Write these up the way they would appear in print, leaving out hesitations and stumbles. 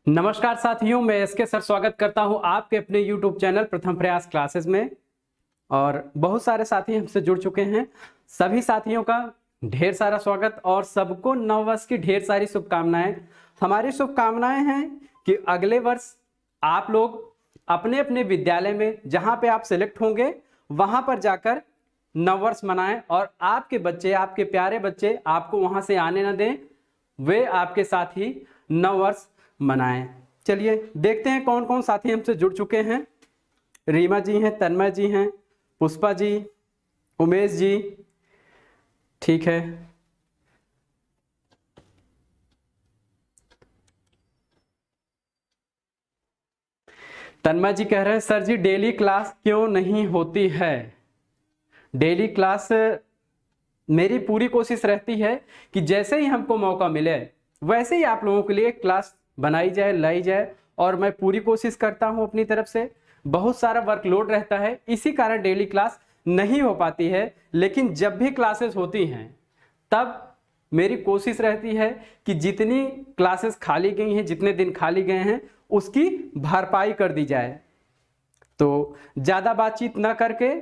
नमस्कार साथियों, मैं एसके सर स्वागत करता हूं आपके अपने YouTube चैनल प्रथम प्रयास क्लासेस में। और बहुत सारे साथी हमसे जुड़ चुके हैं। सभी साथियों का ढेर सारा स्वागत और सबको नववर्ष की ढेर सारी शुभकामनाएं। हमारी शुभकामनाएं हैं कि अगले वर्ष आप लोग अपने अपने विद्यालय में जहां पे आप सिलेक्ट होंगे वहां पर जाकर नववर्ष मनाएं और आपके बच्चे, आपके प्यारे बच्चे आपको वहां से आने न दें, वे आपके साथ ही नववर्ष मनाएं। चलिए देखते हैं कौन कौन साथी हमसे जुड़ चुके हैं। रीमा जी हैं, तन्मय जी हैं, पुष्पा जी, उमेश जी, ठीक है। तन्मय जी कह रहे हैं सर जी डेली क्लास क्यों नहीं होती है। डेली क्लास मेरी पूरी कोशिश रहती है कि जैसे ही हमको मौका मिले वैसे ही आप लोगों के लिए क्लास बनाई जाए, लाई जाए, और मैं पूरी कोशिश करता हूं अपनी तरफ से। बहुत सारा वर्कलोड रहता है, इसी कारण डेली क्लास नहीं हो पाती है। लेकिन जब भी क्लासेस होती हैं तब मेरी कोशिश रहती है कि जितनी क्लासेस खाली गई हैं, जितने दिन खाली गए हैं, उसकी भरपाई कर दी जाए। तो ज़्यादा बातचीत ना करके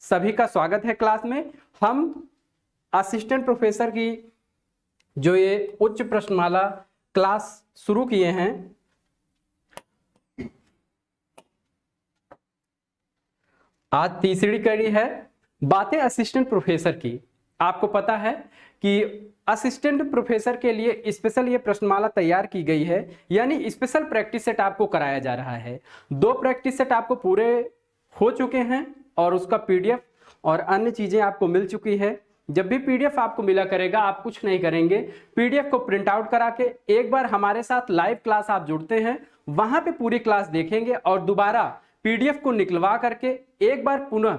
सभी का स्वागत है क्लास में। हम असिस्टेंट प्रोफेसर की जो ये उच्च प्रश्नमाला क्लास शुरू किए हैं, आज तीसरी कड़ी है बातें असिस्टेंट प्रोफेसर की। आपको पता है कि असिस्टेंट प्रोफेसर के लिए स्पेशल ये प्रश्नमाला तैयार की गई है, यानी स्पेशल प्रैक्टिस सेट आपको कराया जा रहा है। 2 प्रैक्टिस सेट आपको पूरे हो चुके हैं और उसका पीडीएफ और अन्य चीजें आपको मिल चुकी है। जब भी पीडीएफ आपको मिला करेगा आप कुछ नहीं करेंगे, पीडीएफ को प्रिंट आउट करा के एक बार हमारे साथ लाइव क्लास आप जुड़ते हैं, वहां पे पूरी क्लास देखेंगे और दोबारा पीडीएफ को निकलवा करके एक बार पुनः,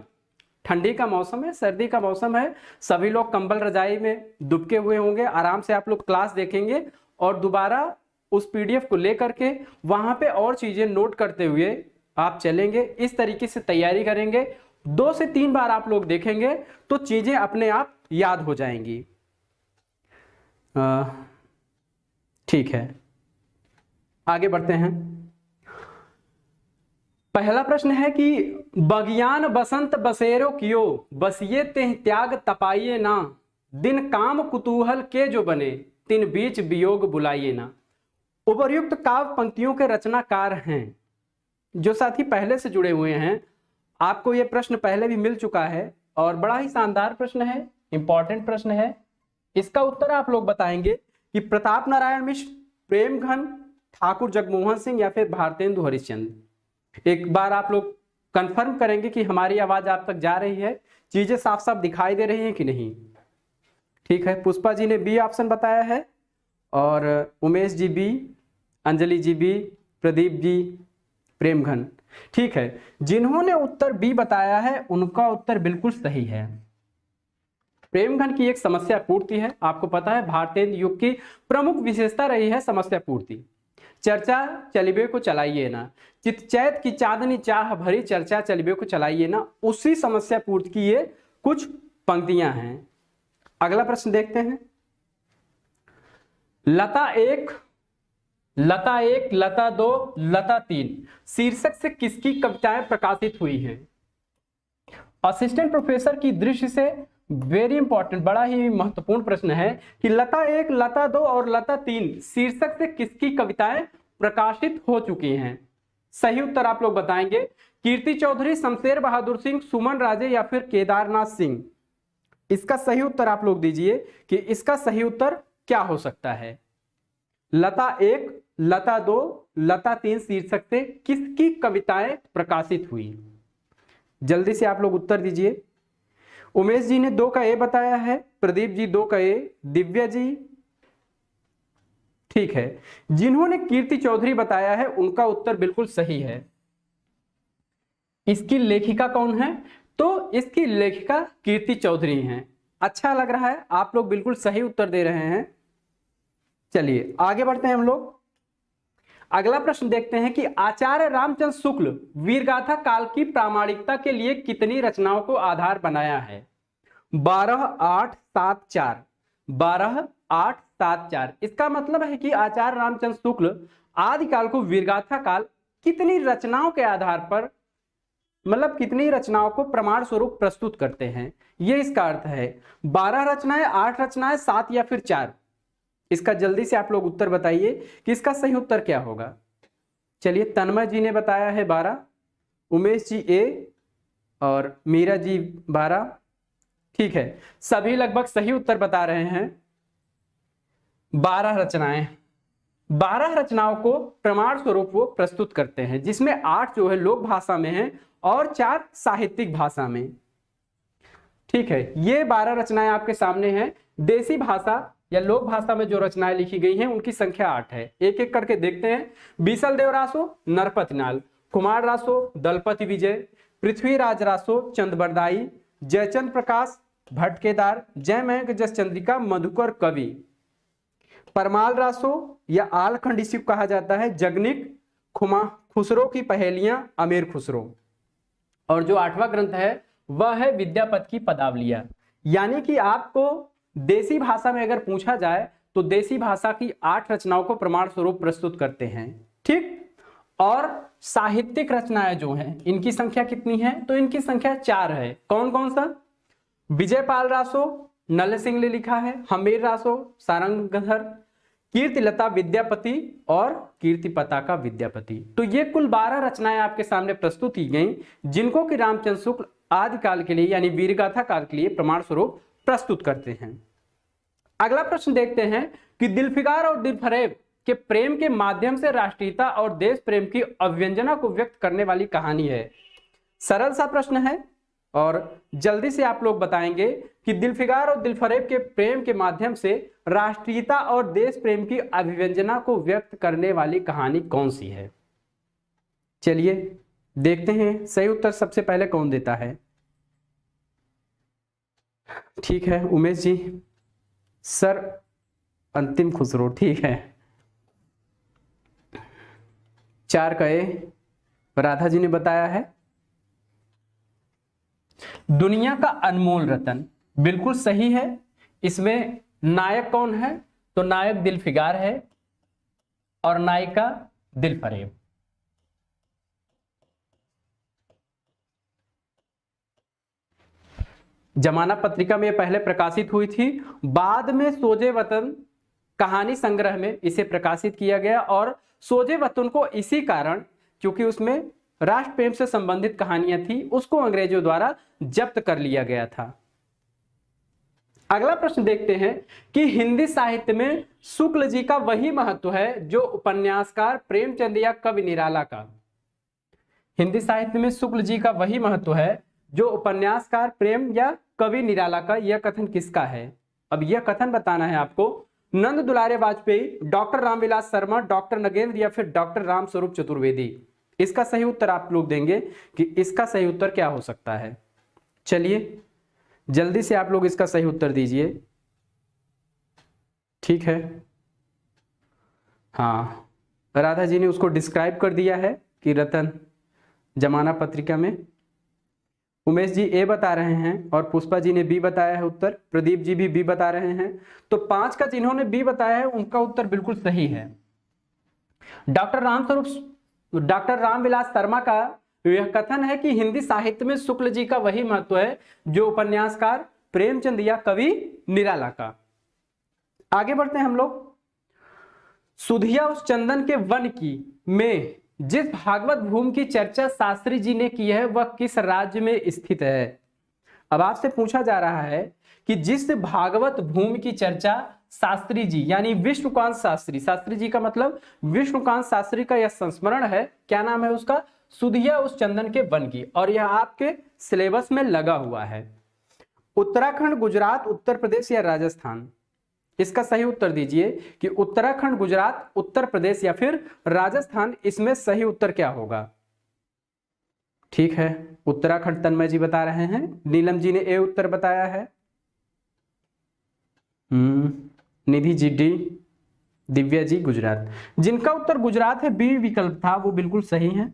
ठंडी का मौसम है, सर्दी का मौसम है, सभी लोग कंबल रजाई में दुबके हुए होंगे, आराम से आप लोग क्लास देखेंगे और दोबारा उस पीडीएफ को लेकर के वहां पे और चीजें नोट करते हुए आप चलेंगे। इस तरीके से तैयारी करेंगे। 2 से 3 बार आप लोग देखेंगे तो चीजें अपने आप याद हो जाएंगी। ठीक है, आगे बढ़ते हैं। पहला प्रश्न है कि बगियान बसंत बसेरो कियो, बसिए तेह त्याग तपाइए ना, दिन काम कुतूहल के जो बने, तिन बीच वियोग बुलाइए ना। उपर्युक्त काव्य पंक्तियों के रचनाकार हैं। जो साथी पहले से जुड़े हुए हैं, आपको यह प्रश्न पहले भी मिल चुका है और बड़ा ही शानदार प्रश्न है, इंपॉर्टेंट प्रश्न है। इसका उत्तर आप लोग बताएंगे कि प्रताप नारायण मिश्र, प्रेमघन, ठाकुर जगमोहन सिंह या फिर भारतेंदु हरिश्चंद्र। एक बार आप लोग कंफर्म करेंगे कि हमारी आवाज आप तक जा रही है, चीजें साफ साफ दिखाई दे रही हैं कि नहीं। ठीक है, पुष्पा जी ने बी ऑप्शन बताया है और उमेश जी बी, अंजलि जी बी, प्रदीप जी प्रेमघन। ठीक है, जिन्होंने उत्तर बी बताया है उनका उत्तर बिल्कुल सही है। प्रेमघन की एक समस्या पूर्ति है। आपको पता है भारतेंदु युग की प्रमुख विशेषता रही है समस्या पूर्ति। चर्चा चलिबे को चलाइए ना, चित चैत की चांदनी चाह भरी, चर्चा चलिबे को चलाइए ना, उसी समस्या पूर्ति की ये कुछ पंक्तियां हैं। अगला प्रश्न देखते हैं। लता 1, लता 2, लता 3 शीर्षक से किसकी कविताएं प्रकाशित हुई हैं। असिस्टेंट प्रोफेसर की दृष्टि से वेरी इंपॉर्टेंट, बड़ा ही महत्वपूर्ण प्रश्न है कि लता 1, लता 2 और लता 3 शीर्षक से किसकी कविताएं प्रकाशित हो चुकी हैं। सही उत्तर आप लोग बताएंगे। कीर्ति चौधरी, शमशेर बहादुर सिंह, सुमन राजे या फिर केदारनाथ सिंह। इसका सही उत्तर आप लोग दीजिए कि इसका सही उत्तर क्या हो सकता है। लता 1, लता 2, लता 3 शीर्षक से किसकी कविताएं प्रकाशित हुई। जल्दी से आप लोग उत्तर दीजिए। उमेश जी ने 2 का ए बताया है, प्रदीप जी 2 का ए, दिव्या जी, ठीक है। जिन्होंने कीर्ति चौधरी बताया है उनका उत्तर बिल्कुल सही है। इसकी लेखिका कौन है, तो इसकी लेखिका कीर्ति चौधरी हैं। अच्छा लग रहा है, आप लोग बिल्कुल सही उत्तर दे रहे हैं। चलिए आगे बढ़ते हैं हम लोग। अगला प्रश्न देखते हैं कि आचार्य रामचंद्र शुक्ल वीरगाथा काल की प्रामाणिकता के लिए कितनी रचनाओं को आधार बनाया है। 12, 8, 7, 4। 12, 8, 7, 4। इसका मतलब है कि आचार्य रामचंद्र शुक्ल आदिकाल को वीरगाथा काल कितनी रचनाओं के आधार पर, मतलब कितनी रचनाओं को प्रमाण स्वरूप प्रस्तुत करते हैं, ये इसका अर्थ है। 12 रचनाएं, 8 रचनाएं, 7 या फिर 4? इसका जल्दी से आप लोग उत्तर बताइए कि इसका सही उत्तर क्या होगा। चलिए, तन्मय जी ने बताया है 12, उमेश जी ए और मीरा जी 12। ठीक है, सभी लगभग सही उत्तर बता रहे हैं। 12 रचनाएं, 12 रचनाओं को प्रमाण स्वरूप वो प्रस्तुत करते हैं, जिसमें 8 जो है लोक भाषा में है और 4 साहित्यिक भाषा में। ठीक है, ये 12 रचनाएं आपके सामने हैं। देसी भाषा या लोक भाषा में जो रचनाएं लिखी गई हैं उनकी संख्या 8 है। एक एक करके देखते हैं। बीसल देव रासो नरपतिनाल, कुमार रासो दलपति विजय, पृथ्वीराज रासो चंदबरदाई, जयचंद प्रकाश भटकेदार, जयमयंक जस चंद्रिका मधुकर कवि, परमाल रासो या आलखंड इसी को कहा जाता है जगनिक, खुसरो की पहेलियां अमीर खुसरो, और जो 8वां ग्रंथ है वह है विद्यापति की पदावलियां। यानी कि आपको देसी भाषा में अगर पूछा जाए तो देसी भाषा की 8 रचनाओं को प्रमाण स्वरूप प्रस्तुत करते हैं। ठीक, और साहित्यिक रचनाएं जो हैं इनकी संख्या कितनी है, तो इनकी संख्या 4 है। कौन कौन सा? विजयपाल रासो नल सिंह ने लिखा है, हमीर रासो सारंगधर, कीर्तिलता विद्यापति और कीर्ति पताका विद्यापति। तो ये कुल 12 रचनाएं आपके सामने प्रस्तुत की गई, जिनको कि रामचंद्र शुक्ल आदिकाल के लिए यानी वीरगाथा काल के लिए प्रमाण स्वरूप प्रस्तुत करते हैं। अगला प्रश्न देखते हैं कि दिलफिकार और दिलफरेब के प्रेम के माध्यम से राष्ट्रीयता और देश प्रेम की अभिव्यंजना को व्यक्त करने वाली कहानी है। सरल सा प्रश्न है और जल्दी से आप लोग बताएंगे कि दिलफिकार और दिलफरेब के प्रेम के माध्यम से राष्ट्रीयता और देश प्रेम की अभिव्यंजना को व्यक्त करने वाली कहानी कौन सी है। चलिए देखते हैं सही उत्तर सबसे पहले कौन देता है। ठीक है, उमेश जी। सर अंतिम खुसरो, ठीक है। 4 का ए राधा जी ने बताया है दुनिया का अनमोल रतन, बिल्कुल सही है। इसमें नायक कौन है, तो नायक दिलफिकार है और नायिका दिलफरेब। जमाना पत्रिका में पहले प्रकाशित हुई थी, बाद में सोजे वतन कहानी संग्रह में इसे प्रकाशित किया गया, और सोजे वतन को इसी कारण, क्योंकि उसमें राष्ट्र प्रेम से संबंधित कहानियां थी, उसको अंग्रेजों द्वारा जब्त कर लिया गया था। अगला प्रश्न देखते हैं कि हिंदी साहित्य में शुक्ल जी का वही महत्व है जो उपन्यासकार प्रेमचंद या कवि निराला का। हिंदी साहित्य में शुक्ल जी का वही महत्व है जो उपन्यासकार प्रेम या कवि निराला का। यह कथन किसका है? अब यह कथन बताना है आपको। नंद दुलारे वाजपेयी, डॉक्टर रामविलास शर्मा, डॉक्टर नगेंद्र या फिर डॉक्टर रामस्वरूप चतुर्वेदी। इसका सही उत्तर आप लोग देंगे कि इसका सही उत्तर क्या हो सकता है। चलिए जल्दी से आप लोग इसका सही उत्तर दीजिए। ठीक है, हाँ, राधा जी ने उसको डिस्क्राइब कर दिया है कि रतन, जमाना पत्रिका में। उमेश जी ए बता रहे हैं और पुष्पा जी ने बी बताया है उत्तर, प्रदीप जी भी बी बता रहे हैं। तो 5 का जिन्होंने बी बताया है उनका उत्तर बिल्कुल सही है। डॉक्टर रामविलास शर्मा का यह कथन है कि हिंदी साहित्य में शुक्ल जी का वही महत्व है जो उपन्यासकार प्रेमचंद या कवि निराला का। आगे बढ़ते हैं हम लोग। सुधिया उस चंदन के वन की में जिस भागवत भूमि की चर्चा शास्त्री जी ने की है वह किस राज्य में स्थित है। अब आपसे पूछा जा रहा है कि जिस भागवत भूमि की चर्चा शास्त्री जी यानी विष्णुकांत शास्त्री, शास्त्री जी का मतलब विष्णुकांत शास्त्री का यह संस्मरण है, क्या नाम है उसका? सुधिया उस चंदन के वन की, और यह आपके सिलेबस में लगा हुआ है। उत्तराखंड, गुजरात, उत्तर प्रदेश या राजस्थान? इसका सही उत्तर दीजिए कि उत्तराखंड, गुजरात, उत्तर प्रदेश या फिर राजस्थान। इसमें सही उत्तर क्या होगा? ठीक है, उत्तराखंड तन्मय जी बता रहे हैं, नीलम जी ने ए उत्तर बताया है, निधि जी डी, दिव्या जी गुजरात। जिनका उत्तर गुजरात है, बी विकल्प था, वो बिल्कुल सही है।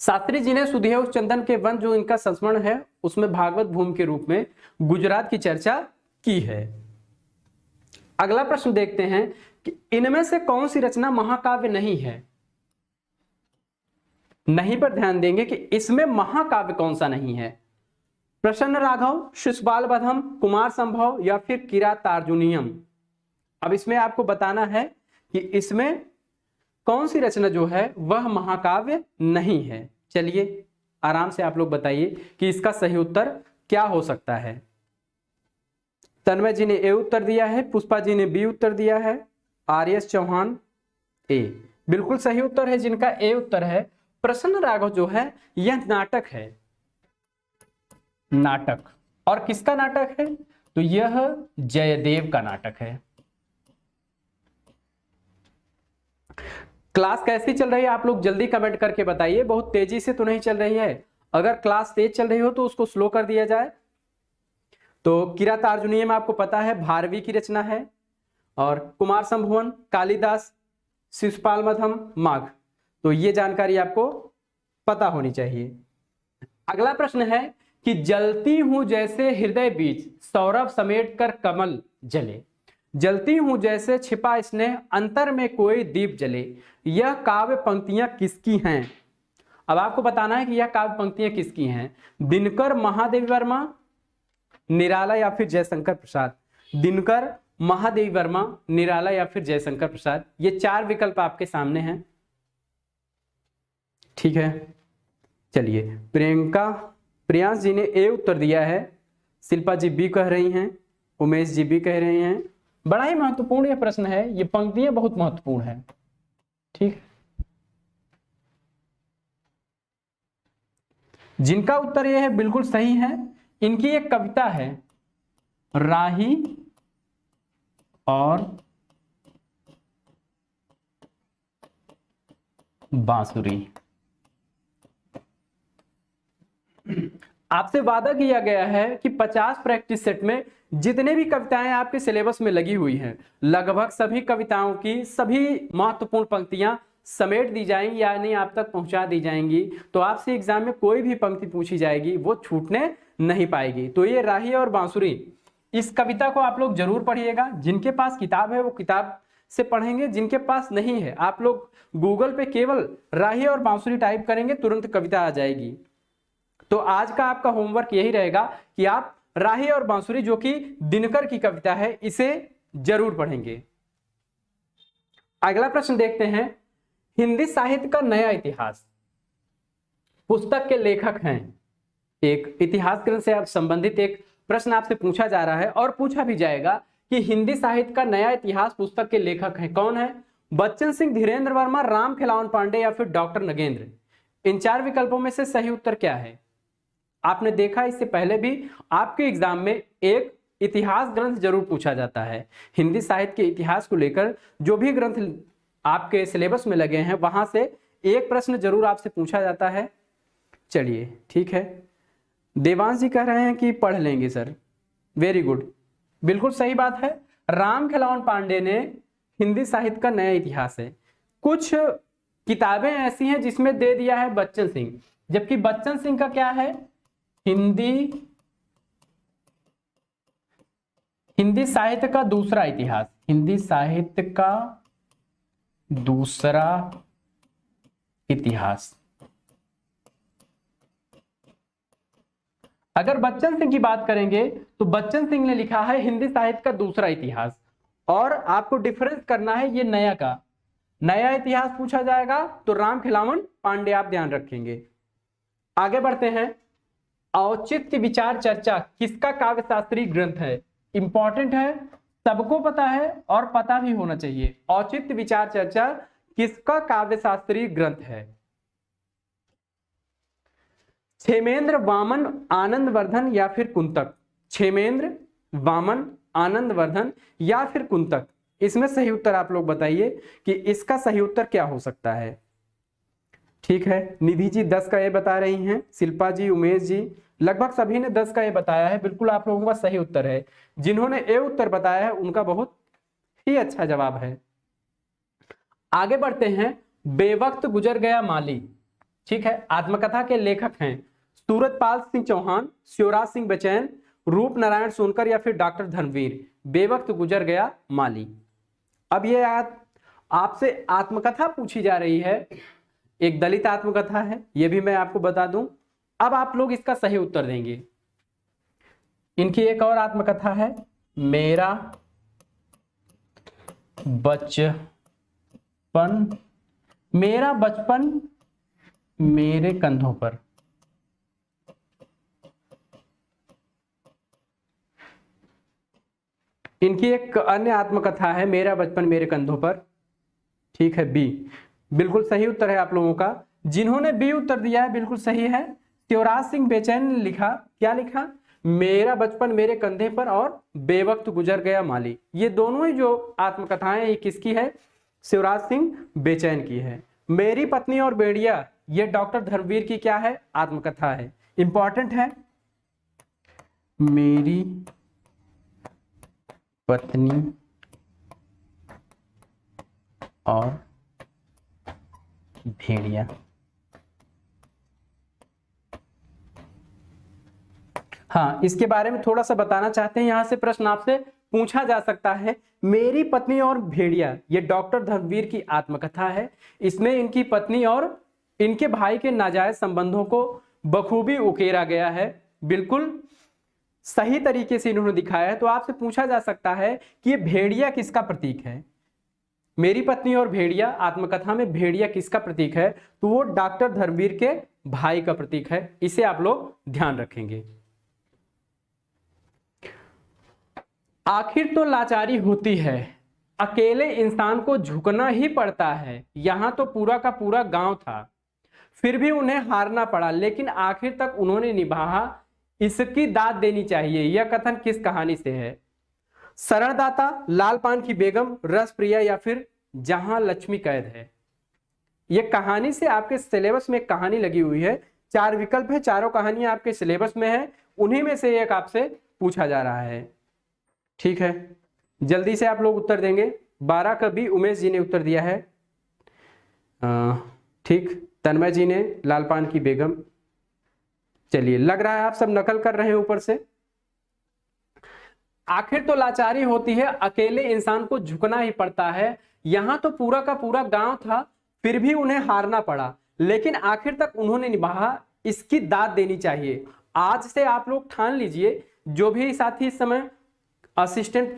शास्त्री जी ने सुधिया उस चंदन के वन जो इनका संस्मरण है उसमें भागवत भूमि के रूप में गुजरात की चर्चा की है। अगला प्रश्न देखते हैं कि इनमें से कौन सी रचना महाकाव्य नहीं है। नहीं पर ध्यान देंगे कि इसमें महाकाव्य कौन सा नहीं है। प्रसन्न राघव, शिशुपाल वधम, कुमार संभव या फिर किरातार्जुनीयम। अब इसमें आपको बताना है कि इसमें कौन सी रचना जो है वह महाकाव्य नहीं है। चलिए आराम से आप लोग बताइए कि इसका सही उत्तर क्या हो सकता है। तन्मय जी ने ए उत्तर दिया है, पुष्पा जी ने बी उत्तर दिया है, आर्यस चौहान ए। बिल्कुल सही उत्तर है जिनका ए उत्तर है। प्रसन्न राघव जो है यह नाटक है, नाटक। और किसका नाटक है? तो यह जयदेव का नाटक है। क्लास कैसी चल रही है आप लोग जल्दी कमेंट करके बताइए, बहुत तेजी से तो नहीं चल रही है। अगर क्लास तेज चल रही हो तो उसको स्लो कर दिया जाए। तो किरातार्जुनीयम आपको पता है भारवी की रचना है, और कुमार संभवन, कालिदास, शिशुपाल वधम, माघ। तो ये जानकारी आपको पता होनी चाहिए। अगला प्रश्न है कि जलती हूं जैसे हृदय बीज, सौरभ समेट कर कमल जले। जलती हूं जैसे छिपा स्नेह, अंतर में कोई दीप जले। यह काव्य पंक्तियां किसकी हैं? अब आपको बताना है कि यह काव्य पंक्तियां किसकी हैं। दिनकर, महादेवी वर्मा, निराला या फिर जयशंकर प्रसाद। दिनकर, महादेवी वर्मा, निराला या फिर जयशंकर प्रसाद। ये चार विकल्प आपके सामने हैं। ठीक है, चलिए प्रियांश जी ने ए उत्तर दिया है, शिल्पा जी बी कह रही हैं, उमेश जी बी कह रहे हैं। बड़ा ही महत्वपूर्ण यह प्रश्न है, ये पंक्तियां बहुत महत्वपूर्ण है। ठीक, जिनका उत्तर यह है बिल्कुल सही है। इनकी एक कविता है राही और बांसुरी। आपसे वादा किया गया है कि 50 प्रैक्टिस सेट में जितने भी कविताएं आपके सिलेबस में लगी हुई हैं, लगभग सभी कविताओं की सभी महत्वपूर्ण पंक्तियां समेट दी जाएंगी, यानी आप तक पहुंचा दी जाएंगी। तो आपसे एग्जाम में कोई भी पंक्ति पूछी जाएगी वो छूटने नहीं पाएगी। तो ये राही और बांसुरी, इस कविता को आप लोग जरूर पढ़िएगा। जिनके पास किताब है वो किताब से पढ़ेंगे, जिनके पास नहीं है आप लोग गूगल पे केवल राही और बांसुरी टाइप करेंगे, तुरंत कविता आ जाएगी। तो आज का आपका होमवर्क यही रहेगा कि आप राही और बांसुरी, जो कि दिनकर की कविता है, इसे जरूर पढ़ेंगे। अगला प्रश्न देखते हैं, हिंदी साहित्य का नया इतिहास पुस्तक के लेखक हैं। एक इतिहास ग्रंथ से संबंधित एक प्रश्न आपसे पूछा जा रहा है और पूछा भी जाएगा कि हिंदी साहित्य का नया इतिहास पुस्तक के लेखक हैं कौन है? बच्चन सिंह, धीरेन्द्र वर्मा, राम खिलावन पांडे या फिर डॉक्टर नगेंद्र। इन चार विकल्पों में से सही उत्तर क्या है? आपने देखा इससे पहले भी आपके एग्जाम में एक इतिहास ग्रंथ जरूर पूछा जाता है। हिंदी साहित्य के इतिहास को लेकर जो भी ग्रंथ आपके सिलेबस में लगे हैं वहां से एक प्रश्न जरूर आपसे पूछा जाता है। चलिए ठीक है, देवांश जी कह रहे हैं कि पढ़ लेंगे सर, वेरी गुड, बिल्कुल सही बात है। राम खिलावन पांडे ने हिंदी साहित्य का नया इतिहास है। कुछ किताबें ऐसी हैं जिसमें दे दिया है बच्चन सिंह, जबकि बच्चन सिंह का क्या है? हिंदी साहित्य का दूसरा इतिहास, हिंदी साहित्य का दूसरा इतिहास। अगर बच्चन सिंह की बात करेंगे तो बच्चन सिंह ने लिखा है हिंदी साहित्य का दूसरा इतिहास, और आपको डिफरेंस करना है ये नया का। नया इतिहास पूछा जाएगा तो राम खिलावन पांडे आप ध्यान रखेंगे। आगे बढ़ते हैं, औचित्य विचार चर्चा किसका काव्य शास्त्रीय ग्रंथ है? इंपॉर्टेंट है, सबको पता है और पता भी होना चाहिए। औचित्य विचार चर्चा किसका काव्य शास्त्रीय ग्रंथ है? क्षेमेंद्र, वामन, आनंदवर्धन या फिर कुंतक। क्षेमेंद्र, वामन, आनंदवर्धन या फिर कुंतक। इसमें सही उत्तर आप लोग बताइए कि इसका सही उत्तर क्या हो सकता है। ठीक है, निधि जी 10 का ए बता रही हैं, शिल्पा जी, उमेश जी, लगभग सभी ने 10 का ए बताया है। बिल्कुल आप लोगों का सही उत्तर है। जिन्होंने ए उत्तर बताया है उनका बहुत ही अच्छा जवाब है। आगे बढ़ते हैं, बेवक्त गुजर गया माली। ठीक है, आत्मकथा के लेखक हैं सूरजपाल सिंह चौहान, शिवराज सिंह बचैन, रूप नारायण सोनकर या फिर डॉक्टर धर्मवीर, बेवक्त गुजर गया माली। अब ये आपसे आत्मकथा पूछी जा रही है, एक दलित आत्मकथा है, ये भी मैं आपको बता दूं। अब आप लोग इसका सही उत्तर देंगे। इनकी एक और आत्मकथा है, मेरा बचपन मेरे कंधों पर। इनकी एक अन्य आत्मकथा है, मेरा बचपन मेरे कंधों पर। ठीक है, बी बिल्कुल सही उत्तर है आप लोगों का। जिन्होंने बी उत्तर दिया है बिल्कुल सही है। शिवराज सिंह बेचैन ने लिखा, क्या लिखा? मेरा बचपन मेरे कंधे पर और बेवक्त गुजर गया माली। ये दोनों ही जो आत्मकथाएं ये किसकी है? शिवराज सिंह बेचैन की है। मेरी पत्नी और बेड़िया ये डॉक्टर धर्मवीर की क्या है? आत्मकथा है, इंपॉर्टेंट है। मेरी पत्नी और भेड़िया। हाँ, इसके बारे में थोड़ा सा बताना चाहते हैं, यहां से प्रश्न आपसे पूछा जा सकता है। मेरी पत्नी और भेड़िया ये डॉक्टर धर्मवीर की आत्मकथा है। इसमें इनकी पत्नी और इनके भाई के नाजायज संबंधों को बखूबी उकेरा गया है, बिल्कुल सही तरीके से इन्होंने दिखाया है। तो आपसे पूछा जा सकता है कि ये भेड़िया किसका प्रतीक है? मेरी पत्नी और भेड़िया आत्मकथा में भेड़िया किसका प्रतीक है? तो वो डॉक्टर धर्मवीर के भाई का प्रतीक है। इसे आप लोग ध्यान रखेंगे। आखिर तो लाचारी होती है, अकेले इंसान को झुकना ही पड़ता है। यहां तो पूरा का पूरा गांव था, फिर भी उन्हें हारना पड़ा, लेकिन आखिर तक उन्होंने निभाया, इसकी दाद देनी चाहिए। यह कथन किस कहानी से है? शरणदाता, लाल पान की बेगम, रस प्रिया या फिर जहां लक्ष्मी कैद है। यह कहानी से आपके सिलेबस में एक कहानी लगी हुई है, 4 विकल्प है, चारों कहानियां आपके सिलेबस में है, उन्हीं में से एक आपसे पूछा जा रहा है। ठीक है, जल्दी से आप लोग उत्तर देंगे। 12 का बी उमेश जी ने उत्तर दिया है। ठीक, तन्मय जी ने लाल पान की बेगम। चलिए, लग रहा है आप सब नकल कर रहे हैं ऊपर से। आखिर तो लाचारी होती है, अकेले इंसान को झुकना ही पड़ता है। यहां तो पूरा का पूरा गांव था, फिर भी उन्हें हारना पड़ा, लेकिन आखिर तक उन्होंने निभाया, इसकी दाद देनी चाहिए। आज से आप लोग ठान लीजिए, जो भी साथी इस समय असिस्टेंट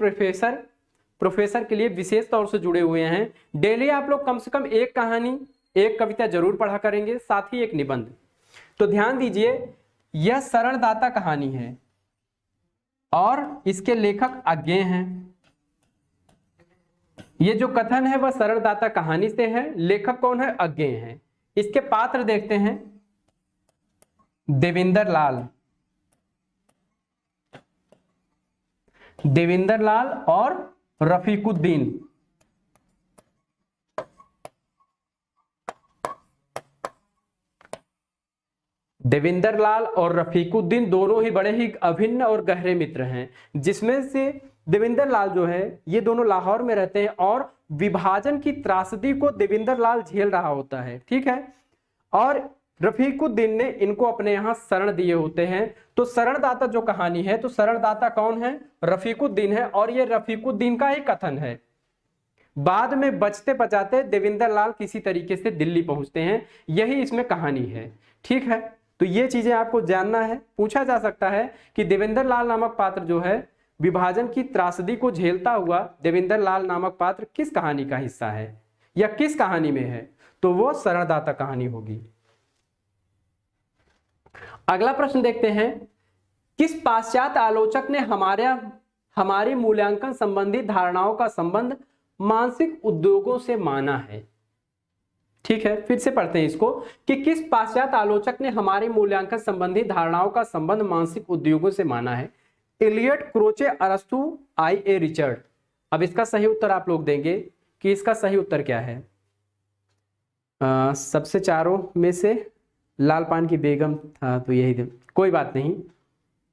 प्रोफेसर के लिए विशेष तौर से जुड़े हुए हैं, डेली आप लोग कम से कम एक कहानी, एक कविता जरूर पढ़ा करेंगे, साथ ही एक निबंध। तो ध्यान दीजिए, यह शरणदाता कहानी है और इसके लेखक अज्ञेय हैं। ये जो कथन है वह शरणदाता कहानी से है, लेखक कौन है? अज्ञेय है। इसके पात्र देखते हैं, देवेंद्र लाल और रफीकुद्दीन। देवेंद्र लाल और रफीकुद्दीन दोनों ही बड़े ही अभिन्न और गहरे मित्र हैं, जिसमें से देवेंद्र लाल जो है ये दोनों लाहौर में रहते हैं और विभाजन की त्रासदी को देवेंद्र लाल झेल रहा होता है। ठीक है, और रफीकुद्दीन ने इनको अपने यहां शरण दिए होते हैं। तो शरणदाता जो कहानी है, तो शरणदाता कौन है? रफीकुद्दीन है, और ये रफीकुद्दीन का ही कथन है। बाद में बचते बचाते देवेंद्र लाल किसी तरीके से दिल्ली पहुंचते हैं, यही इसमें कहानी है। ठीक है, तो ये चीजें आपको जानना है। पूछा जा सकता है कि देवेंद्र लाल नामक पात्र जो है विभाजन की त्रासदी को झेलता हुआ देवेंद्र लाल नामक पात्र किस कहानी का हिस्सा है या किस कहानी में है? तो वो शरणदाता कहानी होगी। अगला प्रश्न देखते हैं, किस पाश्चात्य आलोचक ने हमारे मूल्यांकन संबंधी धारणाओं का संबंध मानसिक उद्योगों से माना है? ठीक है, फिर से पढ़ते हैं इसको कि किस पाश्चात्य आलोचक ने हमारे मूल्यांकन संबंधी धारणाओं का संबंध मानसिक उद्योगों से माना है? इलियट, क्रोचे, अरस्तु, I.A. रिचर्ड। अब इसका सही उत्तर आप लोग देंगे कि इसका सही उत्तर क्या है। सबसे चारों में से लाल पान की बेगम था, तो यही कोई बात नहीं,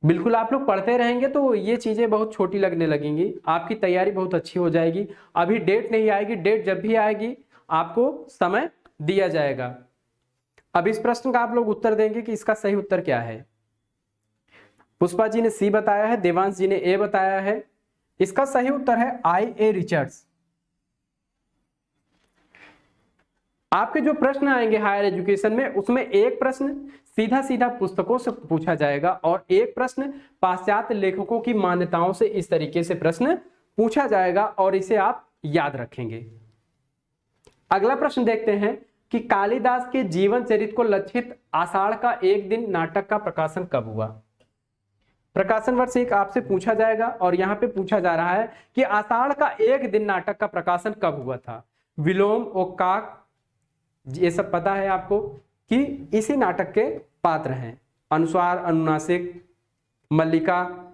बिल्कुल आप लोग पढ़ते रहेंगे तो ये चीजें बहुत छोटी लगने लगेंगी, आपकी तैयारी बहुत अच्छी हो जाएगी। अभी डेट नहीं आएगी, डेट जब भी आएगी आपको समय दिया जाएगा। अब इस प्रश्न का आप लोग उत्तर देंगे कि इसका सही उत्तर क्या है। पुष्पा जी ने सी बताया है, देवांश जी ने ए बताया है। इसका सही उत्तर है I.A. रिचर्ड्स। आपके जो प्रश्न आएंगे हायर एजुकेशन में, उसमें एक प्रश्न सीधा सीधा पुस्तकों से पूछा जाएगा और एक प्रश्न पाश्चात्य लेखकों की मान्यताओं से इस तरीके से प्रश्न पूछा जाएगा और इसे आप याद रखेंगे। अगला प्रश्न देखते हैं कि कालिदास के जीवन चरित्र को लक्षित आषाढ़ का एक दिन नाटक का प्रकाशन कब हुआ। प्रकाशन वर्ष एक आपसे पूछा जाएगा और यहाँ पे पूछा जा रहा है कि आषाढ़ का एक दिन नाटक का प्रकाशन कब हुआ था। विलोम, ओक्काक, ये सब पता है आपको कि इसी नाटक के पात्र हैं। अनुस्वार, अनुनासिक, मल्लिका।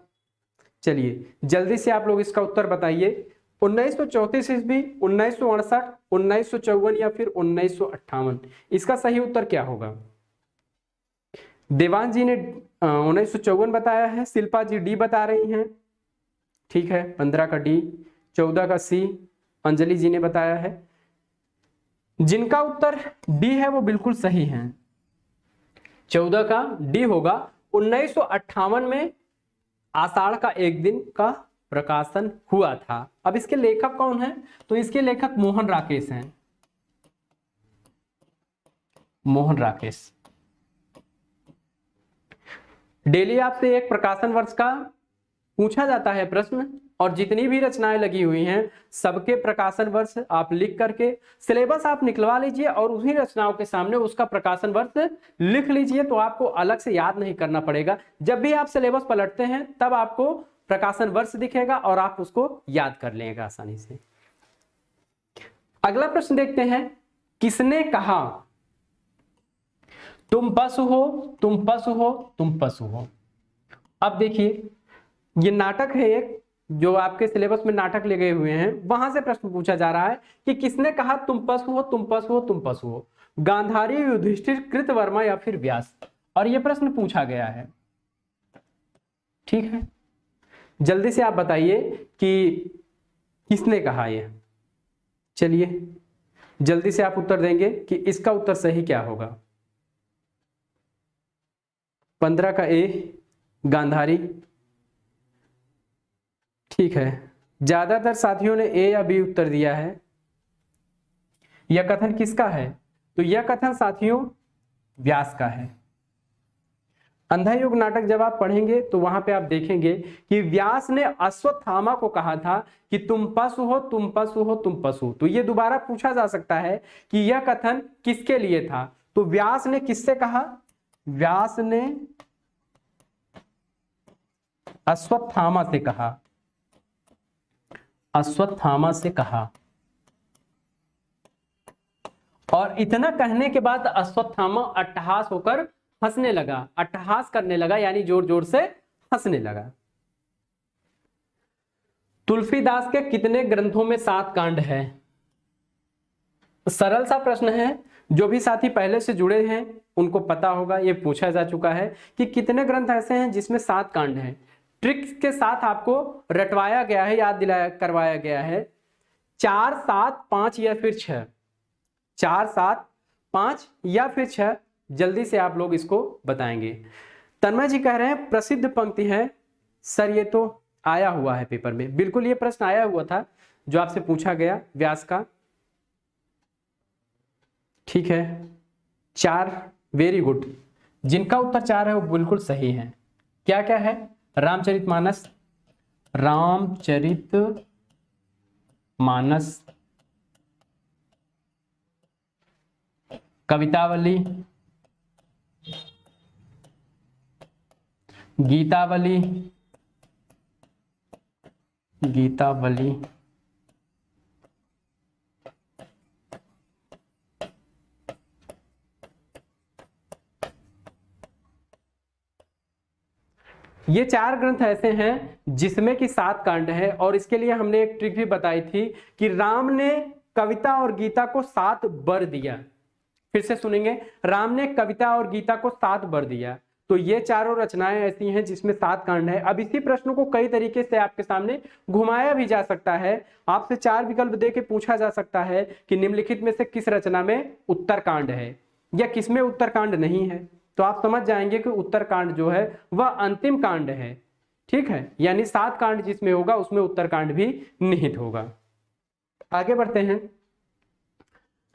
चलिए जल्दी से आप लोग इसका उत्तर बताइए। 1934 ईस्वी, 1968, 1954 या फिर 1958। इसका सही उत्तर क्या होगा। देवांश जी ने 1954 बताया है, शिल्पा जी डी बता रही हैं, ठीक है, 15 का डी, 14 का सी, अंजलि जी ने बताया है। जिनका उत्तर डी है वो बिल्कुल सही है, 14 का डी होगा। 1958 में आषाढ़ का एक दिन का प्रकाशन हुआ था। अब इसके लेखक कौन है, तो इसके लेखक मोहन राकेश हैं, मोहन राकेश। डेली आपसे एक प्रकाशन वर्ष का पूछा जाता है प्रश्न और जितनी भी रचनाएं लगी हुई हैं सबके प्रकाशन वर्ष आप लिख करके सिलेबस आप निकलवा लीजिए और उन्हीं रचनाओं के सामने उसका प्रकाशन वर्ष लिख लीजिए, तो आपको अलग से याद नहीं करना पड़ेगा। जब भी आप सिलेबस पलटते हैं तब आपको प्रकाशन वर्ष दिखेगा और आप उसको याद कर लेंगे आसानी से। अगला प्रश्न देखते हैं, किसने कहा तुम पशु हो, तुम पशु हो, तुम पशु हो। अब देखिए ये नाटक है एक, जो आपके सिलेबस में नाटक ले गए हुए हैं, वहां से प्रश्न पूछा जा रहा है कि किसने कहा तुम पशु हो, तुम पशु हो, तुम पशु हो। गांधारी, युधिष्ठिर, कृतवर्मा या फिर व्यास। और ये प्रश्न पूछा गया है, ठीक है। जल्दी से आप बताइए कि किसने कहा ये। चलिए जल्दी से आप उत्तर देंगे कि इसका उत्तर सही क्या होगा। 15 का ए, गांधारी, ठीक है। ज्यादातर साथियों ने ए या बी उत्तर दिया है। यह कथन किसका है, तो यह कथन साथियों व्यास का है। अंधा युग नाटक जब आप पढ़ेंगे तो वहां पे आप देखेंगे कि व्यास ने अश्वत्थामा को कहा था कि तुम पशु हो, तुम पशु हो, तुम पशु। तो ये दोबारा पूछा जा सकता है कि यह कथन किसके लिए था, तो व्यास ने किससे कहा, व्यास ने अश्वत्थामा से कहा, अश्वत्थामा से कहा। और इतना कहने के बाद अश्वत्थामा अट्टहास होकर हंसने लगा, अट्टहास करने लगा, यानी जोर जोर से हंसने लगा। तुलसीदास के कितने ग्रंथों में 7 कांड है। सरल सा प्रश्न है, जो भी साथी पहले से जुड़े हैं उनको पता होगा, ये पूछा जा चुका है कि कितने ग्रंथ ऐसे हैं जिसमें 7 कांड हैं। ट्रिक्स के साथ आपको रटवाया गया है, याद दिलाया करवाया गया है। 4, 7, 5 या फिर 6, 4, 7, 5 या फिर 6। जल्दी से आप लोग इसको बताएंगे। तन्मय जी कह रहे हैं प्रसिद्ध पंक्ति है। सर ये तो आया हुआ है पेपर में, बिल्कुल ये प्रश्न आया हुआ था जो आपसे पूछा गया व्यास का, ठीक है। 4, वेरी गुड। जिनका उत्तर 4 है वो बिल्कुल सही है। क्या क्या है, रामचरितमानस, रामचरितमानस, कवितावली, गीतावली, गीतावली, ये 4 ग्रंथ ऐसे हैं जिसमें कि 7 कांड है। और इसके लिए हमने एक ट्रिक भी बताई थी कि राम ने कविता और गीता को 7 वर दिया। फिर से सुनेंगे, राम ने कविता और गीता को 7 वर दिया। तो ये चारों रचनाएं ऐसी हैं जिसमें 7 कांड है। अब इसी प्रश्न को कई तरीके से आपके सामने घुमाया भी जा सकता है। आपसे 4 विकल्प देके पूछा जा सकता है कि निम्नलिखित में से किस रचना में उत्तरकांड है या किसमें उत्तरकांड नहीं है। तो आप समझ जाएंगे कि उत्तरकांड जो है वह अंतिम कांड है। ठीक है, यानी 7 कांड जिसमें होगा उसमें उत्तरकांड भी निहित होगा। आगे बढ़ते हैं।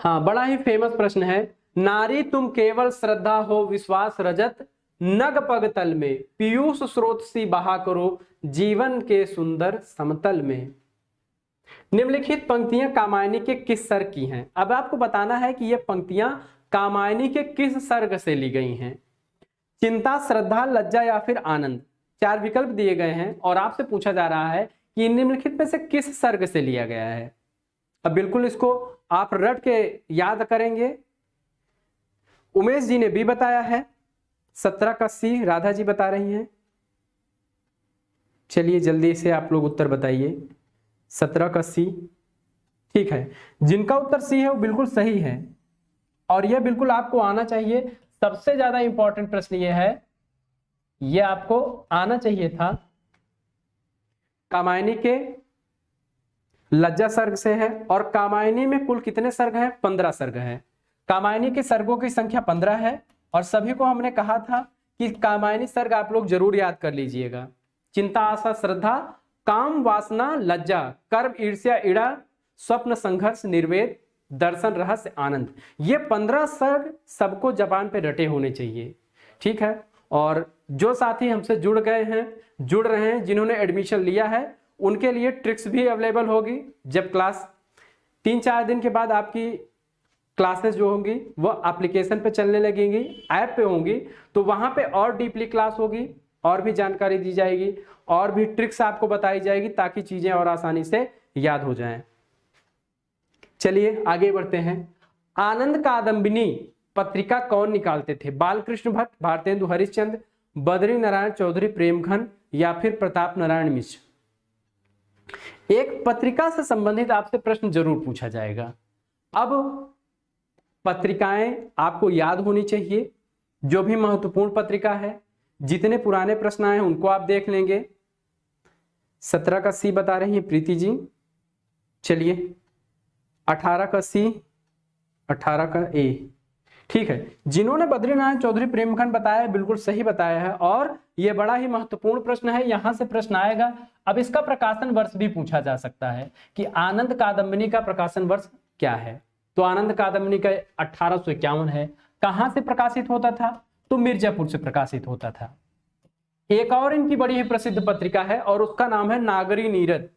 हाँ, बड़ा ही फेमस प्रश्न है, नारी तुम केवल श्रद्धा हो विश्वास रजत, नग पग तल में पीयूष स्रोत सी बहा करो, जीवन के सुंदर समतल में। निम्नलिखित पंक्तियां कामायनी के किस सर्ग की हैं? अब आपको बताना है कि ये पंक्तियां कामायनी के किस सर्ग से ली गई हैं। चिंता, श्रद्धा, लज्जा या फिर आनंद, 4 विकल्प दिए गए हैं और आपसे पूछा जा रहा है कि निम्नलिखित में से किस सर्ग से लिया गया है। अब बिल्कुल इसको आप रट के याद करेंगे। उमेश जी ने बी बताया है, 17 का सी राधा जी बता रही हैं। चलिए जल्दी से आप लोग उत्तर बताइए। 17 का सी ठीक है, जिनका उत्तर सी है वो बिल्कुल सही है और यह बिल्कुल आपको आना चाहिए। सबसे ज्यादा इंपॉर्टेंट प्रश्न यह है, यह आपको आना चाहिए था। कामायनी के लज्जा सर्ग से है और कामायनी में कुल कितने सर्ग हैं? 15 सर्ग हैं। कामायनी के सर्गों की संख्या 15 है और सभी को हमने कहा था कि कामायनी सर्ग आप लोग जरूर याद कर लीजिएगा। चिंता, आशा, श्रद्धा, काम, वासना, लज्जा, कर्म, ईर्ष्या, ईड़ा, स्वप्न, संघर्ष, निर्वेद, दर्शन, रहस्य, आनंद, ये 15 सर्ग सबको जबान पे रटे होने चाहिए। ठीक है, और जो साथी हमसे जुड़ गए हैं, जुड़ रहे हैं, जिन्होंने एडमिशन लिया है, उनके लिए ट्रिक्स भी अवेलेबल होगी। जब क्लास 3-4 दिन के बाद आपकी क्लासेस जो होंगी वो एप्लीकेशन पे चलने लगेंगी, ऐप पे होंगी, तो वहां पे और डीपली क्लास होगी, और भी जानकारी दी जाएगी और भी ट्रिक्स आपको बताई जाएगी ताकि चीजें और आसानी से याद हो जाएं। चलिए आगे बढ़ते हैं। आनंद कादंबिनी पत्रिका कौन निकालते थे? बालकृष्ण भट्ट, भारतेंदु हरिश्चंद्र, बद्री नारायण चौधरी प्रेमघन या फिर प्रताप नारायण मिश्र। एक पत्रिका से संबंधित आपसे प्रश्न जरूर पूछा जाएगा। अब पत्रिकाएं आपको याद होनी चाहिए, जो भी महत्वपूर्ण पत्रिका है, जितने पुराने प्रश्न आए उनको आप देख लेंगे। 17 का सी बता रही है प्रीति जी। चलिए 18 का सी, 18 का ए। ठीक है, जिन्होंने बद्रीनारायण चौधरी प्रेमखंड बताया है बिल्कुल सही बताया है और यह बड़ा ही महत्वपूर्ण प्रश्न है, यहां से प्रश्न आएगा। अब इसका प्रकाशन वर्ष भी पूछा जा सकता है कि आनंद कादंबिनी का प्रकाशन वर्ष क्या है। तो आनंद कादंबिनी का 1851 है। कहां से प्रकाशित होता था? तो मिर्जापुर से प्रकाशित होता था। एक और इनकी बड़ी ही प्रसिद्ध पत्रिका है और उसका नाम है नागरी नीरद।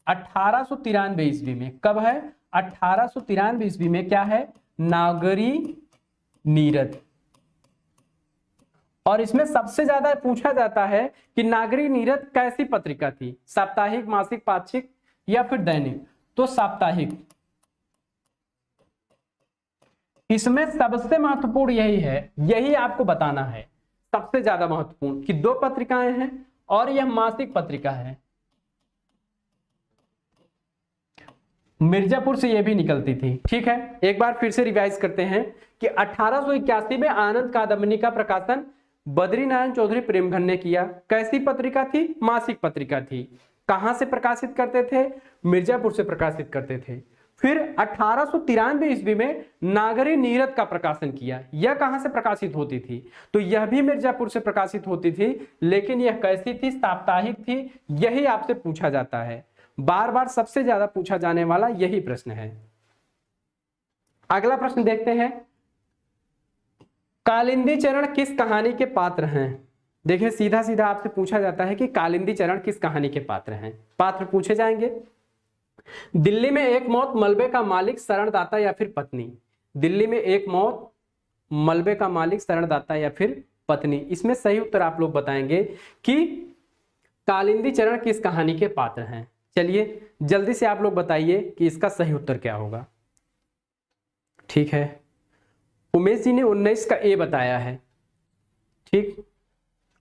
1893 ईस्वी में, कब है? 1893 ईस्वी में क्या है? नागरी नीरद। और इसमें सबसे ज्यादा पूछा जाता है कि नागरी नीरद कैसी पत्रिका थी, साप्ताहिक, मासिक, पाक्षिक या फिर दैनिक? तो साप्ताहिक। इसमें सबसे महत्वपूर्ण यही है, यही आपको बताना है सबसे ज्यादा महत्वपूर्ण कि 2 पत्रिकाएं हैं और यह मासिक पत्रिका है। मिर्जापुर से यह भी निकलती थी। ठीक है, एक बार फिर से रिवाइज करते हैं कि 1881 में आनंद कादंबिनी का प्रकाशन बद्रीनारायण चौधरी प्रेमघन ने किया। कैसी पत्रिका थी? मासिक पत्रिका थी। कहां से प्रकाशित करते थे? मिर्जापुर से प्रकाशित करते थे। फिर 1893 ईस्वी में नागरी नीरद का प्रकाशन किया। यह कहां से प्रकाशित होती थी? तो यह भी मिर्जापुर से प्रकाशित होती थी, लेकिन यह कैसी थी? साप्ताहिक थी। यही आपसे पूछा जाता है, बार बार सबसे ज्यादा पूछा जाने वाला यही प्रश्न है। अगला प्रश्न देखते हैं, कालिंदी चरण किस कहानी के पात्र हैं? देखिए सीधा सीधा आपसे पूछा जाता है कि कालिंदी चरण किस कहानी के पात्र हैं। पात्र पूछे जाएंगे। दिल्ली में एक मौत, मलबे का मालिक, शरणदाता या फिर पत्नी? दिल्ली में एक मौत, मलबे का मालिक, शरणदाता या फिर पत्नी। इसमें सही उत्तर आप लोग बताएंगे कि कालिंदी चरण किस कहानी के पात्र हैं। चलिए जल्दी से आप लोग बताइए कि इसका सही उत्तर क्या होगा। ठीक है, उमेश जी ने 19 का ए बताया है। ठीक,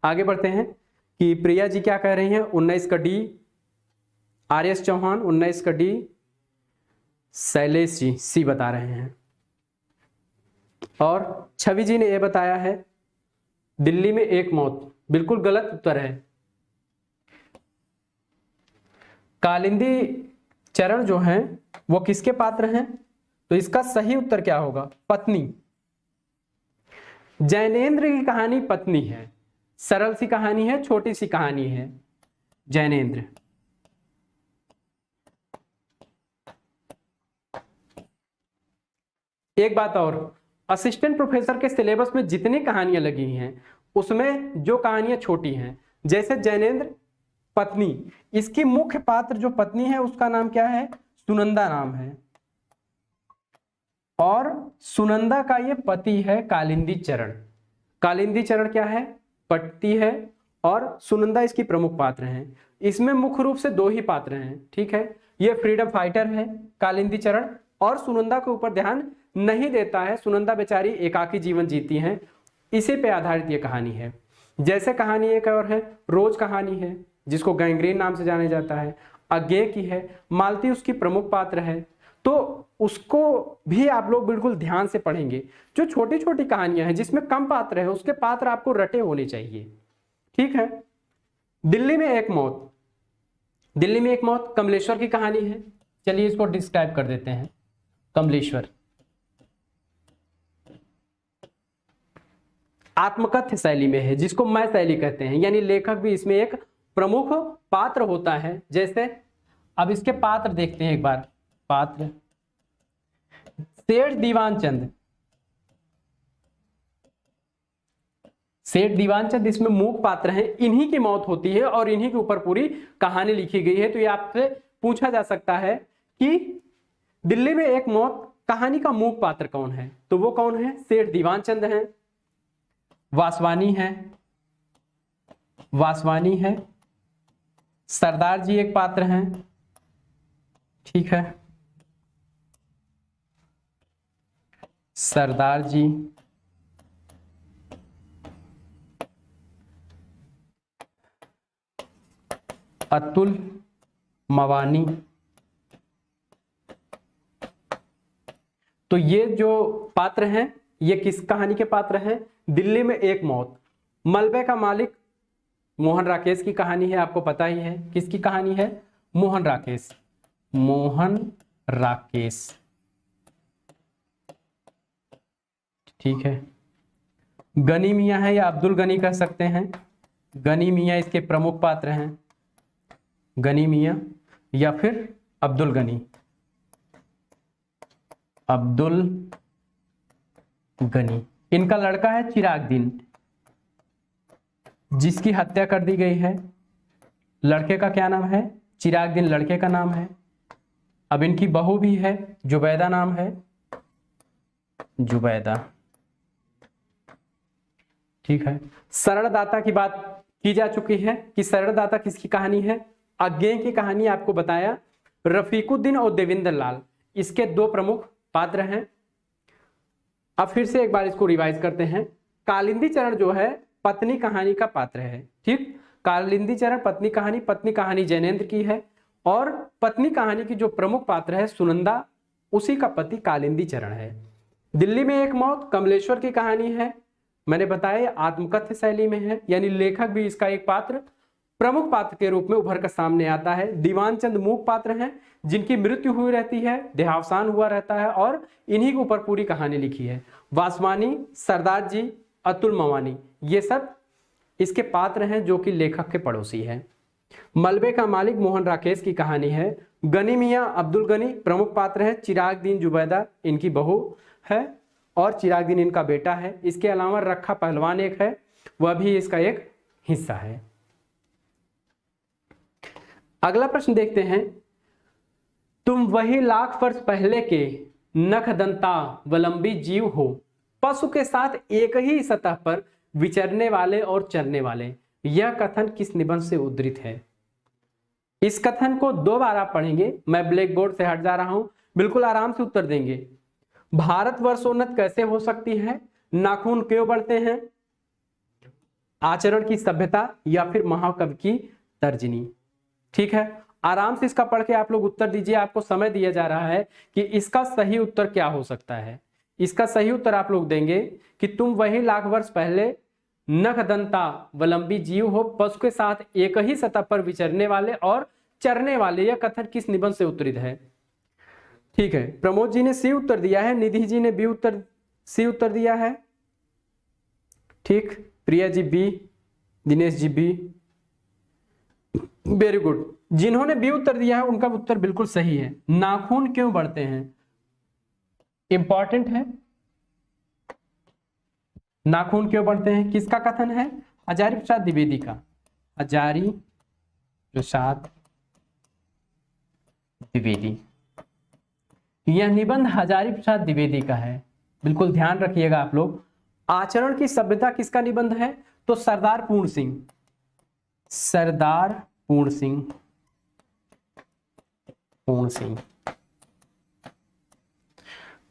आगे बढ़ते हैं कि प्रिया जी क्या कह रही हैं? 19 का डी। आर.एस. चौहान 19 का डी। शैलेश जी सी बता रहे हैं और छवि जी ने ए बताया है। दिल्ली में एक मौत बिल्कुल गलत उत्तर है। कालिंदी चरण जो हैं वो किसके पात्र हैं? तो इसका सही उत्तर क्या होगा? पत्नी। जैनेन्द्र की कहानी पत्नी है, सरल सी कहानी है, छोटी सी कहानी है। जैनेन्द्र। एक बात और, असिस्टेंट प्रोफेसर के सिलेबस में जितनी कहानियां लगी हैं उसमें जो कहानियां छोटी हैं, जैसे जैनेन्द्र पत्नी, इसकी मुख्य पात्र जो पत्नी है उसका नाम क्या है? सुनंदा नाम है, और सुनंदा का ये पति है कालिंदी चरण। कालिंदी चरण क्या है? पति है, और सुनंदा इसकी प्रमुख पात्र हैं। इसमें मुख्य रूप से दो ही पात्र हैं, ठीक है। ये फ्रीडम फाइटर है कालिंदी चरण, और सुनंदा के ऊपर ध्यान नहीं देता है। सुनंदा बेचारी एकाकी जीवन जीती हैं, इसी पे आधारित ये कहानी है। जैसे कहानी एक और है, रोज कहानी है, जिसको गैंग्रीन नाम से जाना जाता है, अज्ञे की है, मालती उसकी प्रमुख पात्र है, तो उसको भी आप लोग बिल्कुल ध्यान से पढ़ेंगे। जो छोटी छोटी कहानियां हैं जिसमें कम पात्र है, उसके पात्र आपको रटे होने चाहिए, ठीक है। दिल्ली में एक मौत, दिल्ली में एक मौत कमलेश्वर की कहानी है। चलिए इसको डिस्क्राइब कर देते हैं। कमलेश्वर आत्मकथ्य शैली में है, जिसको मैं शैली कहते हैं, यानी लेखक भी इसमें एक प्रमुख पात्र होता है। जैसे अब इसके पात्र देखते हैं एक बार। पात्र सेठ दीवानचंद, सेठ दीवानचंद इसमें मुख्य पात्र हैं। इन्हीं की मौत होती है और इन्हीं के ऊपर पूरी कहानी लिखी गई है। तो ये आपसे पूछा जा सकता है कि दिल्ली में एक मौत कहानी का मुख्य पात्र कौन है, तो वो कौन है? सेठ दीवानचंद हैं, वासवानी है, वासवानी है, सरदार जी एक पात्र हैं, ठीक है, सरदार जी, अतुल मवानी। तो ये जो पात्र हैं ये किस कहानी के पात्र हैं? दिल्ली में एक मौत। मलबे का मालिक मोहन राकेश की कहानी है, आपको पता ही है। किसकी कहानी है? मोहन राकेश, मोहन राकेश, ठीक है। गनी मियां है या अब्दुल गनी कह सकते हैं। गनी मियां इसके प्रमुख पात्र हैं, गनी मियां या फिर अब्दुल गनी, अब्दुल गनी। इनका लड़का है चिराग दीन, जिसकी हत्या कर दी गई है। लड़के का क्या नाम है? चिराग दीन लड़के का नाम है। अब इनकी बहू भी है, जुबैदा नाम है, जुबैदा, ठीक है। सरलदाता की बात की जा चुकी है कि सरलदाता किसकी कहानी है? अज्ञे की कहानी आपको बताया। रफीकुद्दीन और देवेंद्र लाल इसके दो प्रमुख पात्र हैं। अब फिर से एक बार इसको रिवाइज करते हैं। कालिंदी चरण जो है पत्नी कहानी का पात्र है, ठीक। कालिंदी चरण पत्नी कहानी जैनेन्द्र की है, और पत्नी कहानी की जो प्रमुख पात्र है सुनंदा, उसी का पति कालिंदी चरण है। दिल्ली में एक मौत कमलेश्वर की कहानी है, मैंने बताया आत्मकथ्य शैली में है, यानी लेखक भी इसका एक पात्र प्रमुख पात्र के रूप में उभर कर सामने आता है। दीवानचंद मुख्य पात्र हैं, जिनकी मृत्यु हुई रहती है, देहावसान हुआ रहता है, और इन्हीं के ऊपर पूरी कहानी लिखी है। वासवानी, सरदार जी, अतुल मवानी, ये सब इसके पात्र हैं जो कि लेखक के पड़ोसी हैं। मलबे का मालिक मोहन राकेश की कहानी है। गनी मियां अब्दुल गनी प्रमुख पात्र है। चिराग दीन जुबैदा इनकी बहू है, और चिराग दीन इनका बेटा है। इसके अलावा रखा पहलवान एक है, वह भी इसका एक हिस्सा है। अगला प्रश्न देखते हैं। तुम वही लाख वर्ष पहले के नखदंतावलंबी जीव हो, पशु के साथ एक ही सतह पर विचरने वाले और चरने वाले। यह कथन किस निबंध से उद्धृत है? इस कथन को दो बार आप पढ़ेंगे। मैं ब्लैक बोर्ड से हट जा रहा हूं, बिल्कुल आराम से उत्तर देंगे। भारत वर्षोन्नत कैसे हो सकती है? नाखून क्यों बढ़ते हैं? आचरण की सभ्यता, या फिर महाकवि की तर्जनी, ठीक है। आराम से इसका पढ़ के आप लोग उत्तर दीजिए। आपको समय दिया जा रहा है कि इसका सही उत्तर क्या हो सकता है। इसका सही उत्तर आप लोग देंगे कि तुम वही लाख वर्ष पहले नखदंतावलंबी जीव हो, पशु के साथ एक ही सतह पर विचरने वाले और चरने वाले। यह कथन किस निबंध से उत्तरित है? ठीक है, प्रमोद जी ने सी उत्तर दिया है, निधि जी ने बी उत्तर सी उत्तर दिया है, ठीक, Priya ji B, Dinesh ji B, very good. जिन्होंने बी उत्तर दिया है उनका उत्तर बिल्कुल सही है। नाखून क्यों बढ़ते हैं, इंपॉर्टेंट है। नाखून क्यों बढ़ते हैं, किसका कथन है, हजारी प्रसाद द्विवेदी का। हजारी प्रसाद द्विवेदी, यह निबंध हजारी प्रसाद द्विवेदी का है, बिल्कुल ध्यान रखिएगा आप लोग। आचरण की सभ्यता किसका निबंध है, तो सरदार पूर्ण सिंह, सरदार पूर्ण सिंह, पूर्ण सिंह।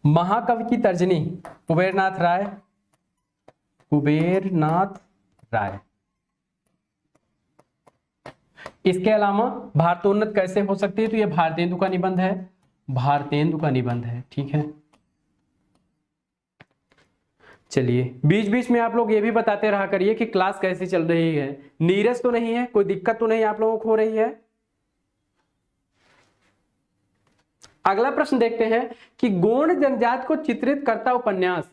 महाकवि की तर्जनी कुबेरनाथ राय, कुबेरनाथ राय। इसके अलावा भारतोन्नत कैसे हो सकती है, तो यह भारतेंदु का निबंध है, भारतेंदु का निबंध है, ठीक है। चलिए बीच बीच में आप लोग ये भी बताते रहा करिए कि क्लास कैसी चल रही है, नीरस तो नहीं है, कोई दिक्कत तो नहीं आप लोगों को हो रही है। अगला प्रश्न देखते हैं कि गोंड जनजाति को चित्रित करता उपन्यास,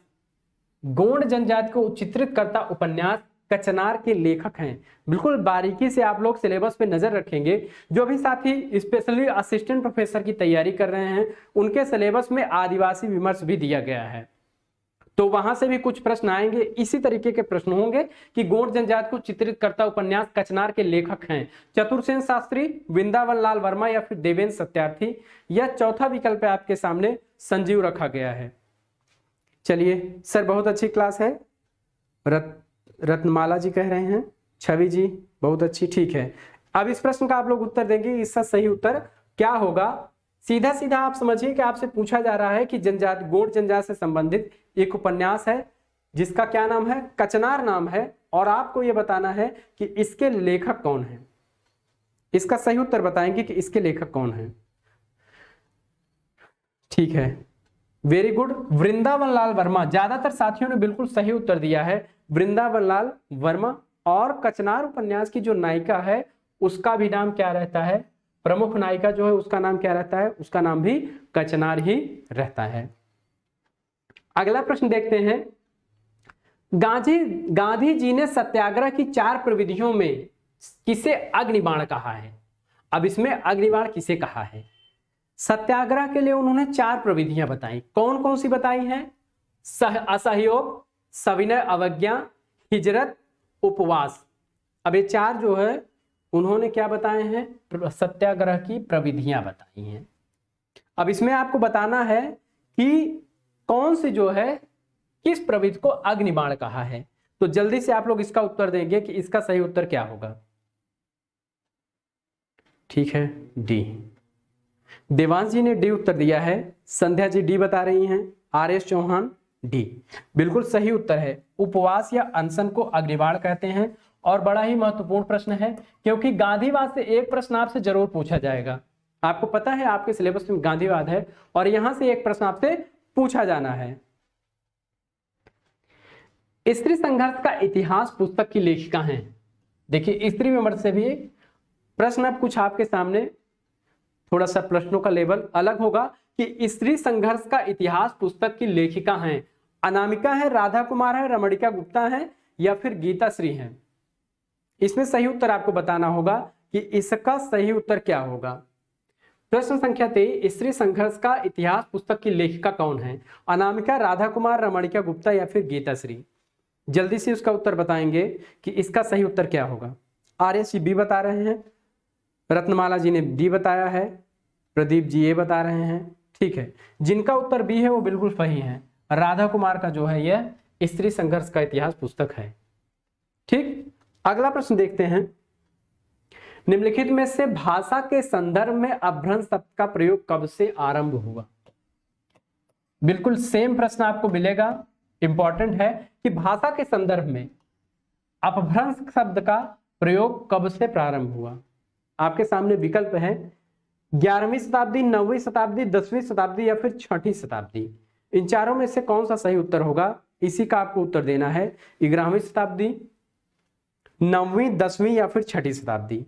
गोंड जनजाति को चित्रित करता उपन्यास कचनार के लेखक हैं। बिल्कुल बारीकी से आप लोग सिलेबस पे नजर रखेंगे। जो भी साथी स्पेशली असिस्टेंट प्रोफेसर की तैयारी कर रहे हैं उनके सिलेबस में आदिवासी विमर्श भी दिया गया है, तो वहां से भी कुछ प्रश्न आएंगे। इसी तरीके के प्रश्न होंगे कि गोंड जनजाति को चित्रित करता उपन्यास कचनार के लेखक हैं चतुरसेन शास्त्री, वृंदावन लाल वर्मा या फिर देवेंद्र सत्यार्थी। यह चौथा विकल्प आपके सामने संजीव रखा गया है। चलिए सर बहुत अच्छी क्लास है, रत्नमाला जी कह रहे हैं, छवि जी बहुत अच्छी, ठीक है। अब इस प्रश्न का आप लोग उत्तर देंगे, इसका सही उत्तर क्या होगा। सीधा सीधा आप समझिए कि आपसे पूछा जा रहा है कि जनजाति, गोंड जनजाति से संबंधित एक उपन्यास है जिसका क्या नाम है, कचनार नाम है, और आपको यह बताना है कि इसके लेखक कौन है। इसका सही उत्तर बताएंगे कि इसके लेखक कौन है, ठीक है, वेरी गुड। वृंदावन लाल वर्मा, ज्यादातर साथियों ने बिल्कुल सही उत्तर दिया है, वृंदावन लाल वर्मा। और कचनार उपन्यास की जो नायिका है उसका भी नाम क्या रहता है, प्रमुख नायिका जो है उसका नाम क्या रहता है, उसका नाम भी कचनार ही रहता है। अगला प्रश्न देखते हैं, गांधी जी ने सत्याग्रह की 4 प्रविधियों में किसे अग्निबाण कहा है। अब इसमें अग्निबाण किसे कहा है, सत्याग्रह के लिए उन्होंने 4 प्रविधियां बताई, कौन कौन सी बताई हैं, असहयोग, सविनय अवज्ञा, हिजरत, उपवास। अब ये 4 जो है उन्होंने क्या बताए हैं, सत्याग्रह की प्रविधियां बताई हैं। अब इसमें आपको बताना है कि कौन सी जो है किस प्रविधि को अग्निबाण कहा है, तो जल्दी से आप लोग इसका उत्तर देंगे कि इसका सही उत्तर क्या होगा, ठीक है, डी। देवांश जी ने डी उत्तर दिया है, संध्या जी डी बता रही हैं, आर.एस. चौहान डी, बिल्कुल सही उत्तर है। उपवास या अनशन को अग्निबाण कहते हैं। और बड़ा ही महत्वपूर्ण प्रश्न है क्योंकि गांधीवाद से एक प्रश्न आपसे जरूर पूछा जाएगा। आपको पता है आपके सिलेबस में गांधीवाद है और यहां से एक प्रश्न आपसे पूछा जाना है। स्त्री संघर्ष का इतिहास पुस्तक की लेखिका हैं। देखिए स्त्री विमर्श से भी प्रश्न अब कुछ आपके सामने, थोड़ा सा प्रश्नों का लेवल अलग होगा कि स्त्री संघर्ष का इतिहास पुस्तक की लेखिका हैं अनामिका है, राधा कुमार है, रमणिका गुप्ता है या फिर गीता श्री है। इसमें सही उत्तर आपको बताना होगा कि इसका सही उत्तर क्या होगा। प्रश्न संख्या 23, स्त्री संघर्ष का इतिहास पुस्तक की लेखिका कौन है, अनामिका, राधा कुमार, रमणिका गुप्ता या फिर गीता श्री। जल्दी से उसका उत्तर बताएंगे कि इसका सही उत्तर क्या होगा। आर.एस. जी बी बता रहे हैं, रत्नमाला जी ने डी बताया है, प्रदीप जी ए बता रहे हैं, ठीक है। जिनका उत्तर बी है वो बिल्कुल सही है, राधा कुमार का जो है यह स्त्री संघर्ष का इतिहास पुस्तक है, ठीक। अगला प्रश्न देखते हैं, निम्नलिखित में से भाषा के संदर्भ में अपभ्रंश शब्द का प्रयोग कब से आरंभ हुआ। बिल्कुल सेम प्रश्न आपको मिलेगा, इंपॉर्टेंट है कि भाषा के संदर्भ में अपभ्रंश शब्द का प्रयोग कब से प्रारंभ हुआ। आपके सामने विकल्प है 11वीं शताब्दी, 9वीं शताब्दी, 10वीं शताब्दी या फिर 6ठी शताब्दी। इन चारों में से कौन सा सही उत्तर होगा, इसी का आपको उत्तर देना है। 11वीं शताब्दी, 9वीं, 10वीं या फिर 6ठी शताब्दी।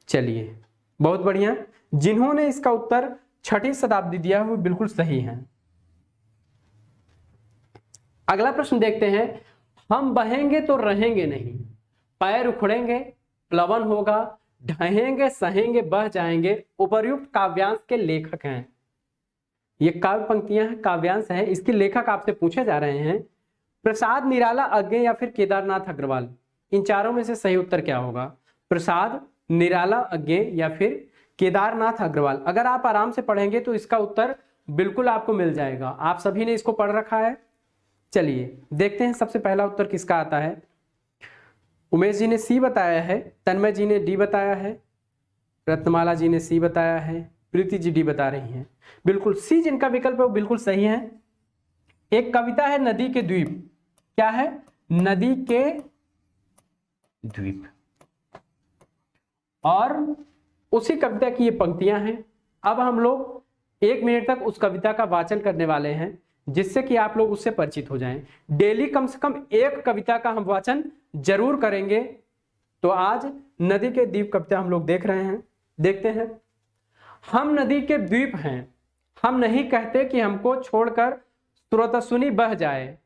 चलिए बहुत बढ़िया, जिन्होंने इसका उत्तर 6ठी शताब्दी दिया वो बिल्कुल सही है। अगला प्रश्न देखते हैं, हम बहेंगे तो रहेंगे नहीं, पैर उखड़ेंगे प्लवन होगा, ढहेंगे सहेंगे बह जाएंगे, उपर्युक्त काव्यांश के लेखक हैं। ये काव्य पंक्तियां हैं, काव्यांश है, इसके लेखक आपसे पूछे जा रहे हैं प्रसाद, निराला, अज्ञे या फिर केदारनाथ अग्रवाल। इन चारों में से सही उत्तर क्या होगा? प्रसाद, निराला, अज्ञे या फिर केदारनाथ अग्रवाल। अगर आप आराम से पढ़ेंगे तो इसका उत्तर बिल्कुल आपको मिल जाएगा। आप सभी ने इसको पढ़ रखा है। चलिए देखते हैं सबसे पहला उत्तर किसका आता है। उमेश जी ने सी बताया है, तन्मय जी ने डी बताया है, रत्नमाला जी ने सी बताया है, प्रीति जी डी बता रही हैं। बिल्कुल सी जिनका विकल्प है वो बिल्कुल सही है। एक कविता है नदी के द्वीप। क्या है? नदी के द्वीप। और उसी कविता की ये पंक्तियां हैं। अब हम लोग 1 मिनट तक उस कविता का वाचन करने वाले हैं, जिससे कि आप लोग उससे परिचित हो जाएं। डेली कम से कम एक कविता का हम वाचन जरूर करेंगे। तो आज नदी के द्वीप कविता हम लोग देख रहे हैं। देखते हैं। हम नदी के द्वीप हैं, हम नहीं कहते कि हमको छोड़कर स्रोतस्विनी बह जाए।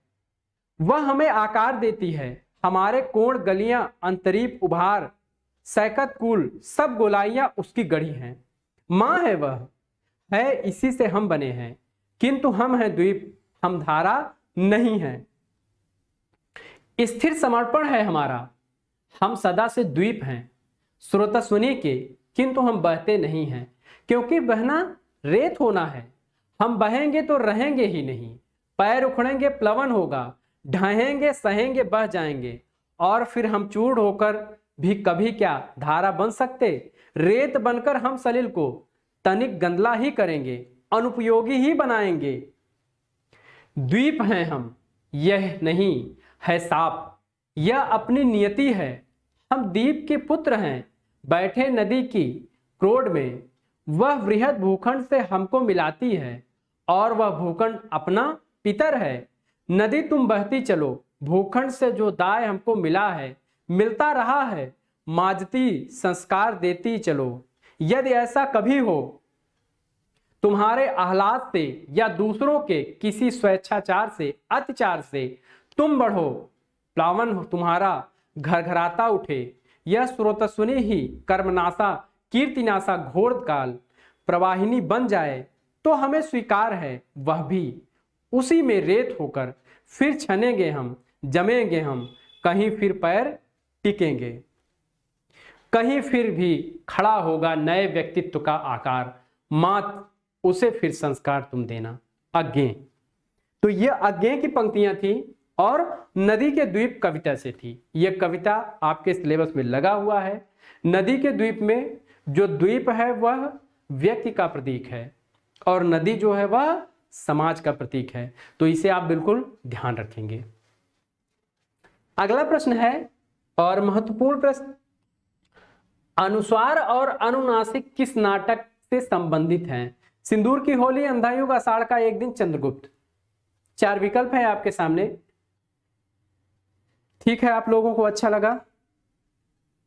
वह हमें आकार देती है, हमारे कोण गलियां अंतरीप उभार, सैकत कुल सब गोलाइयां उसकी गढ़ी हैं। माँ है वह, है इसी से हम बने हैं, किंतु हम हैं द्वीप, हम धारा नहीं हैं। स्थिर समर्पण है हमारा, हम सदा से द्वीप हैं, स्रोतस्विनी के, किंतु हम बहते नहीं हैं। क्योंकि बहना रेत होना है, हम बहेंगे तो रहेंगे ही नहीं, पैर उखड़ेंगे प्लवन होगा, ढहेंगे सहेंगे बह जाएंगे, और फिर हम चूर्ण होकर भी कभी क्या धारा बन सकते। रेत बनकर हम सलिल को तनिक गंदला ही करेंगे, अनुपयोगी ही बनाएंगे। द्वीप हैं हम, यह नहीं है साप, यह अपनी नियति है। हम द्वीप के पुत्र हैं, बैठे नदी की क्रोड में। वह वृहद भूखंड से हमको मिलाती है, और वह भूखंड अपना पितर है। नदी तुम बहती चलो, भूखंड से जो दाय हमको मिला है, मिलता रहा है, माजती संस्कार देती चलो। यदि ऐसा कभी हो तुम्हारे आह्लाद से या दूसरों के किसी स्वेच्छाचार से, अत्याचार से तुम बढ़ो, प्लावन तुम्हारा घरघराता उठे, यह स्रोतस्विनी ही कर्मनाशा कीर्तिनाशा घोर काल प्रवाहिनी बन जाए, तो हमें स्वीकार है वह भी। उसी में रेत होकर फिर छनेंगे हम, जमेंगे हम, कहीं फिर पैर टिकेंगे, कहीं फिर भी खड़ा होगा नए व्यक्तित्व का आकार। मात उसे फिर संस्कार तुम देना। अज्ञे। तो ये अज्ञे की पंक्तियां थी और नदी के द्वीप कविता से थी। यह कविता आपके सिलेबस में लगा हुआ है। नदी के द्वीप में जो द्वीप है वह व्यक्ति का प्रतीक है और नदी जो है वह समाज का प्रतीक है। तो इसे आप बिल्कुल ध्यान रखेंगे। अगला प्रश्न है और महत्वपूर्ण प्रश्न, अनुस्वार और अनुनासिक किस नाटक से संबंधित हैं? सिंदूर की होली, अंधा युग, आषाढ़ का एक दिन, चंद्रगुप्त। 4 विकल्प है आपके सामने। ठीक है, आप लोगों को अच्छा लगा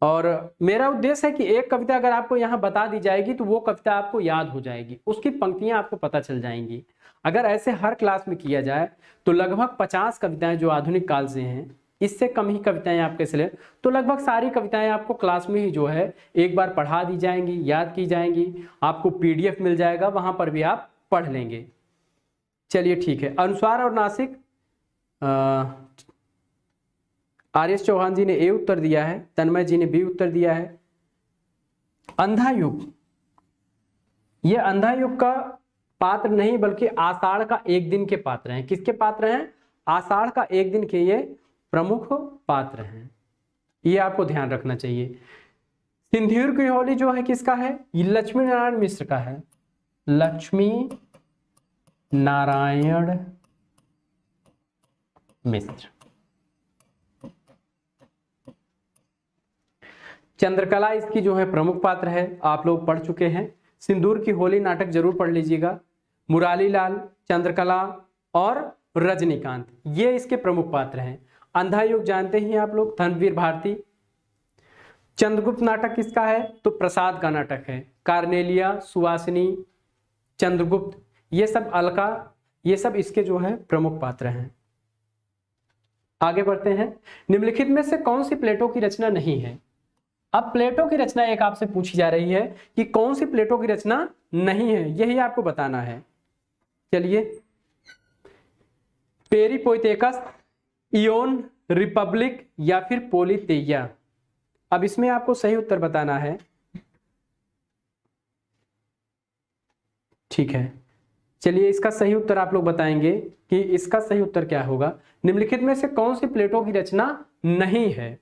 और मेरा उद्देश्य है कि एक कविता अगर आपको यहां बता दी जाएगी तो वो कविता आपको याद हो जाएगी, उसकी पंक्तियां आपको पता चल जाएंगी। अगर ऐसे हर क्लास में किया जाए तो लगभग 50 कविताएं जो आधुनिक काल से हैं, इससे कम ही कविताएं आपके सिले, तो लगभग सारी कविताएं आपको क्लास में ही जो है एक बार पढ़ा दी जाएंगी, याद की जाएंगी। आपको PDF मिल जाएगा, वहां पर भी आप पढ़ लेंगे। चलिए ठीक है। अनुस्वार और नासिक, RS चौहान जी ने A उत्तर दिया है, तन्मय जी ने B उत्तर दिया है। अंधा युग, ये अंधा युग का पात्र नहीं बल्कि आषाढ़ का एक दिन के पात्र हैं। किसके पात्र हैं? आषाढ़ का एक दिन के ये प्रमुख पात्र हैं। ये आपको ध्यान रखना चाहिए। सिंदूर की होली जो है किसका है? ये लक्ष्मी नारायण मिश्र का है। लक्ष्मी नारायण मिश्र। चंद्रकला इसकी जो है प्रमुख पात्र है, आप लोग पढ़ चुके हैं। सिंदूर की होली नाटक जरूर पढ़ लीजिएगा। मुरारीलाल, चंद्रकला और रजनीकांत, ये इसके प्रमुख पात्र हैं। अंधा युग जानते ही आप लोग, धर्मवीर भारती। चंद्रगुप्त नाटक किसका है? तो प्रसाद का नाटक है। कार्नेलिया, सुवासिनी, चंद्रगुप्त, ये सब, अलका, ये सब इसके जो है प्रमुख पात्र हैं। आगे बढ़ते हैं। निम्नलिखित में से कौन सी प्लेटो की रचना नहीं है? अब प्लेटो की रचना एक आपसे पूछी जा रही है कि कौन सी प्लेटो की रचना नहीं है, यही आपको बताना है। चलिए, पेरिपोइटेकस, इयोन, रिपब्लिक या फिर पोलितेइया। अब इसमें आपको सही उत्तर बताना है। ठीक है, चलिए इसका सही उत्तर आप लोग बताएंगे कि इसका सही उत्तर क्या होगा। निम्नलिखित में से कौन सी प्लेटो की रचना नहीं है?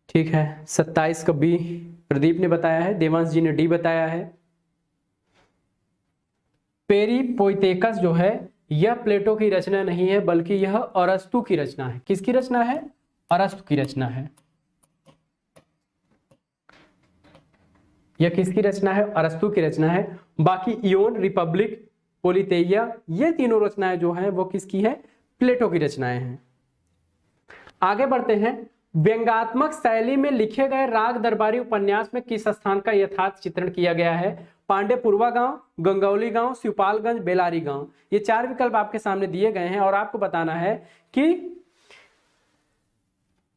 ठीक है, 27 का बी प्रदीप ने बताया है, देवांश जी ने डी बताया है। पेरिपोइटेकस जो है यह प्लेटो की रचना नहीं है, बल्कि यह अरस्तु की रचना है। किसकी रचना है? अरस्तु की रचना है। यह किसकी रचना है? अरस्तु की रचना है। बाकी इयोन, रिपब्लिक, पोलितेइया, ये तीनों रचनाएं जो हैं वो किसकी है? प्लेटो की रचनाएं हैं। आगे बढ़ते हैं। व्यंग्यात्मक शैली में लिखे गए राग दरबारी उपन्यास में किस स्थान का यथार्थ चित्रण किया गया है? पांडेपुरवा गांव, गंगौली गांव, शिवपालगंज, बेलारी गांव। ये चार विकल्प आपके सामने दिए गए हैं और आपको बताना है कि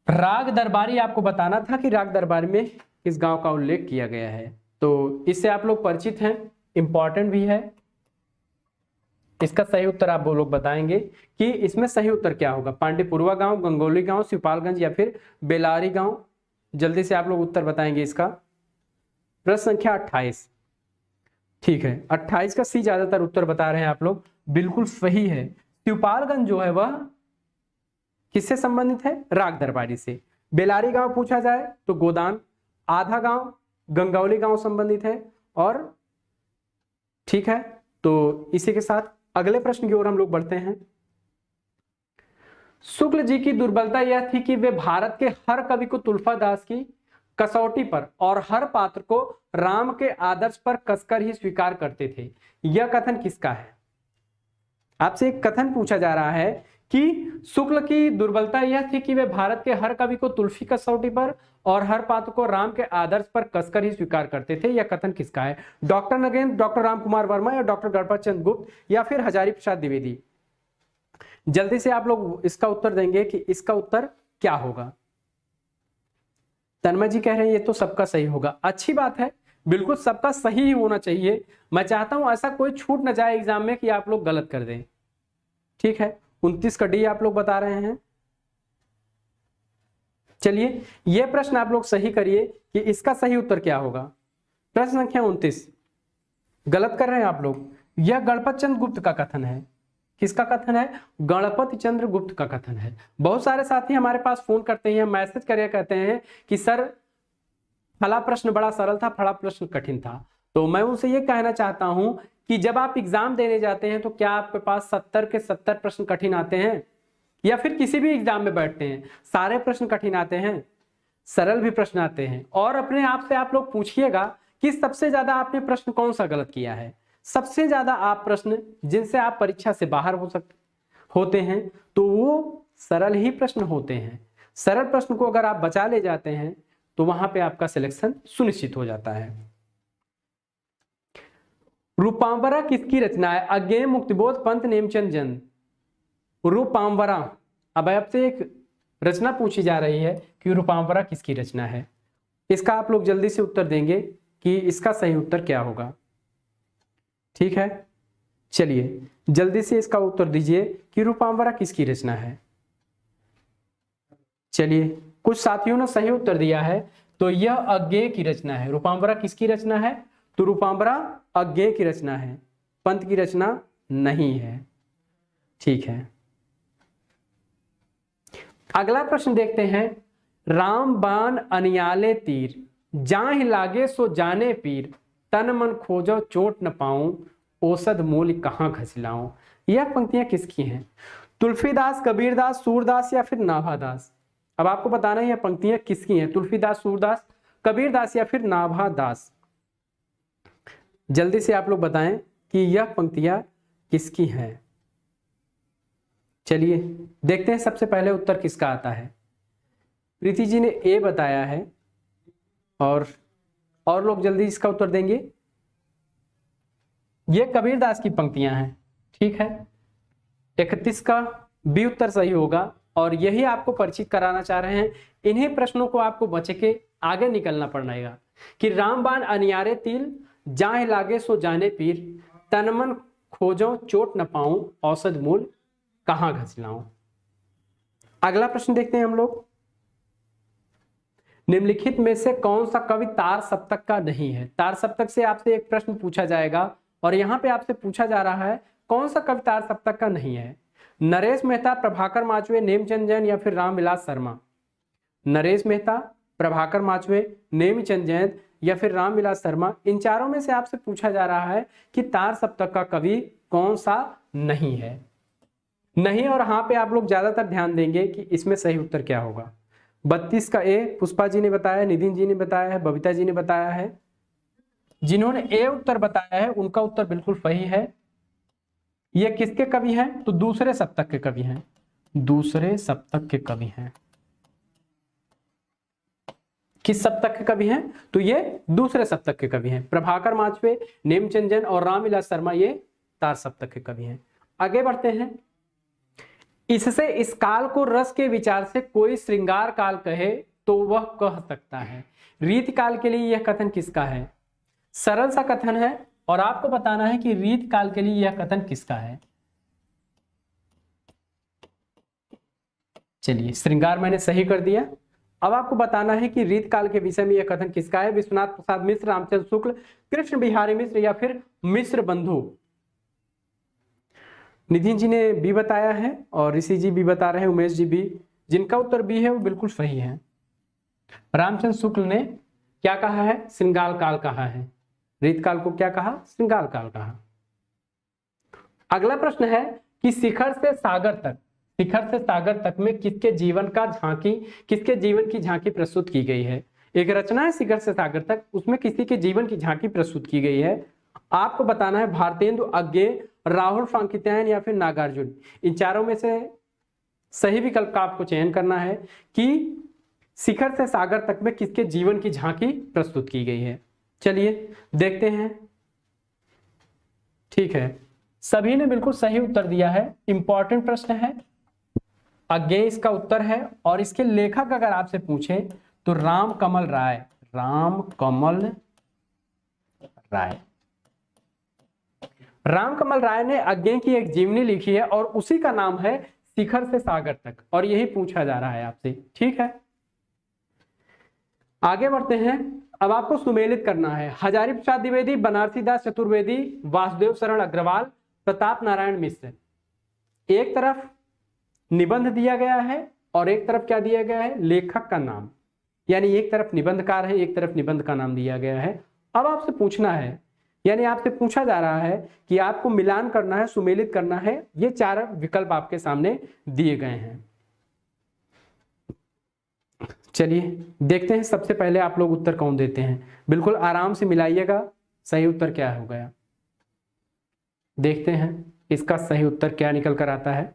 राग दरबारी, आपको बताना था कि राग दरबारी में किस गांव का उल्लेख किया गया है। तो इससे आप लोग परिचित हैं, इंपॉर्टेंट भी है। इसका सही उत्तर आप वो लोग बताएंगे कि इसमें सही उत्तर क्या होगा। पांडेपुरवा गांव, गंगौली गांव, शिवपालगंज या फिर बेलारी गांव। जल्दी से आप लोग उत्तर बताएंगे इसका। प्रश्न संख्या 28। ठीक है, 28 का सी ज्यादातर उत्तर बता रहे हैं आप लोग, बिल्कुल सही है। शिवपालगंज जो है वह किससे संबंधित है? राग दरबारी से। बेलारी गांव पूछा जाए तो गोदान, आधा गांव गंगौली गांव संबंधित है। और ठीक है, तो इसी के साथ अगले प्रश्न की ओर हम लोग बढ़ते हैं। शुक्ल जी की दुर्बलता यह थी कि वे भारत के हर कवि को तुलसीदास की कसौटी पर और हर पात्र को राम के आदर्श पर कसकर ही स्वीकार करते थे। यह कथन किसका है? आपसे एक कथन पूछा जा रहा है कि शुक्ल की दुर्बलता यह थी कि वे भारत के हर कवि को तुलसी कसौटी पर और हर पात्र को राम के आदर्श पर कसकर ही स्वीकार करते थे। यह कथन किसका है? डॉक्टर नगेंद्र, डॉक्टर राम कुमार वर्मा या डॉक्टर गणपत चंद्र गुप्त या फिर हजारी प्रसाद द्विवेदी। जल्दी से आप लोग इसका उत्तर देंगे कि इसका उत्तर क्या होगा। तन्मय जी कह रहे हैं ये तो सबका सही होगा। अच्छी बात है, बिल्कुल सबका सही ही होना चाहिए। मैं चाहता हूं ऐसा कोई छूट न जाए एग्जाम में कि आप लोग गलत कर दें। ठीक है, 29 का डी आप लोग बता रहे हैं। चलिए, यह प्रश्न आप लोग सही करिए कि इसका सही उत्तर क्या होगा। प्रश्न संख्या 29 गलत कर रहे हैं आप लोग। यह गणपत चंद्र गुप्त का कथन है। किसका कथन है? गणपति चंद्र गुप्त का कथन है। बहुत सारे साथी हमारे पास फोन करते हैं, मैसेज करके कहते हैं कि सर फला प्रश्न बड़ा सरल था, फला प्रश्न कठिन था। तो मैं उनसे ये कहना चाहता हूं कि जब आप एग्जाम देने जाते हैं तो क्या आपके पास 70 के 70 प्रश्न कठिन आते हैं? या फिर किसी भी एग्जाम में बैठते हैं सारे प्रश्न कठिन आते हैं? सरल भी प्रश्न आते हैं। और अपने आप से आप लोग पूछिएगा कि सबसे ज्यादा आपने प्रश्न कौन सा गलत किया है। सबसे ज्यादा आप प्रश्न जिनसे आप परीक्षा से बाहर होते हैं तो वो सरल ही प्रश्न होते हैं। सरल प्रश्न को अगर आप बचा ले जाते हैं तो वहां पे आपका सिलेक्शन सुनिश्चित हो जाता है। रूपांबरा किसकी रचना है? अज्ञेय, मुक्तिबोध, पंत, नेमचंद जैन। रूपांबरा, अब आपसे एक रचना पूछी जा रही है कि रूपांबरा किसकी रचना है। इसका आप लोग जल्दी से उत्तर देंगे कि इसका सही उत्तर क्या होगा। ठीक है, चलिए जल्दी से इसका उत्तर दीजिए कि रूपांबरा किसकी रचना है। चलिए, कुछ साथियों ने सही उत्तर दिया है, तो यह अज्ञेय की रचना है। रूपांबरा किसकी रचना है? तो रूपांबरा अज्ञेय की रचना है, पंत की रचना नहीं है। ठीक है, अगला प्रश्न देखते हैं। राम बाण अनियाले तीर, जाहि लागे सो जाने पीर, तन मन खोजो चोट न पाऊं, औसत मूल कहां घसिलाऊं। यह पंक्तियां किसकी हैं? तुलसीदास, कबीरदास, सूरदास या फिर नाभादास। अब आपको बताना है यह पंक्तियां किसकी हैं। तुलसीदास, सूरदास, कबीरदास या फिर नाभादास। जल्दी से आप लोग बताएं कि यह पंक्तियां किसकी हैं। चलिए देखते हैं सबसे पहले उत्तर किसका आता है। प्रीति जी ने ए बताया है, और लोग जल्दी इसका उत्तर देंगे। ये कबीरदास की पंक्तियां हैं, ठीक है। 31 का बी उत्तर सही होगा, और यही आपको परिचित कराना चाह रहे हैं। इन्हीं प्रश्नों को आपको बच के आगे निकलना पड़ेगा कि रामबाण अनियारे तिल, जाहे लागे सो जाने पीर, तन मन खोजो चोट न पाऊं, औषध मूल कहां घसलाऊं। अगला प्रश्न देखते हैं हम लोग। निम्नलिखित में से कौन सा कवि तार सप्तक का नहीं है? तार सप्तक से आपसे एक प्रश्न पूछा जाएगा, और यहां पे आपसे पूछा जा रहा है कौन सा कवि तार सप्तक का नहीं है। नरेश मेहता, प्रभाकर माचवे, नेमचंद जैन या फिर रामविलास शर्मा। नरेश मेहता, प्रभाकर माचवे, नेमचंद जैन या फिर रामविलास शर्मा, इन चारों में से आपसे पूछा जा रहा है कि तार सप्तक का कवि कौन सा नहीं है। नहीं और हाँ पे आप लोग ज्यादातर ध्यान देंगे कि इसमें सही उत्तर क्या होगा। 32 का ए पुष्पा जी ने बताया, नितिन जी ने बताया है, बबीता जी ने बताया है। जिन्होंने ए उत्तर बताया है उनका उत्तर बिल्कुल सही है। ये किसके कवि हैं? तो दूसरे सप्तक के कवि हैं, दूसरे सप्तक के कवि हैं। किस सप्तक के कवि हैं? तो ये दूसरे सप्तक के कवि हैं। प्रभाकर माचवे, नेमचंद जैन और रामविलास शर्मा ये तार सप्तक के कवि हैं। आगे बढ़ते हैं। इससे इस काल को रस के विचार से कोई श्रृंगार काल कहे तो वह कह सकता है। रीति काल के लिए यह कथन किसका है? सरल सा कथन है, और आपको बताना है कि रीत काल के लिए यह कथन किसका है। चलिए, श्रृंगार मैंने सही कर दिया। अब आपको बताना है कि रीत काल के विषय में यह कथन किसका है। विश्वनाथ प्रसाद मिश्र, रामचंद्र शुक्ल, कृष्ण बिहारी मिश्र या फिर मिश्र बंधु। नितिन जी ने बी बताया है, और ऋषि जी भी बता रहे हैं, उमेश जी भी। जिनका उत्तर बी है वो बिल्कुल सही है। रामचंद्र शुक्ल ने क्या कहा है? श्रृंगार काल कहा है। रीत काल को क्या कहा? श्रृंगार काल कहा। अगला प्रश्न है कि शिखर से सागर तक, शिखर से सागर तक में किसके जीवन का झांकी, किसके जीवन की झांकी प्रस्तुत की गई है? एक रचना है शिखर से सागर तक, उसमें किसी के जीवन की झांकी प्रस्तुत की गई है। आपको बताना है भारतेंदु अज्ञे, राहुल फांकित्यायन या फिर नागार्जुन। इन चारों में से सही विकल्प का आपको चयन करना है कि शिखर से सागर तक में किसके जीवन की झांकी प्रस्तुत की गई है। चलिए देखते हैं। ठीक है, सभी ने बिल्कुल सही उत्तर दिया है। इंपॉर्टेंट प्रश्न है, अज्ञे इसका उत्तर है, और इसके लेखक अगर आपसे पूछे तो राम कमल राय, राम कमल राय। राम कमल राय ने अज्ञे की एक जीवनी लिखी है, और उसी का नाम है शिखर से सागर तक, और यही पूछा जा रहा है आपसे। ठीक है, आगे बढ़ते हैं। अब आपको सुमेलित करना है। हजारी प्रसाद द्विवेदी, बनारसी दास चतुर्वेदी, वासुदेव शरण अग्रवाल, प्रताप नारायण मिश्र। एक तरफ निबंध दिया गया है और एक तरफ क्या दिया गया है? लेखक का नाम। यानी एक तरफ निबंधकार है, एक तरफ निबंध का नाम दिया गया है। अब आपसे पूछना है, यानी आपसे पूछा जा रहा है कि आपको मिलान करना है, सुमेलित करना है। ये चार विकल्प आपके सामने दिए गए हैं। चलिए देखते हैं, सबसे पहले आप लोग उत्तर कौन देते हैं। बिल्कुल आराम से मिलाइएगा। सही उत्तर क्या हो गया, देखते हैं इसका सही उत्तर क्या निकल कर आता है।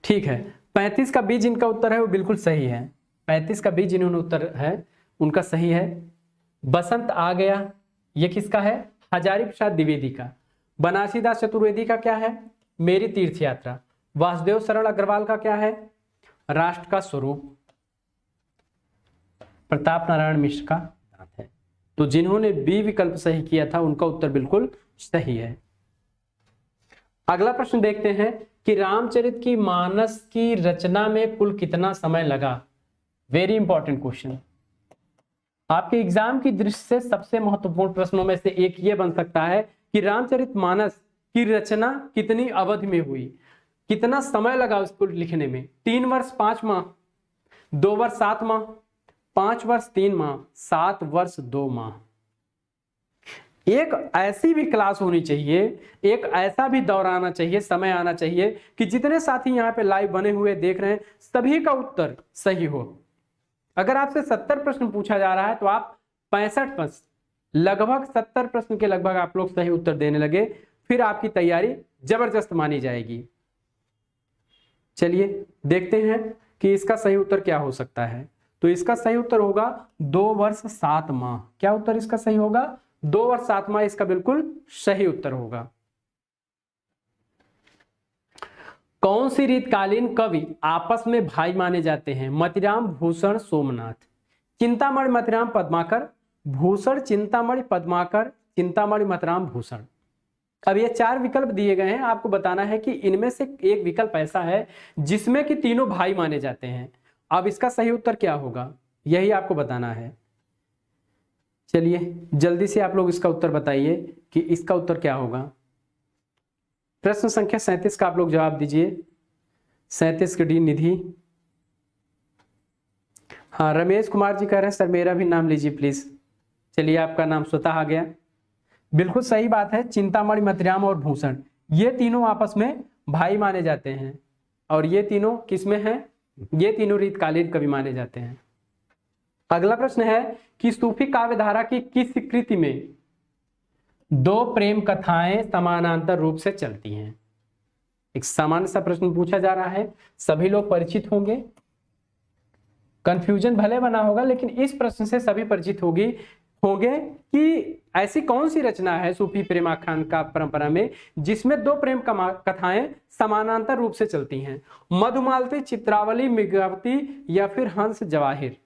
ठीक है, 35 का बी जिनका उत्तर है वो बिल्कुल सही है। 35 का बी जिन्होंने उत्तर है उनका सही है। बसंत आ गया, ये किसका है? हजारी प्रसाद द्विवेदी का। बनारसी दास चतुर्वेदी का क्या है? मेरी तीर्थ यात्रा। वासुदेव शरण अग्रवाल का क्या है? राष्ट्र का स्वरूप। प्रताप नारायण मिश्र का दांत है। तो जिन्होंने बी विकल्प सही किया था उनका उत्तर बिल्कुल सही है। अगला प्रश्न देखते हैं कि रामचरित की मानस की रचना में कुल कितना समय लगा। Very important question. आपके एग्जाम की दृष्टि से सबसे महत्वपूर्ण प्रश्नों में से एक ये बन सकता है कि रामचरित मानस की रचना कितनी अवधि में हुई, कितना समय लगा उसको लिखने में। 3 वर्ष 5 माह, 2 वर्ष 7 माह, 5 वर्ष 3 माह, 7 वर्ष 2 माह। एक ऐसी भी क्लास होनी चाहिए, एक ऐसा भी दौर आना चाहिए, समय आना चाहिए कि जितने साथी यहाँ पे लाइव बने हुए देख रहे हैं सभी का उत्तर सही हो। अगर आपसे 70 प्रश्न पूछा जा रहा है तो आप 65 प्रश्न, लगभग 70 प्रश्न के लगभग आप लोग सही उत्तर देने लगे, फिर आपकी तैयारी जबरदस्त मानी जाएगी। चलिए देखते हैं कि इसका सही उत्तर क्या हो सकता है। तो इसका सही उत्तर होगा 2 वर्ष 7 माह। क्या उत्तर इसका सही होगा? 2 वर्ष 7 माह इसका बिल्कुल सही उत्तर होगा। कौन सी रीतकालीन कवि आपस में भाई माने जाते हैं? मतिराम, भूषण, सोमनाथ। चिंतामणि मतिराम पद्माकर, भूषण चिंतामणि पद्माकर, चिंतामणि मतिराम भूषण। अब ये 4 विकल्प दिए गए हैं, आपको बताना है कि इनमें से एक विकल्प ऐसा है जिसमें कि तीनों भाई माने जाते हैं। अब इसका सही उत्तर क्या होगा, यही आपको बताना है। चलिए जल्दी से आप लोग इसका उत्तर बताइए कि इसका उत्तर क्या होगा। प्रश्न संख्या 37 का आप लोग जवाब दीजिए। 37 की डी निधि। हाँ, रमेश कुमार जी कह रहे हैं सर मेरा भी नाम लीजिए प्लीज। चलिए आपका नाम स्वतः आ गया। बिल्कुल सही बात है, चिंतामणि मतिराम और भूषण ये तीनों आपस में भाई माने जाते हैं। और ये तीनों किसमें हैं? ये तीनों रीतकालीन कवि माने जाते हैं। अगला प्रश्न है कि सूफी काव्य धारा की किस कृति में 2 प्रेम कथाएं समानांतर रूप से चलती हैं? एक सामान्य सा प्रश्न पूछा जा रहा है, सभी लोग परिचित होंगे। कंफ्यूजन भले बना होगा लेकिन इस प्रश्न से सभी परिचित होंगे कि ऐसी कौन सी रचना है सूफी प्रेमाख्यान का परंपरा में जिसमें 2 प्रेम कथाएं समानांतर रूप से चलती हैं? मधुमालती, चित्रावली, मृगावती या फिर हंस जवाहिर।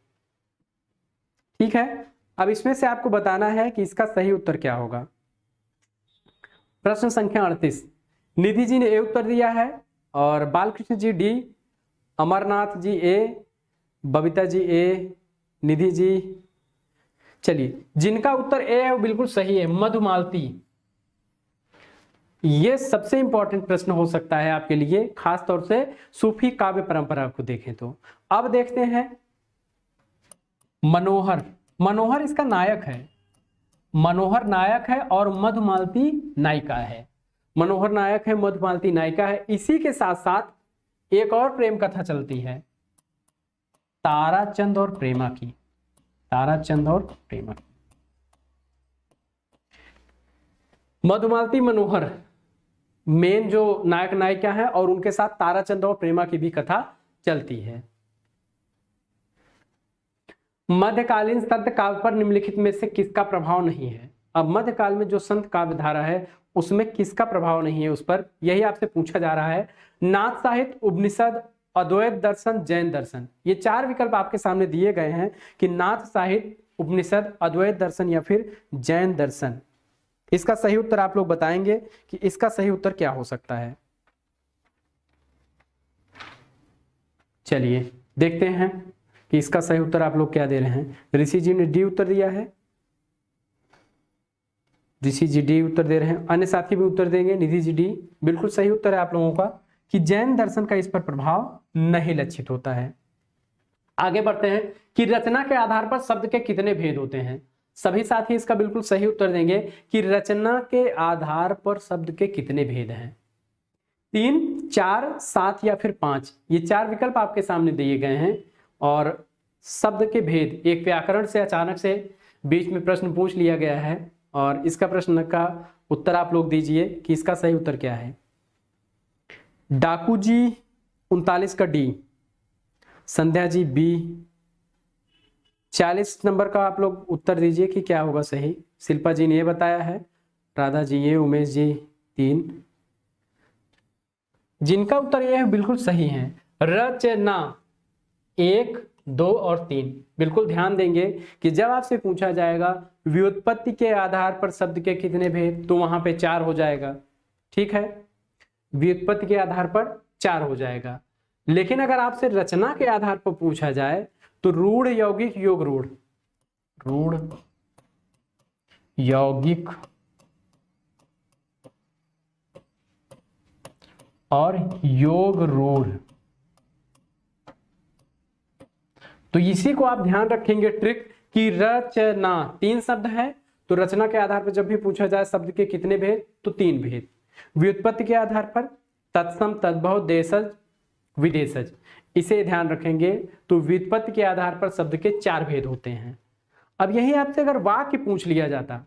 ठीक है, अब इसमें से आपको बताना है कि इसका सही उत्तर क्या होगा। प्रश्न संख्या 38। निधि जी ने ए उत्तर दिया है और बालकृष्ण जी डी, अमरनाथ जी ए, बबीता जी ए, निधि जी। चलिए जिनका उत्तर ए है वो बिल्कुल सही है, मधुमालती। ये सबसे इंपॉर्टेंट प्रश्न हो सकता है आपके लिए, खास तौर से सूफी काव्य परंपरा को देखें तो। अब देखते हैं मनोहर। मनोहर इसका नायक है, मनोहर नायक है और मधुमालती नायिका है। मनोहर नायक है, मधुमालती नायिका है। इसी के साथ साथ एक और प्रेम कथा चलती है, ताराचंद और प्रेमा की। ताराचंद और प्रेमा। मधुमालती, मनोहर मेन जो नायक नायिका है और उनके साथ ताराचंद और प्रेमा की भी कथा चलती है। मध्यकालीन संत काव्य पर निम्नलिखित में से किसका प्रभाव नहीं है? अब मध्यकाल में जो संत काव्य धारा है उसमें किसका प्रभाव नहीं है उस पर, यही आपसे पूछा जा रहा है। नाथ साहित्य, उपनिषद, अद्वैत दर्शन, जैन दर्शन। ये 4 विकल्प आपके सामने दिए गए हैं कि नाथ साहित्य, उपनिषद, अद्वैत दर्शन या फिर जैन दर्शन। इसका सही उत्तर आप लोग बताएंगे कि इसका सही उत्तर क्या हो सकता है। चलिए देखते हैं कि इसका सही उत्तर आप लोग क्या दे रहे हैं। ऋषि जी ने डी उत्तर दिया है, ऋषि जी डी उत्तर दे रहे हैं, अन्य साथी भी उत्तर देंगे। Nidhi G D. बिल्कुल सही उत्तर है आप लोगों का कि जैन दर्शन का इस पर प्रभाव नहीं लक्षित होता है। आगे बढ़ते हैं कि रचना के आधार पर शब्द के कितने भेद होते हैं? सभी साथी इसका बिल्कुल सही उत्तर देंगे कि रचना के आधार पर शब्द के कितने भेद हैं। 3, 4, 7 या फिर 5। ये 4 विकल्प आपके सामने दिए गए हैं। और शब्द के भेद एक व्याकरण से अचानक से बीच में प्रश्न पूछ लिया गया है और इसका प्रश्न का उत्तर आप लोग दीजिए कि इसका सही उत्तर क्या है। डाकू जी 39 का D, Sandhya G B. 40 number का आप लोग उत्तर दीजिए कि क्या होगा सही। शिल्पा जी ने ये बताया है, राधा जी ये, उमेश जी 3। जिनका उत्तर ये है बिल्कुल सही है, रचना 1, 2 और 3। बिल्कुल ध्यान देंगे कि जब आपसे पूछा जाएगा व्युत्पत्ति के आधार पर शब्द के कितने भेद, तो वहां पे 4 हो जाएगा। ठीक है, व्युत्पत्ति के आधार पर 4 हो जाएगा। लेकिन अगर आपसे रचना के आधार पर पूछा जाए तो रूढ़, यौगिक, योग रूढ़, रूढ़, यौगिक और योग रूढ़, तो इसी को आप ध्यान रखेंगे ट्रिक कि रचना 3 शब्द है तो रचना के आधार पर जब भी पूछा जाए शब्द के कितने भेद, तो 3 भेद। व्युत्पत्ति के आधार पर तत्सम, तद्भव, देशज, विदेशज, इसे ध्यान रखेंगे तो व्युत्पत्ति के आधार पर शब्द के 4 भेद होते हैं। अब यही आपसे अगर वाक्य पूछ लिया जाता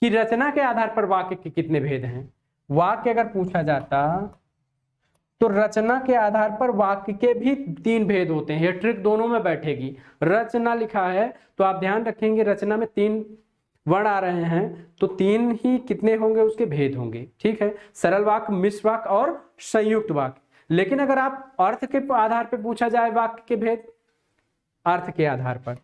कि रचना के आधार पर वाक्य के कितने भेद हैं, वाक्य अगर पूछा जाता तो रचना के आधार पर वाक्य के भी 3 भेद होते हैं। ये ट्रिक दोनों में बैठेगी। रचना लिखा है तो आप ध्यान रखेंगे रचना में 3 वर्ण आ रहे हैं तो 3 ही कितने होंगे, उसके भेद होंगे। ठीक है, सरल वाक्य, मिश्र वाक्य और संयुक्त वाक्य। लेकिन अगर आप अर्थ के आधार पर पूछा जाए वाक्य के भेद, अर्थ के आधार पर,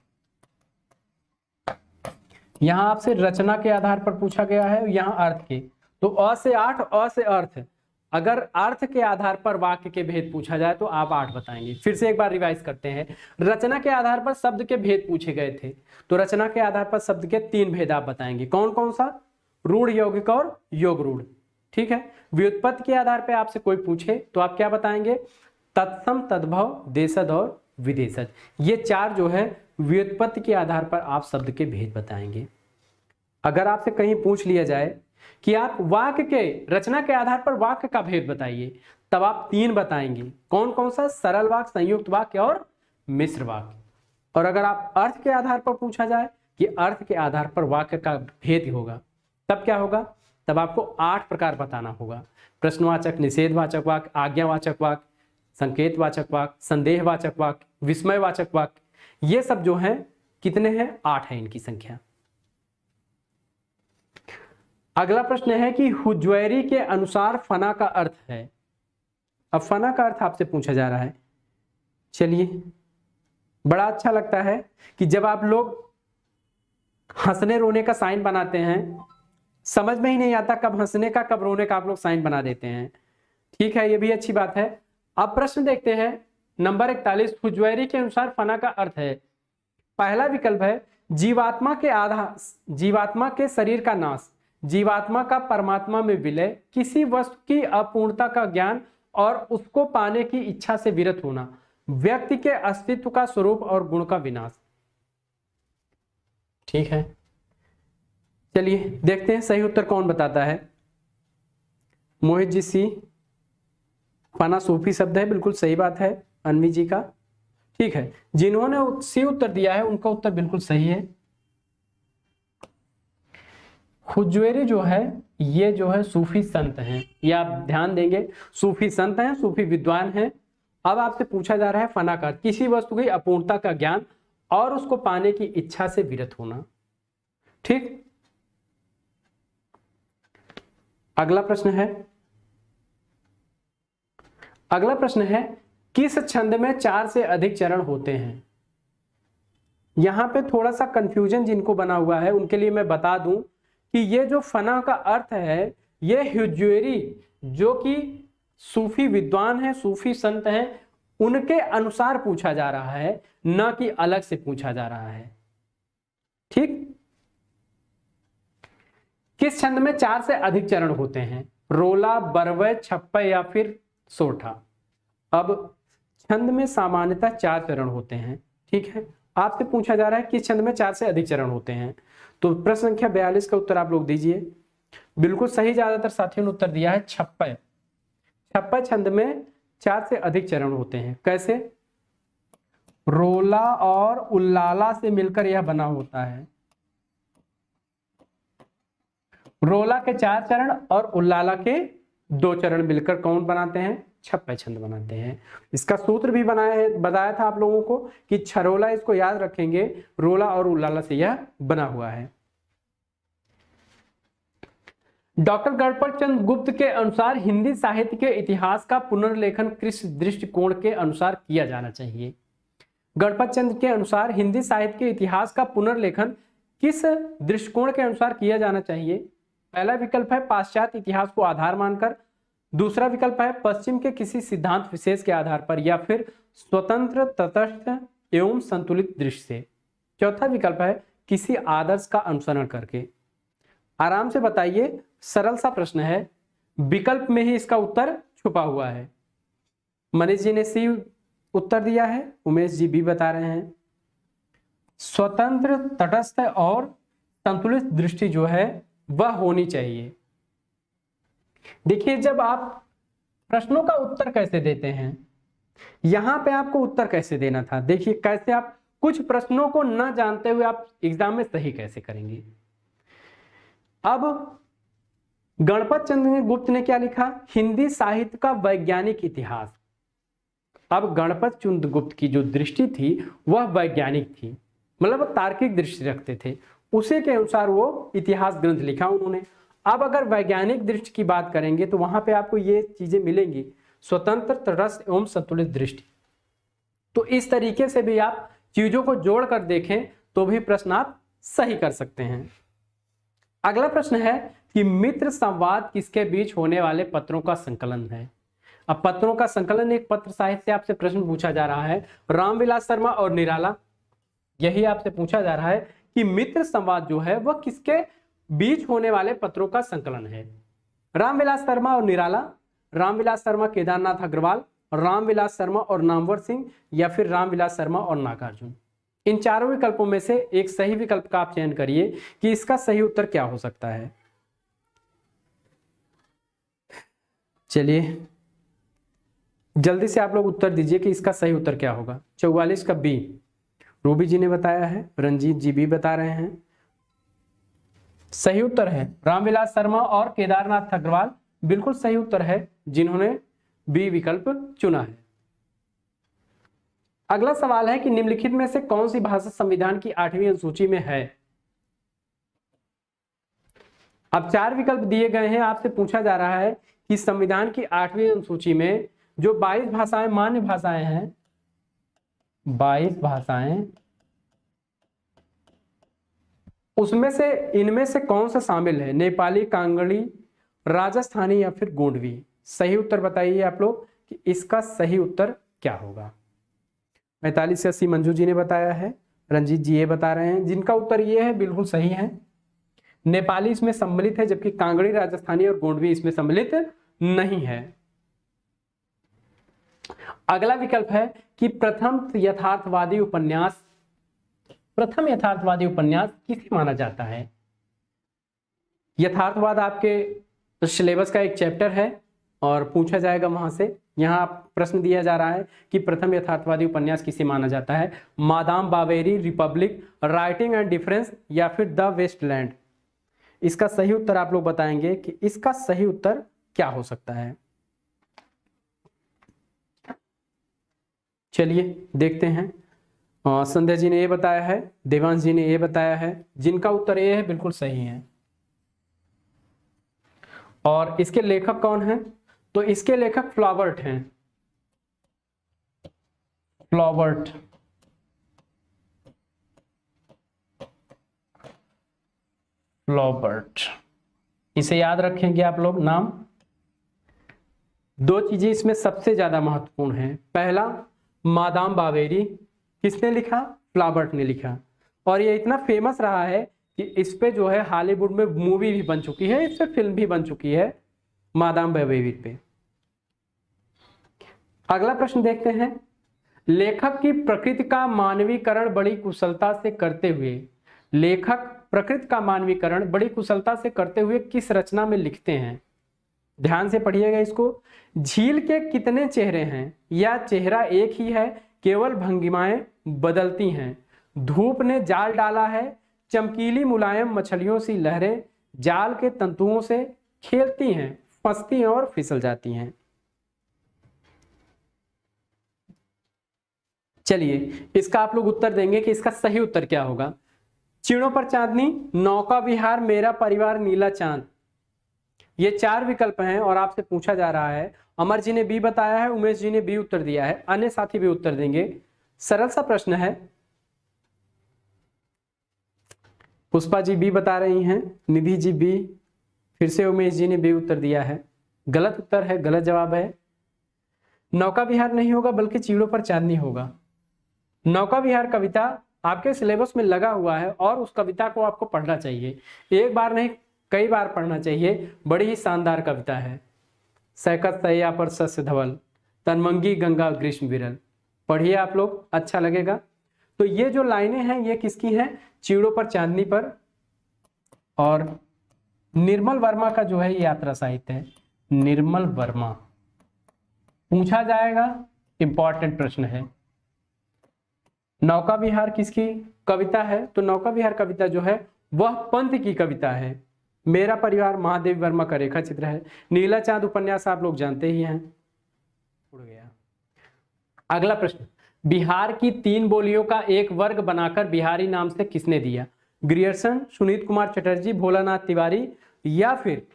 यहां आपसे रचना के आधार पर पूछा गया है, यहां अर्थ के, तो अ से 8, अ से अर्थ। अगर अर्थ के आधार पर वाक्य के भेद पूछा जाए तो आप 8 बताएंगे। फिर से एक बार रिवाइज करते हैं। रचना के आधार पर शब्द के भेद पूछे गए थे तो रचना के आधार पर शब्द के 3 भेद आप बताएंगे। कौन कौन सा? रूढ़, यौगिक और योग रूढ़। ठीक है। व्युत्पत्ति के आधार पर आपसे कोई पूछे तो आप क्या बताएंगे? तत्सम, तद्भव, देशज और विदेशज। ये 4 जो है व्युत्पत्ति के आधार पर आप शब्द के भेद बताएंगे। अगर आपसे कहीं पूछ लिया जाए कि आप वाक्य के, रचना के आधार पर वाक्य का भेद बताइए, तब आप 3 बताएंगे। कौन कौन सा? सरल वाक्य, संयुक्त वाक्य और मिश्र वाक्य। और अगर आप अर्थ के आधार पर पूछा जाए कि अर्थ के आधार पर वाक्य का भेद होगा, तब क्या होगा? तब आपको 8 प्रकार बताना होगा। प्रश्नवाचक, निषेधवाचक वाक्य, आज्ञावाचक वाक्य, संकेतवाचक वाक्य, संदेहवाचक वाक्य, विस्मयवाचक वाक्य। ये सब जो है कितने हैं? 8 है इनकी संख्या। अगला प्रश्न है कि हुज्वैरी के अनुसार फना का अर्थ है। अब फना का अर्थ आपसे पूछा जा रहा है। चलिए, बड़ा अच्छा लगता है कि जब आप लोग हंसने रोने का साइन बनाते हैं, समझ में ही नहीं आता कब हंसने का कब रोने का आप लोग साइन बना देते हैं। ठीक है, ये भी अच्छी बात है। अब प्रश्न देखते हैं नंबर 41। हुज्वैरी के अनुसार फना का अर्थ है। पहला विकल्प है जीवात्मा के शरीर का नाश, जीवात्मा का परमात्मा में विलय, किसी वस्तु की अपूर्णता का ज्ञान और उसको पाने की इच्छा से विरत होना, व्यक्ति के अस्तित्व का स्वरूप और गुण का विनाश। ठीक है, चलिए देखते हैं सही उत्तर कौन बताता है। मोहित जी सी, फना सूफी शब्द है, बिल्कुल सही बात है अनवी जी का। ठीक है, जिन्होंने सी उत्तर दिया है उनका उत्तर बिल्कुल सही है। हुज्वैरी जो है ये जो है सूफी संत हैं, ये आप ध्यान देंगे, सूफी संत हैं, सूफी विद्वान हैं। अब आपसे पूछा जा रहा है फना का, किसी वस्तु की अपूर्णता का ज्ञान और उसको पाने की इच्छा से विरत होना। ठीक, अगला प्रश्न है किस छंद में 4 से अधिक चरण होते हैं? यहां पे थोड़ा सा कंफ्यूजन जिनको बना हुआ है उनके लिए मैं बता दूं कि ये जो फना का अर्थ है ये हुज्वैरी जो कि सूफी विद्वान है, सूफी संत हैं, उनके अनुसार पूछा जा रहा है, न कि अलग से पूछा जा रहा है। ठीक, किस छंद में 4 से अधिक चरण होते हैं? रोला, बरवय, छप्पय या फिर सोठा। अब छंद में सामान्यतः 4 चरण होते हैं। ठीक है, आपसे पूछा जा रहा है किस छंद में 4 से अधिक चरण होते हैं, तो प्रश्न संख्या 42 का उत्तर आप लोग दीजिए। बिल्कुल सही, ज्यादातर साथियों ने उत्तर दिया है छप्पय। छप्पय छंद में 4 से अधिक चरण होते हैं। कैसे? रोला और उल्लाला से मिलकर यह बना होता है। रोला के 4 चरण और उल्लाला के 2 चरण मिलकर कौन बनाते हैं? छप्पय छंद बनाते हैं। इसका सूत्र भी बताया था आप लोगों को कि छरोला, इसको याद रखेंगे, रोला और उल्लाला से यह बना हुआ है। डॉक्टर गणपत चंद्र गुप्त के अनुसार हिंदी साहित्य के इतिहास का पुनर्लेखन किस दृष्टिकोण के अनुसार किया जाना चाहिए? गणपत चंद्र के अनुसार हिंदी साहित्य के इतिहास का पुनर्लेखन किस दृष्टिकोण के अनुसार किया जाना चाहिए? पहला विकल्प है पाश्चात्य इतिहास को आधार मानकर, दूसरा विकल्प है पश्चिम के किसी सिद्धांत विशेष के आधार पर, या फिर स्वतंत्र, तटस्थ एवं संतुलित दृष्टि से, चौथा विकल्प है किसी आदर्श का अनुसरण करके। आराम से बताइए, सरल सा प्रश्न है, विकल्प में ही इसका उत्तर छुपा हुआ है। मनीष जी ने सी उत्तर दिया है, उमेश जी भी बता रहे हैं स्वतंत्र, तटस्थ और संतुलित दृष्टि जो है वह होनी चाहिए। देखिए, जब आप प्रश्नों का उत्तर कैसे देते हैं, यहां पे आपको उत्तर कैसे देना था, देखिए कैसे आप कुछ प्रश्नों को न जानते हुए आप एग्जाम में सही कैसे करेंगे। अब गणपत चंद्र गुप्त ने क्या लिखा? हिंदी साहित्य का वैज्ञानिक इतिहास। अब गणपत चंद्र गुप्त की जो दृष्टि थी वह वैज्ञानिक थी, मतलब तार्किक दृष्टि रखते थे, उसी के अनुसार वो इतिहास ग्रंथ लिखा उन्होंने। अब अगर वैज्ञानिक दृष्टि की बात करेंगे तो वहां पे आपको ये चीजें मिलेंगी, स्वतंत्र, तटस्थ एवं संतुलित दृष्टि। तो इस तरीके से भी आप चीजों को जोड़कर देखें तो भी प्रश्न आप सही कर सकते हैं। अगला प्रश्न है कि मित्र संवाद किसके बीच होने वाले पत्रों का संकलन है? अब पत्रों का संकलन एक पत्र साहित्य से आपसे प्रश्न पूछा जा रहा है। रामविलास शर्मा और निराला, यही आपसे पूछा जा रहा है कि मित्र संवाद जो है वह किसके बीच होने वाले पत्रों का संकलन है? रामविलास शर्मा और निराला, रामविलास शर्मा केदारनाथ अग्रवाल, रामविलास शर्मा और नामवर सिंह, या फिर रामविलास शर्मा और नागार्जुन। इन चारों विकल्पों में से एक सही विकल्प का आप चयन करिए कि इसका सही उत्तर क्या हो सकता है। चलिए जल्दी से आप लोग उत्तर दीजिए कि इसका सही उत्तर क्या होगा। 44 का बी रूबी जी ने बताया है, रंजीत जी भी बता रहे हैं। सही उत्तर है रामविलास शर्मा और केदारनाथ अग्रवाल, बिल्कुल सही उत्तर है जिन्होंने बी विकल्प चुना है। अगला सवाल है कि निम्नलिखित में से कौन सी भाषा संविधान की 8वीं अनुसूची में है? अब 4 विकल्प दिए गए हैं, आपसे पूछा जा रहा है कि संविधान की 8वीं अनुसूची में जो 22 भाषाएं मान्य भाषाएं हैं, 22 भाषाएं, उसमें से इनमें से कौन सा शामिल है? नेपाली, कांगड़ी, राजस्थानी या फिर गोंडवी। सही उत्तर बताइए आप लोग कि इसका सही उत्तर क्या होगा। 45 से 80 मंजू जी ने बताया है, रंजीत जी ये बता रहे हैं, जिनका उत्तर ये है बिल्कुल सही है। नेपाली इसमें सम्मिलित है, जबकि कांगड़ी, राजस्थानी और गोंडवी इसमें सम्मिलित नहीं है। अगला विकल्प है कि प्रथम यथार्थवादी उपन्यास किसे माना जाता है? यथार्थवाद आपके सिलेबस का एक चैप्टर है और पूछा जाएगा वहां से। यहाँ प्रश्न दिया जा रहा है कि प्रथम यथार्थवादी उपन्यास किसे माना जाता है? Madame Bovary, republic, writing and difference या फिर द वेस्टलैंड। इसका सही उत्तर आप लोग बताएंगे कि इसका सही उत्तर क्या हो सकता है। चलिए देखते हैं। संध्या जी ने ये बताया है, देवांश जी ने ये बताया है, जिनका उत्तर ये है बिल्कुल सही है। और इसके लेखक कौन हैं? तो इसके लेखक फ्लॉबर्ट हैं, फ्लॉबर्ट। इसे याद रखेंगे आप लोग नाम। 2 चीजें इसमें सबसे ज्यादा महत्वपूर्ण हैं। पहला, मादाम बावेरी किसने लिखा? फ्लॉबर्ट ने लिखा। और ये इतना फेमस रहा है कि इस पे जो है हॉलीवुड में मूवी भी बन चुकी है, इस पे फिल्म भी बन चुकी है मादाम बावेरी पे। अगला प्रश्न देखते हैं। लेखक की प्रकृति का मानवीकरण बड़ी कुशलता से करते हुए, लेखक प्रकृति का मानवीकरण बड़ी कुशलता से करते हुए किस रचना में लिखते हैं? ध्यान से पढ़िएगा इसको। झील के कितने चेहरे हैं? या चेहरा एक ही है, केवल भंगिमाएं बदलती हैं? धूप ने जाल डाला है, चमकीली मुलायम मछलियों सी लहरें जाल के तंतुओं से खेलती हैं, फंसती हैं और फिसल जाती हैं। चलिए इसका आप लोग उत्तर देंगे कि इसका सही उत्तर क्या होगा। चिड़ों पर चांदनी, नौका विहार, मेरा परिवार, नीला चांद। ये 4 विकल्प हैं और आपसे पूछा जा रहा है। अमर जी ने बी बताया है, उमेश जी ने बी उत्तर दिया है, अन्य साथी भी उत्तर देंगे। सरल सा प्रश्न है। पुष्पा जी बी बता रही हैं, निधि जी बी, फिर से उमेश जी ने बी उत्तर दिया है। गलत उत्तर है, गलत जवाब है। नौका विहार नहीं होगा बल्कि चिड़ों पर चांदनी होगा। नौका विहार कविता आपके सिलेबस में लगा हुआ है और उस कविता को आपको पढ़ना चाहिए, एक बार नहीं कई बार पढ़ना चाहिए। बड़ी ही शानदार कविता है। सैकत सैया पर सस्य धवल, तनमंगी गंगा ग्रीष्म विरल। पढ़िए आप लोग, अच्छा लगेगा। तो ये जो लाइनें हैं ये किसकी हैं? चिड़ों पर चांदनी पर। और निर्मल वर्मा का जो है ये यात्रा साहित्य है, निर्मल वर्मा। पूछा जाएगा, इंपॉर्टेंट प्रश्न है। नौका विहार किसकी कविता है? तो नौका विहार कविता जो है वह पंत की कविता है। मेरा परिवार महादेवी वर्मा का रेखा चित्र है। नीला चांद उपन्यास आप लोग जानते ही हैं। उड़ गया। अगला प्रश्न, बिहार की 3 बोलियों का एक वर्ग बनाकर बिहारी नाम से किसने दिया? ग्रियर्सन, सुनीत कुमार चटर्जी, भोलानाथ तिवारी या फिर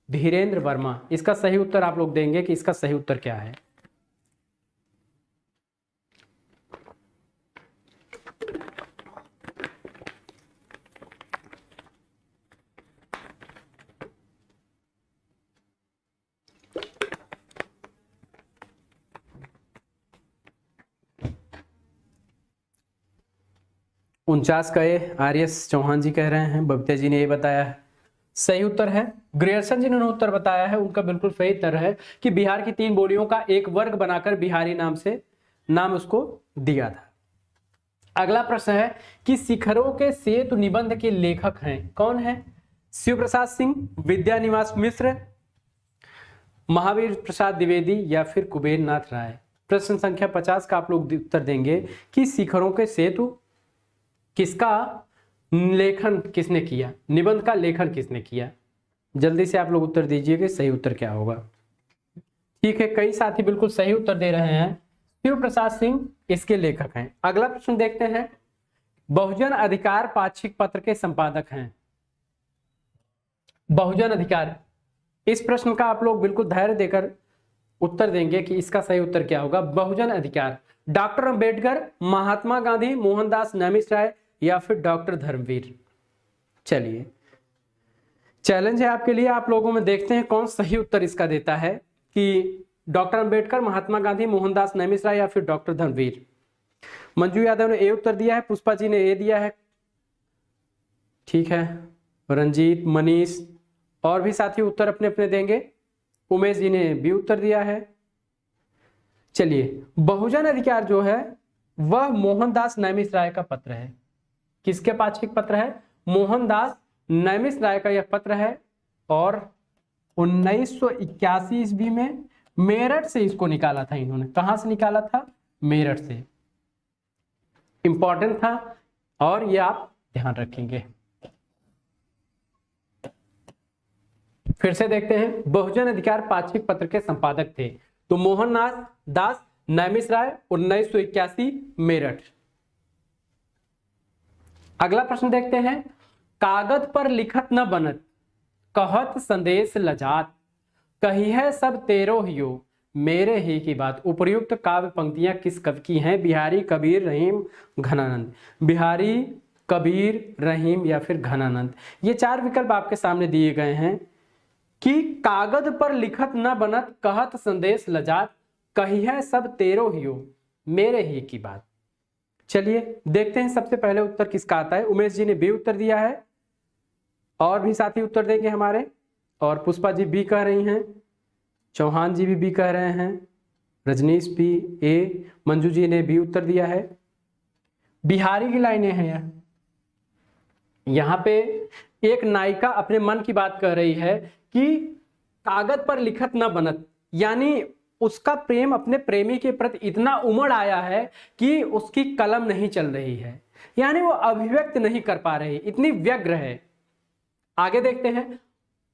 धीरेन्द्र वर्मा? इसका सही उत्तर आप लोग देंगे कि इसका सही उत्तर क्या है। उनचास कहे आर्यस चौहान जी कह रहे हैं, बबीता जी ने ये बताया है। सही उत्तर है ग्रियर्सन जी ने उत्तर बताया है, उनका बिल्कुल सही उत्तर है कि बिहार की 3 बोलियों का एक वर्ग बनाकर बिहारी नाम से नाम उसको दिया था। अगला प्रश्न है कि शिखरों के सेतु निबंध के लेखक हैं कौन है? शिव प्रसाद सिंह, विद्यानिवास मिश्र, महावीर प्रसाद द्विवेदी या फिर कुबेर नाथ राय? प्रश्न संख्या 50 का आप लोग उत्तर देंगे कि शिखरों के सेतु किसका लेखन किसने किया, निबंध का लेखन किसने किया? जल्दी से आप लोग उत्तर दीजिए कि सही उत्तर क्या होगा। ठीक है, कई साथी बिल्कुल सही उत्तर दे रहे हैं, शिव प्रसाद सिंह इसके लेखक हैं। अगला प्रश्न देखते हैं, बहुजन अधिकार पाक्षिक पत्र के संपादक हैं। बहुजन अधिकार, इस प्रश्न का आप लोग बिल्कुल धैर्य देकर उत्तर देंगे कि इसका सही उत्तर क्या होगा। बहुजन अधिकार डॉक्टर अंबेडकर, महात्मा गांधी, मोहनदास नैमिष राय या फिर डॉक्टर धर्मवीर? चलिए चैलेंज है आपके लिए, आप लोगों में देखते हैं कौन सही उत्तर इसका देता है कि डॉक्टर अंबेडकर, महात्मा गांधी, मोहनदास नैमिष राय या फिर डॉक्टर धर्मवीर। मंजू यादव ने ए उत्तर दिया है, पुष्पा जी ने ए दिया है, ठीक है, रंजीत, मनीष और भी साथी उत्तर अपने अपने देंगे। उमेश जी ने बी उत्तर दिया है। चलिए, बहुजन अधिकार जो है वह मोहनदास नैमिष राय का पत्र है। किसके पाक्षिक पत्र है? मोहनदास नैमिष राय का यह पत्र है और 1981 ईस्वी में मेरठ से इसको निकाला था इन्होंने। कहां से निकाला था? मेरठ से। इंपॉर्टेंट था और ये आप ध्यान रखेंगे। फिर से देखते हैं, बहुजन अधिकार पाक्षिक पत्र के संपादक थे तो मोहनदास दास नैमिष राय, 1981 मेरठ। अगला प्रश्न देखते हैं, कागज पर लिखत न बनत, कहत संदेश लजात, कही है सब तेरो हियो, मेरे ही की बात। उपर्युक्त काव्य पंक्तियां किस कवि की हैं? बिहारी, कबीर, रहीम, घनानंद। बिहारी, कबीर, रहीम या फिर घनानंद? ये 4 विकल्प आपके सामने दिए गए हैं कि कागज पर लिखत न बनत, कहत संदेश लजात, कही है सब तेरो हियो, मेरे ही की बात। चलिए देखते हैं सबसे पहले उत्तर किसका आता है। उमेश जी ने बी उत्तर दिया है और भी साथी उत्तर देंगे हमारे, और पुष्पा जी बी कह रही हैं, चौहान जी भी बी कह रहे हैं, रजनीश भी ए, मंजू जी ने बी उत्तर दिया है। बिहारी की लाइनें हैं यहाँ पे। एक नायिका अपने मन की बात कह रही है कि कागज पर लिखत न बनत, यानी उसका प्रेम अपने प्रेमी के प्रति इतना उमड़ आया है कि उसकी कलम नहीं चल रही है, यानी वो अभिव्यक्त नहीं कर पा रही, इतनी व्यग्र है। आगे देखते हैं,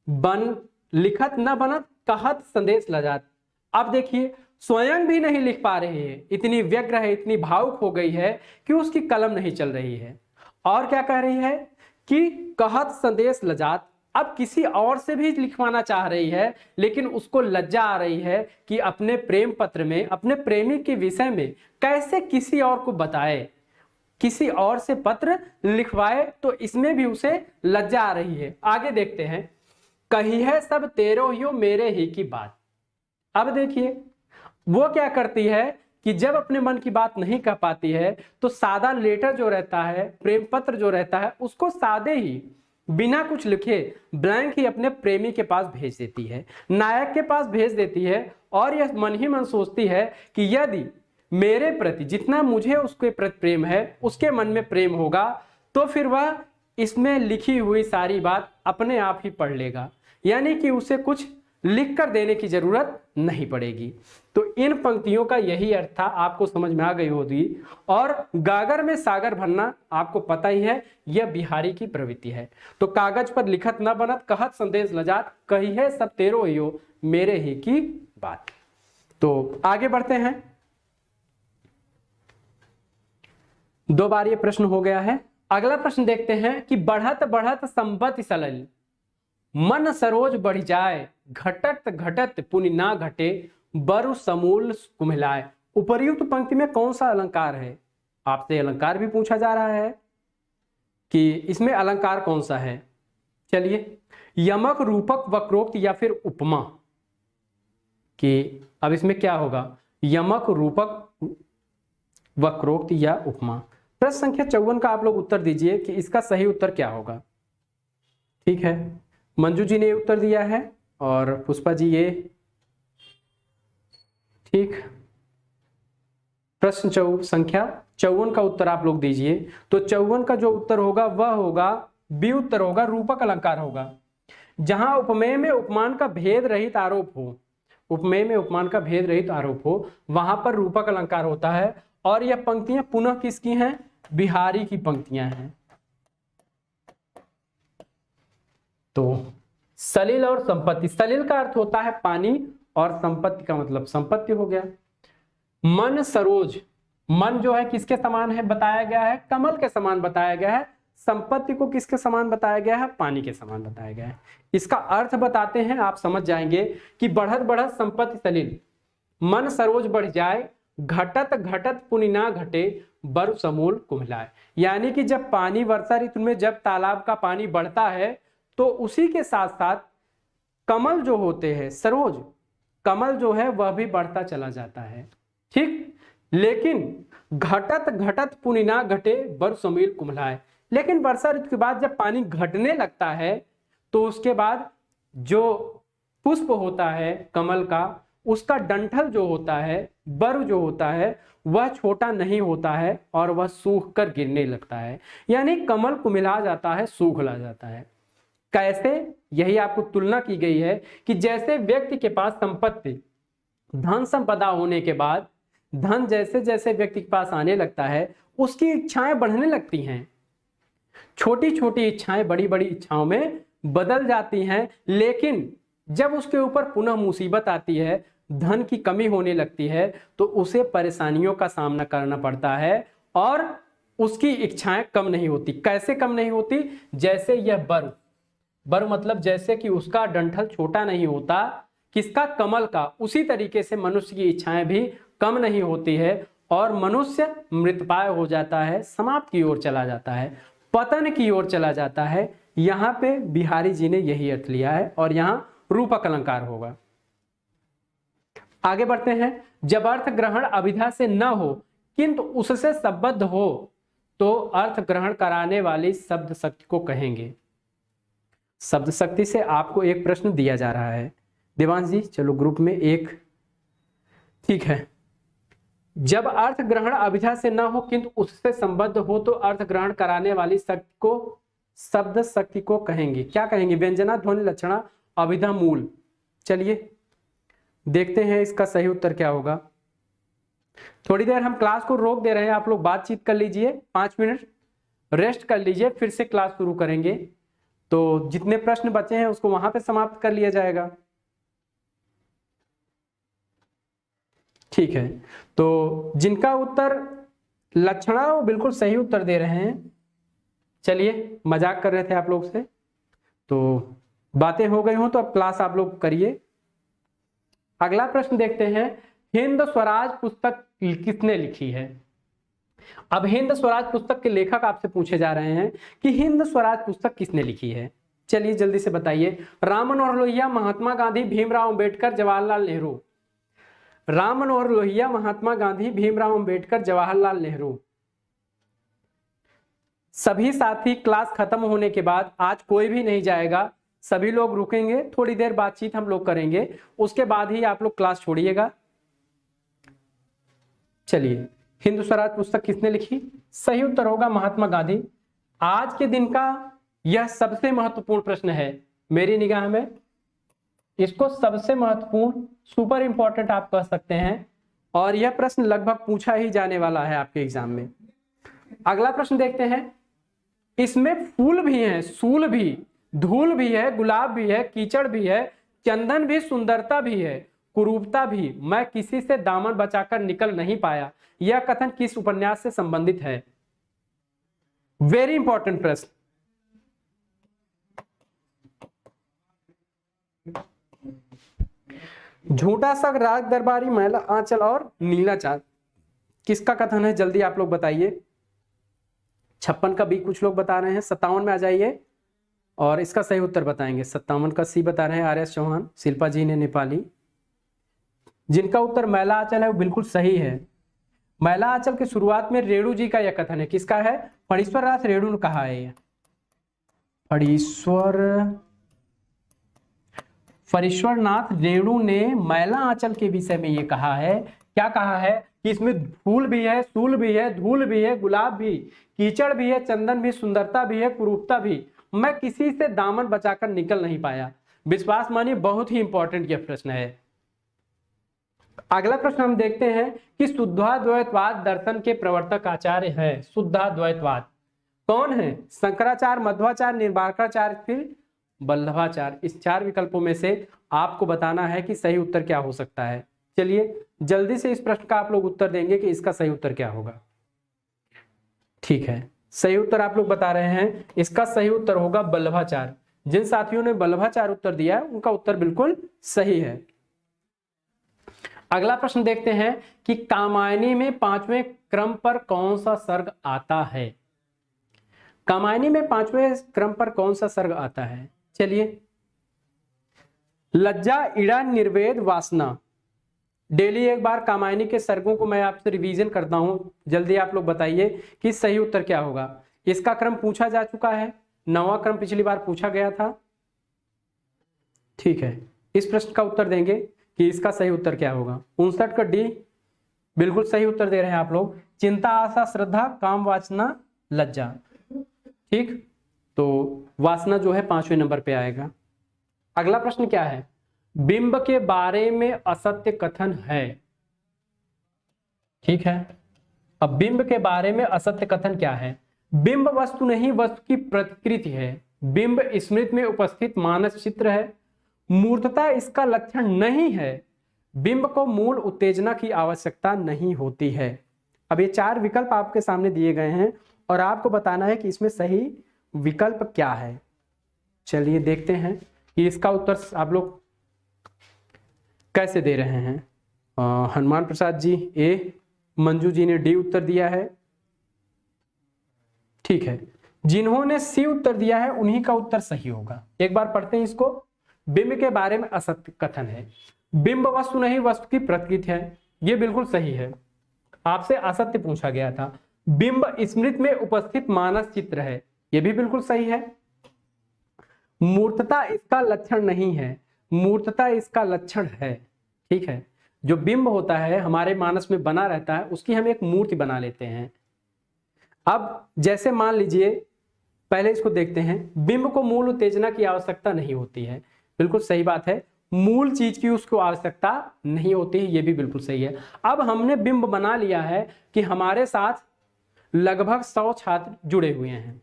बन लिखत न बनत, कहत संदेश लजात। अब देखिए, स्वयं भी नहीं लिख पा रही है, इतनी व्यग्र है, इतनी भावुक हो गई है कि उसकी कलम नहीं चल रही है। और क्या कह रही है कि कहत संदेश लजात, अब किसी और से भी लिखवाना चाह रही है लेकिन उसको लज्जा आ रही है कि अपने प्रेम पत्र में अपने प्रेमी के विषय में कैसे किसी और को बताए, किसी और से पत्र लिखवाए, तो इसमें भी उसे लज्जा आ रही है। आगे देखते हैं, कही है सब तेरो हियो, मेरे ही की बात। अब देखिए वो क्या करती है कि जब अपने मन की बात नहीं कह पाती है तो सादा लेटर जो रहता है, प्रेम पत्र जो रहता है, उसको सादे ही बिना कुछ लिखे ब्लैंक ही अपने प्रेमी के पास भेज देती है, नायक के पास भेज देती है और यह मन ही मन सोचती है कि यदि मेरे प्रति जितना मुझे उसके प्रति प्रेम है उसके मन में प्रेम होगा तो फिर वह इसमें लिखी हुई सारी बात अपने आप ही पढ़ लेगा, यानी कि उसे कुछ लिख कर देने की जरूरत नहीं पड़ेगी। तो इन पंक्तियों का यही अर्थ था, आपको समझ में आ गई होगी। और गागर में सागर भरना आपको पता ही है, यह बिहारी की प्रवृत्ति है। तो कागज पर लिखत न बनत, कहत संदेश लजात, कही है सब तेरो हियो, मेरे ही की बात। तो आगे बढ़ते हैं। 2 बार ये प्रश्न हो गया है। अगला प्रश्न देखते हैं कि बढ़त बढ़त संपत्ति सलिल, मन सरोज बढ़ जाए, घटत घटत पुण्य ना घटे, बरु समूल कुम्हिलाए। उपर्युक्त पंक्ति में कौन सा अलंकार है? आपसे अलंकार भी पूछा जा रहा है कि इसमें अलंकार कौन सा है। चलिए, यमक, रूपक, वक्रोक्त या फिर उपमा, कि अब इसमें क्या होगा, यमक, रूपक, वक्रोक्त या उपमा। प्रश्न संख्या 54 का आप लोग उत्तर दीजिए कि इसका सही उत्तर क्या होगा। ठीक है, मंजू जी ने उत्तर दिया है और पुष्पा जी ये ठीक। प्रश्न संख्या 54 का उत्तर आप लोग दीजिए। तो 54 का जो उत्तर होगा वह होगा बी उत्तर होगा, रूपक अलंकार होगा। जहां उपमेय में उपमान का भेद रहित आरोप हो, उपमेय में उपमान का भेद रहित आरोप हो, वहां पर रूपक अलंकार होता है। और यह पंक्तियां पुनः किसकी हैं? बिहारी की पंक्तियां हैं। तो सलिल और संपत्ति, सलिल का अर्थ होता है पानी और संपत्ति का मतलब संपत्ति हो गया। मन सरोज, मन जो है किसके समान है बताया गया है? कमल के समान बताया गया है। संपत्ति को किसके समान बताया गया है? पानी के समान बताया गया है। इसका अर्थ बताते हैं, आप समझ जाएंगे कि बढ़त बढ़त संपत्ति सलिल, मन सरोज बढ़ जाए, घटत घटत पुण्य ना घटे, बरु समूल कुम्हिलाए। यानी कि जब पानी वर्षा ऋतु में जब तालाब का पानी बढ़ता है तो उसी के साथ साथ कमल जो होते हैं, सरोज कमल जो है वह भी बढ़ता चला जाता है। ठीक, लेकिन घटत घटत पुण्य ना घटे, बरु समूल कुम्हिलाए। लेकिन वर्षा ऋतु के बाद जब पानी घटने लगता है तो उसके बाद जो पुष्प होता है कमल का, उसका डंठल जो होता है, बर जो होता है, वह छोटा नहीं होता है और वह सूख कर गिरने लगता है। यानी कमल कुम्हिला जाता है, सूखला जाता है। कैसे? यही आपको तुलना की गई है कि जैसे व्यक्ति के पास संपत्ति, धन संपदा होने के बाद धन जैसे जैसे व्यक्ति के पास आने लगता है, उसकी इच्छाएं बढ़ने लगती हैं। छोटी छोटी इच्छाएं बड़ी बड़ी इच्छाओं में बदल जाती हैं। लेकिन जब उसके ऊपर पुनः मुसीबत आती है, धन की कमी होने लगती है, तो उसे परेशानियों का सामना करना पड़ता है और उसकी इच्छाएं कम नहीं होती। कैसे कम नहीं होती? जैसे यह बर मतलब जैसे कि उसका डंठल छोटा नहीं होता, किसका? कमल का। उसी तरीके से मनुष्य की इच्छाएं भी कम नहीं होती है और मनुष्य मृतप्राय हो जाता है, समाप्त की ओर चला जाता है, पतन की ओर चला जाता है। यहाँ पे बिहारी जी ने यही अर्थ लिया है और यहाँ रूपक अलंकार होगा। आगे बढ़ते हैं। जब अर्थ ग्रहण अभिधा से न हो किंतु उससे संबद्ध हो तो अर्थ ग्रहण कराने वाली शब्द शक्ति को कहेंगे। शब्द शक्ति से आपको एक प्रश्न दिया जा रहा है। देवांश जी चलो ग्रुप में एक, ठीक है। जब अर्थ ग्रहण अभिधा से न हो किंतु उससे संबद्ध हो तो अर्थ ग्रहण कराने वाली शक्ति को शब्द शक्ति को कहेंगे। क्या कहेंगे? व्यंजना, ध्वनि, लक्षणा, अभिधा, मूल। चलिए देखते हैं इसका सही उत्तर क्या होगा। थोड़ी देर हम क्लास को रोक दे रहे हैं, आप लोग बातचीत कर लीजिए, 5 मिनट रेस्ट कर लीजिए, फिर से क्लास शुरू करेंगे। तो जितने प्रश्न बचे हैं उसको वहां पे समाप्त कर लिया जाएगा। ठीक है, तो जिनका उत्तर लक्षणा वो बिल्कुल सही उत्तर दे रहे हैं। चलिए, मजाक कर रहे थे आप लोग से, तो बातें हो गई हो तो अब क्लास आप लोग करिए। अगला प्रश्न देखते हैं। हिंद स्वराज पुस्तक किसने लिखी है? अब हिंद स्वराज पुस्तक के लेखक आपसे पूछे जा रहे हैं कि हिंद स्वराज पुस्तक किसने लिखी है। चलिए जल्दी से बताइए। राम मनोहर लोहिया, महात्मा गांधी, भीमराव अंबेडकर, जवाहरलाल नेहरू। राम मनोहर लोहिया, महात्मा गांधी, भीमराव अंबेडकर, जवाहरलाल नेहरू। सभी साथी क्लास खत्म होने के बाद, आज कोई भी नहीं जाएगा, सभी लोग रुकेंगे, थोड़ी देर बातचीत हम लोग करेंगे, उसके बाद ही आप लोग क्लास छोड़िएगा। चलिए, हिंद स्वराज पुस्तक किसने लिखी? सही उत्तर होगा महात्मा गांधी। आज के दिन का यह सबसे महत्वपूर्ण प्रश्न है मेरी निगाह में। इसको सबसे महत्वपूर्ण, सुपर इंपॉर्टेंट आप कह सकते हैं, और यह प्रश्न लगभग पूछा ही जाने वाला है आपके एग्जाम में। अगला प्रश्न देखते हैं। इसमें फूल भी है, सूल भी, धूल भी है, गुलाब भी है, कीचड़ भी है, चंदन भी, सुंदरता भी है, कुरूपता भी, मैं किसी से दामन बचाकर निकल नहीं पाया। यह कथन किस उपन्यास से संबंधित है? वेरी इंपॉर्टेंट प्रश्न। झूठा शक, राज दरबारी, मैला आंचल और नीलाचार, किसका कथन है? जल्दी आप लोग बताइए। 56 का बी कुछ लोग बता रहे हैं, 57 में आ जाइए और इसका सही उत्तर बताएंगे। 57 का सी बता रहे हैं आर एस चौहान, शिल्पा जी ने नेपाली। जिनका उत्तर मैला आंचल है वो बिल्कुल सही है। मैला आंचल की शुरुआत में रेणु जी का यह कथन है। किसका है? फणीश्वर नाथ रेणु ने कहा है। फणीश्वर नाथ रेणु ने मैला आंचल के विषय में ये कहा है। क्या कहा है? कि इसमें फूल भी है, सूल भी है, धूल भी है, गुलाब भी, कीचड़ भी है, चंदन भी, सुंदरता भी है, कुरूपता भी, मैं किसी से दामन बचाकर निकल नहीं पाया। विश्वास मानिए बहुत ही इंपॉर्टेंट यह प्रश्न है। अगला प्रश्न हम देखते हैं कि शुद्धाद्वैतवाद दर्शन के प्रवर्तक आचार्य है। शुद्धाद्वैतवाद कौन है? शंकराचार्य, मध्वाचार्य, निर्वाकाचार्य, फिर वल्लभाचार्य। इस 4 विकल्पों में से आपको बताना है कि सही उत्तर क्या हो सकता है। चलिए जल्दी से इस प्रश्न का आप लोग उत्तर देंगे कि इसका सही उत्तर क्या होगा। ठीक है, सही उत्तर आप लोग बता रहे हैं। इसका सही उत्तर होगा वल्लभाचार्य। जिन साथियों ने वल्लभाचार्य उत्तर दिया है उनका उत्तर बिल्कुल सही है। अगला प्रश्न देखते हैं कि कामायनी में 5वें क्रम पर कौन सा सर्ग आता है? कामायनी में 5वें क्रम पर कौन सा सर्ग आता है? चलिए, लज्जा, इड़ा, निर्वेद, वासना। डेली एक बार कामायनी के सर्गों को मैं आपसे रिवीजन करता हूं, जल्दी आप लोग बताइए कि सही उत्तर क्या होगा। इसका क्रम पूछा जा चुका है, 9वां क्रम पिछली बार पूछा गया था। ठीक है, इस प्रश्न का उत्तर देंगे कि इसका सही उत्तर क्या होगा। 59 का डी बिल्कुल सही उत्तर दे रहे हैं आप लोग। चिंता, आशा, श्रद्धा, काम, वासना, लज्जा। ठीक, तो वासना जो है 5वें नंबर पे आएगा। अगला प्रश्न क्या है? बिंब के बारे में असत्य कथन है। ठीक है, अब बिंब के बारे में असत्य कथन क्या है? बिंब वस्तु नहीं, वस्तु की प्रतिकृति है। बिंब स्मृति में उपस्थित मानस चित्र है। मूर्तता इसका लक्षण नहीं है। बिंब को मूल उत्तेजना की आवश्यकता नहीं होती है। अब ये 4 विकल्प आपके सामने दिए गए हैं और आपको बताना है कि इसमें सही विकल्प क्या है। चलिए देखते हैं कि इसका उत्तर आप लोग कैसे दे रहे हैं। हनुमान प्रसाद जी ए, मंजू जी ने डी उत्तर दिया है। ठीक है, जिन्होंने सी उत्तर दिया है उन्हीं का उत्तर सही होगा। एक बार पढ़ते हैं इसको। बिंब के बारे में असत्य कथन है। बिंब वस्तु नहीं, वस्तु की प्रतिकृति है, ये बिल्कुल सही है। आपसे असत्य पूछा गया था। बिंब स्मृति में उपस्थित मानस चित्र है, ये भी बिल्कुल सही है। मूर्तता इसका लक्षण नहीं है, मूर्तता इसका लक्षण है। ठीक है, जो बिंब होता है हमारे मानस में बना रहता है, उसकी हम एक मूर्ति बना लेते हैं। अब जैसे मान लीजिए, पहले इसको देखते हैं। बिंब को मूल उत्तेजना की आवश्यकता नहीं होती है, बिल्कुल सही बात है। मूल चीज की उसको आवश्यकता नहीं होती है, ये भी बिल्कुल सही है। अब हमने बिंब बना लिया है कि हमारे साथ लगभग 100 छात्र जुड़े हुए हैं।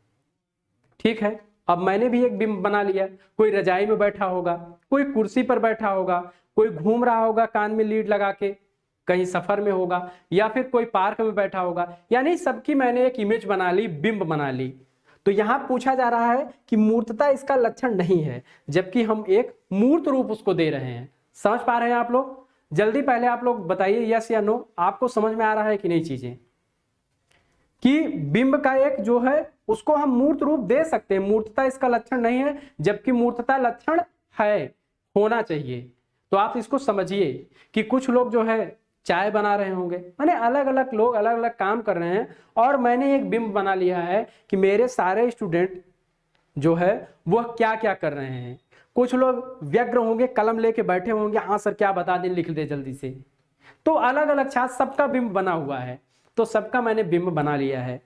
ठीक है, अब मैंने भी एक बिंब बना लिया। कोई रजाई में बैठा होगा, कोई कुर्सी पर बैठा होगा, कोई घूम रहा होगा कान में लीड लगा के, कहीं सफर में होगा, या फिर कोई पार्क में बैठा होगा। यानी सबकी मैंने एक इमेज बना ली, बिंब बना ली। तो यहां पूछा जा रहा है कि मूर्तता इसका लक्षण नहीं है, जबकि हम एक मूर्त रूप उसको दे रहे हैं। समझ पा रहे हैं आप लोग? जल्दी पहले आप लोग बताइए यस या नो, आपको समझ में आ रहा है कि नहीं चीजें, कि बिंब का एक जो है उसको हम मूर्त रूप दे सकते हैं। मूर्तता इसका लक्षण नहीं है, जबकि मूर्तता लक्षण है, होना चाहिए। तो आप इसको समझिए कि कुछ लोग जो है चाय बना रहे होंगे, माने अलग अलग लोग अलग अलग काम कर रहे हैं, और मैंने एक बिंब बना लिया है कि मेरे सारे स्टूडेंट जो है वह क्या क्या कर रहे हैं। कुछ लोग व्यग्र होंगे, कलम लेके बैठे होंगे, हाँ सर क्या बता दें, लिख दे जल्दी से। तो अलग अलग छात्र, सबका बिंब बना हुआ है, तो सबका मैंने बिंब बना लिया है।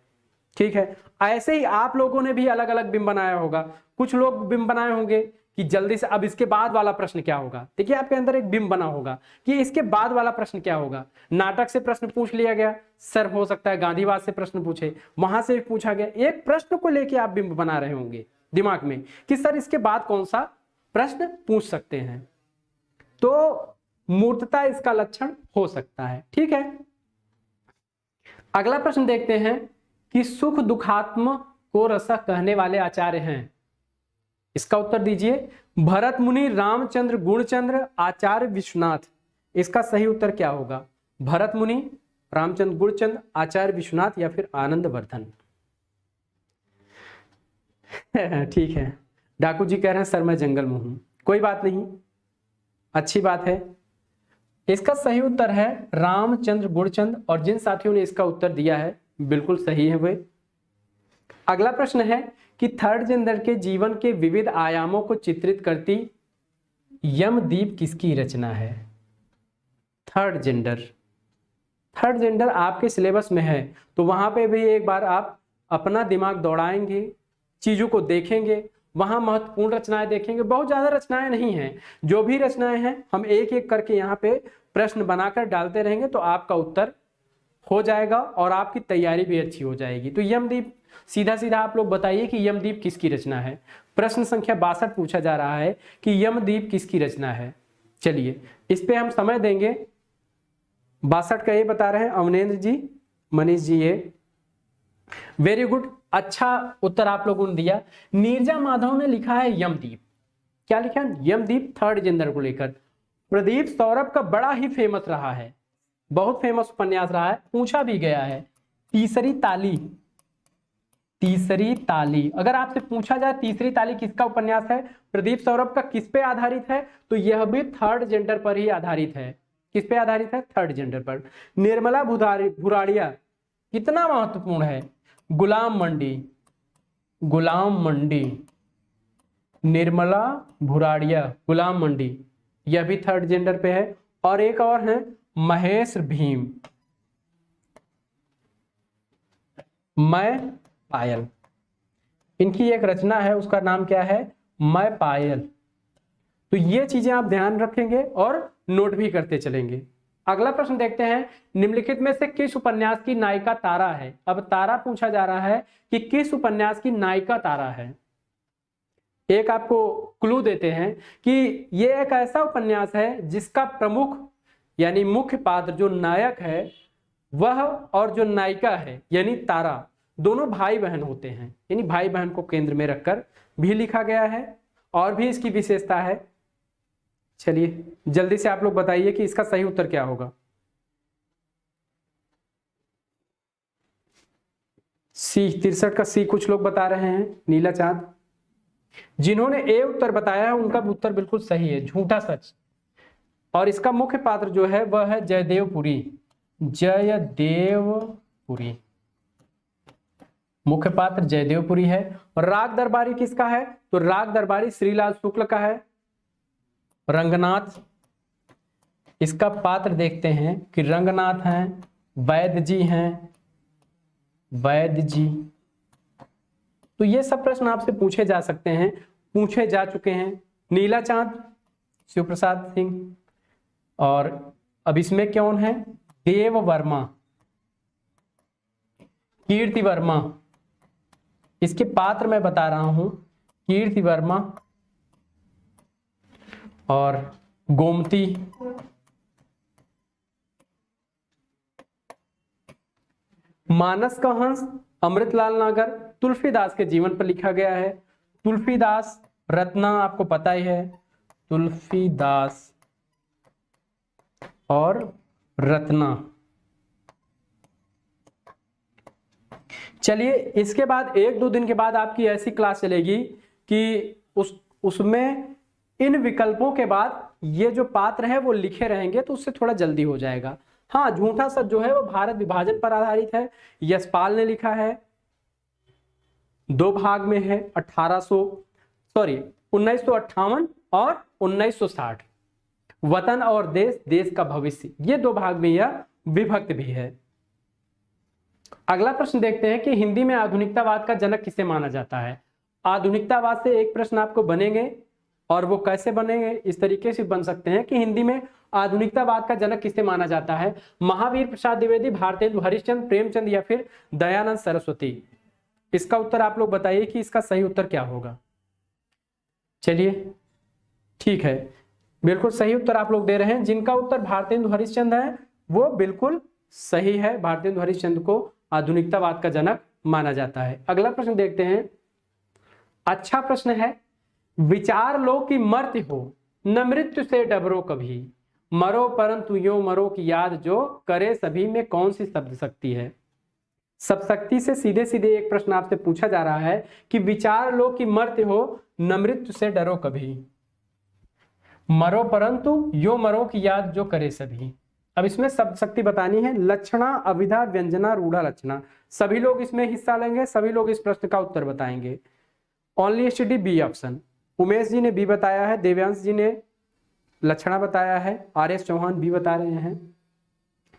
ठीक है, ऐसे ही आप लोगों ने भी अलग अलग बिंब बनाया होगा। कुछ लोग बिंब बनाए होंगे कि जल्दी से अब इसके बाद वाला प्रश्न क्या होगा। देखिए आपके अंदर एक बिंब बना होगा कि इसके बाद वाला प्रश्न क्या होगा। नाटक से प्रश्न पूछ लिया गया, सर हो सकता है गांधीवाद से प्रश्न पूछे, वहां से भी पूछा गया, एक प्रश्न को लेके आप बिंब बना रहे होंगे दिमाग में कि सर इसके बाद कौन सा प्रश्न पूछ सकते हैं। तो मूर्तता इसका लक्षण हो सकता है। ठीक है, अगला प्रश्न देखते हैं कि सुख दुखात्म को रस कहने वाले आचार्य हैं। इसका उत्तर दीजिए। भरत मुनि, रामचंद्र, गुणचंद्र, आचार्य विश्वनाथ। इसका सही उत्तर क्या होगा। भरत मुनि, रामचंद्र, गुणचंद्र, आचार्य विश्वनाथ या फिर आनंद वर्धन। ठीक है, डाकू जी कह रहे हैं सर मैं जंगल में हूं। कोई बात नहीं, अच्छी बात है। इसका सही उत्तर है रामचंद्र, गुणचंद्र, और जिन साथियों ने इसका उत्तर दिया है बिल्कुल सही है वे। अगला प्रश्न है कि थर्ड जेंडर के जीवन के विविध आयामों को चित्रित करती यमदीप किसकी रचना है। थर्ड जेंडर आपके सिलेबस में है, तो वहां पे भी एक बार आप अपना दिमाग दौड़ाएंगे, चीजों को देखेंगे, वहां महत्वपूर्ण रचनाएं देखेंगे। बहुत ज्यादा रचनाएं नहीं हैं, जो भी रचनाएं हैं हम एक एक करके यहाँ पे प्रश्न बनाकर डालते रहेंगे तो आपका उत्तर हो जाएगा और आपकी तैयारी भी अच्छी हो जाएगी। तो यमदीप, सीधा सीधा आप लोग बताइए कि यमदीप किसकी रचना है। प्रश्न संख्या 62 पूछा जा रहा है कि यमदीप किसकी रचना है। चलिए इस पे हम समय देंगे। 62 का ये बता रहे हैं अवनेंद्र जी, मनीष जी, ये वेरी गुड, अच्छा उत्तर आप लोगों ने दिया। नीरजा माधव ने लिखा है यमदीप। क्या लिखा है? यमदीप, थर्ड जेंडर को लेकर। प्रदीप सौरभ का बड़ा ही फेमस रहा है, बहुत फेमस उपन्यास रहा है, पूछा भी गया है। तीसरी ताली, अगर आपसे पूछा जाए तीसरी ताली किसका उपन्यास है, प्रदीप सौरभ का, किस पे आधारित है, तो यह भी थर्ड जेंडर पर ही आधारित है। किस पे आधारित है? थर्ड जेंडर पर। निर्मला भुराड़िया कितना महत्वपूर्ण है। गुलाम मंडी, निर्मला भुराड़िया, गुलाम मंडी, यह भी थर्ड जेंडर पे है। और एक और है महेश भीम, मैं पायल, इनकी एक रचना है, उसका नाम क्या है? मैं पायल। तो ये चीजें आप ध्यान रखेंगे और नोट भी करते चलेंगे। अगला प्रश्न देखते हैं, निम्नलिखित में से किस उपन्यास की नायिका तारा है। अब तारा पूछा जा रहा है कि किस उपन्यास की नायिका तारा है। एक आपको क्लू देते हैं कि ये एक ऐसा उपन्यास है जिसका प्रमुख यानी मुख्य पात्र जो नायक है वह और जो नायिका है यानी तारा, दोनों भाई बहन होते हैं, यानी भाई बहन को केंद्र में रखकर भी लिखा गया है और भी इसकी विशेषता है। चलिए जल्दी से आप लोग बताइए कि इसका सही उत्तर क्या होगा। सी, 63 का सी कुछ लोग बता रहे हैं। नीला चांद, जिन्होंने ए उत्तर बताया है उनका उत्तर बिल्कुल सही है, झूठा सच। और इसका मुख्य पात्र जो है वह है जयदेवपुरी। मुख्य पात्र जयदेवपुरी है। और राग दरबारी किसका है? तो राग दरबारी श्रीलाल शुक्ल का है। रंगनाथ, इसका पात्र देखते हैं कि रंगनाथ हैं, वैद्य जी हैं, वैद्य जी। तो ये सब प्रश्न आपसे पूछे जा सकते हैं, पूछे जा चुके हैं। नीला चांद, शिव प्रसाद सिंह। और अब इसमें कौन है? देव वर्मा, कीर्ति वर्मा, इसके पात्र मैं बता रहा हूं, कीर्ति वर्मा और गोमती। मानस का हंस अमृतलाल नागर तुलसीदास के जीवन पर लिखा गया है। तुलसीदास, रत्ना आपको पता ही है, तुलसीदास और रत्ना। चलिए इसके बाद 1-2 दिन के बाद आपकी ऐसी क्लास चलेगी कि उसमें इन विकल्पों के बाद ये जो पात्र है वो लिखे रहेंगे, तो उससे थोड़ा जल्दी हो जाएगा। हाँ, झूठा सच जो है वो भारत विभाजन पर आधारित है, यशपाल ने लिखा है, 2 भाग में है, 1958 और 1960। वतन और देश, देश का भविष्य, ये 2 भाग में यह विभक्त भी है। अगला प्रश्न देखते हैं कि हिंदी में आधुनिकतावाद का जनक किसे माना जाता है। आधुनिकतावाद से एक प्रश्न आपको बनेंगे और वो कैसे बनेंगे, इस तरीके से बन सकते हैं कि हिंदी में आधुनिकतावाद का जनक किसे माना जाता है, महावीर प्रसाद द्विवेदी, भारतेंदु हरिश्चंद्र, प्रेमचंद या फिर दयानंद सरस्वती। इसका उत्तर आप लोग बताइए कि इसका सही उत्तर क्या होगा। चलिए ठीक है, बिल्कुल सही उत्तर आप लोग दे रहे हैं। जिनका उत्तर भारतेंदु हरिश्चंद्र है वो बिल्कुल सही है। भारतेंदु हरिश्चंद्र को आधुनिकतावाद का जनक माना जाता है। अगला प्रश्न देखते हैं, अच्छा प्रश्न है। विचार लो कि मर्त्य हो, न मृत्यु से डबरो कभी, मरो परंतु यो मरो की याद जो करे सभी में कौन सी शब्द शक्ति है। सब शक्ति से सीधे सीधे एक प्रश्न आपसे पूछा जा रहा है कि विचार लो कि मर्त्य हो, न मृत्यु से डरो कभी, मरो परंतु यो मरो की याद जो करे सभी। अब इसमें शब्द शक्ति बतानी है। लक्षणा, अविधा, व्यंजना, रूढ़ा लक्षणा, सभी लोग इसमें हिस्सा लेंगे, सभी लोग इस प्रश्न का उत्तर बताएंगे। Only STD B option. Umesh ji ने बी बताया है, देव्यांश जी ने लक्षणा बताया है, आर.एस. चौहान बी बता रहे हैं।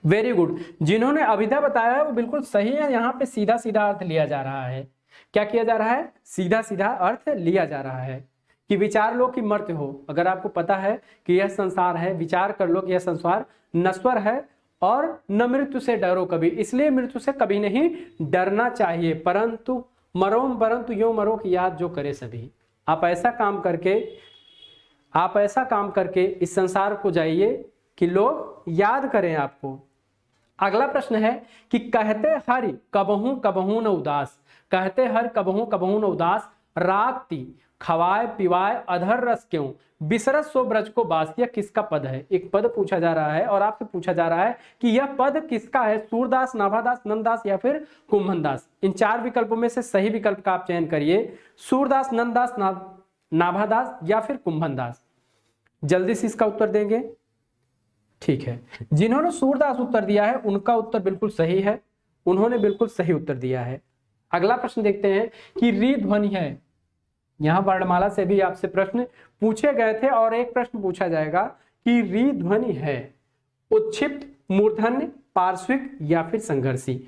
Very good. जिन्होंने अविधा बताया है वो बिल्कुल सही है। यहाँ पे सीधा सीधा अर्थ लिया जा रहा है। क्या किया जा रहा है? सीधा सीधा अर्थ लिया जा रहा है कि विचार लो कि मर्त्य हो। अगर आपको पता है कि यह संसार है, विचार कर लो कि यह संसार नश्वर है और न मृत्यु से डरो कभी, इसलिए मृत्यु से कभी नहीं डरना चाहिए। परंतु मरो परंतु यो मरो की याद जो करे सभी। आप ऐसा काम करके इस संसार को जाइए कि लोग याद करें आपको। अगला प्रश्न है कि कहते हरि कबहू कबहू न उदास, कहते हर कबहू कबहू न उदास, रागती खवाए पिवाए अधर रस क्यों, बिसरत सो ब्रज को बास। यह किसका पद है? एक पद पूछा जा रहा है और आपसे पूछा जा रहा है कि यह पद किसका है, सूरदास, नाभादास, नंददास या फिर कुंभनदास। इन चार विकल्पों में से सही विकल्प का आप चयन करिए। सूरदास, नंददास, नाभादास या फिर कुंभनदास। जल्दी से इसका उत्तर देंगे। ठीक है, जिन्होंने सूरदास उत्तर दिया है उनका उत्तर बिल्कुल सही है, उन्होंने बिल्कुल सही उत्तर दिया है। अगला प्रश्न देखते हैं कि री ध्वनि है। यहां वर्णमाला से भी आपसे प्रश्न पूछे गए थे और एक प्रश्न पूछा जाएगा कि री ध्वनि है उच्छिप्त, मूर्धन्य, पार्श्विक या फिर संघर्षी।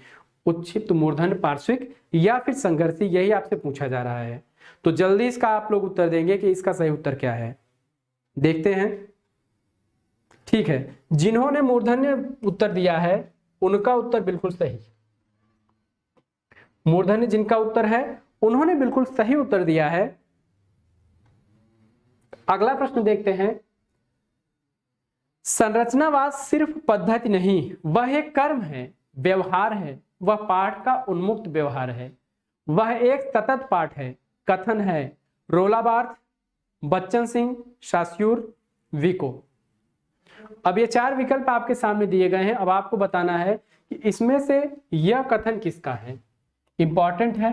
उच्छिप्त, मूर्धन्य, पार्श्विक या फिर संघर्षी, यही आपसे पूछा जा रहा है। तो जल्दी इसका आप लोग उत्तर देंगे कि इसका सही उत्तर क्या है। देखते हैं। ठीक है, जिन्होंने मूर्धन्य उत्तर दिया है उनका उत्तर बिल्कुल सही। मूर्धन्य जिनका उत्तर है उन्होंने बिल्कुल सही उत्तर दिया है। अगला प्रश्न देखते हैं। संरचनावाद सिर्फ पद्धति नहीं, वह एक कर्म है, व्यवहार है, वह पाठ का उन्मुक्त व्यवहार है, वह एक सतत पाठ है, कथन है। रोला बार्थ, बच्चन सिंह, शास्यूर, विको। अब ये चार विकल्प आपके सामने दिए गए हैं। अब आपको बताना है कि इसमें से यह कथन किसका है। इंपॉर्टेंट है,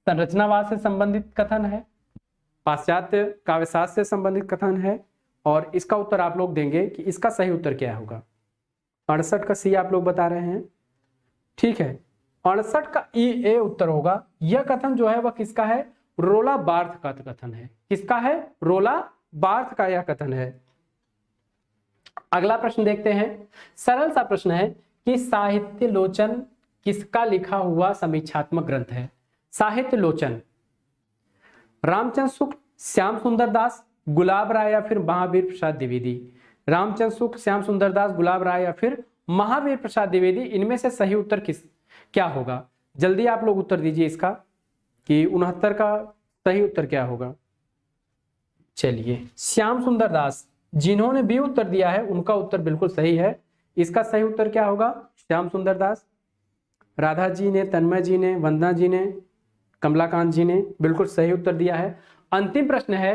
संरचनावाद से संबंधित कथन है, पाश्चात्य काव्यशास्त्र से संबंधित कथन है और इसका उत्तर आप लोग देंगे कि इसका सही उत्तर क्या होगा। 68 का सी आप लोग बता रहे हैं। ठीक है, 68 का ए उत्तर होगा। यह कथन जो है वह किसका है? रोला बार्थ का कथन है। किसका है? रोला बार्थ का यह कथन है। अगला प्रश्न देखते हैं। सरल सा प्रश्न है कि साहित्य लोचन किसका लिखा हुआ समीक्षात्मक ग्रंथ है? साहित्य लोचन रामचंद्र शुक्ल, श्याम सुंदर दास, गुलाब राय या फिर महावीर प्रसाद द्विवेदी। रामचंद्र शुक्ल, श्याम सुंदर दास, गुलाब राय या फिर महावीर प्रसाद द्विवेदी, इनमें से सही उत्तर क्या होगा? जल्दी आप लोग उत्तर दीजिए इसका कि 69 का सही उत्तर क्या होगा। चलिए, श्याम सुंदर दास जिन्होंने भी उत्तर दिया है उनका उत्तर बिल्कुल सही है। इसका सही उत्तर क्या होगा? श्याम सुंदर दास। राधा जी ने, तन्मय जी ने, वंदना जी ने, कमलाकांत जी ने बिल्कुल सही उत्तर दिया है। अंतिम प्रश्न है,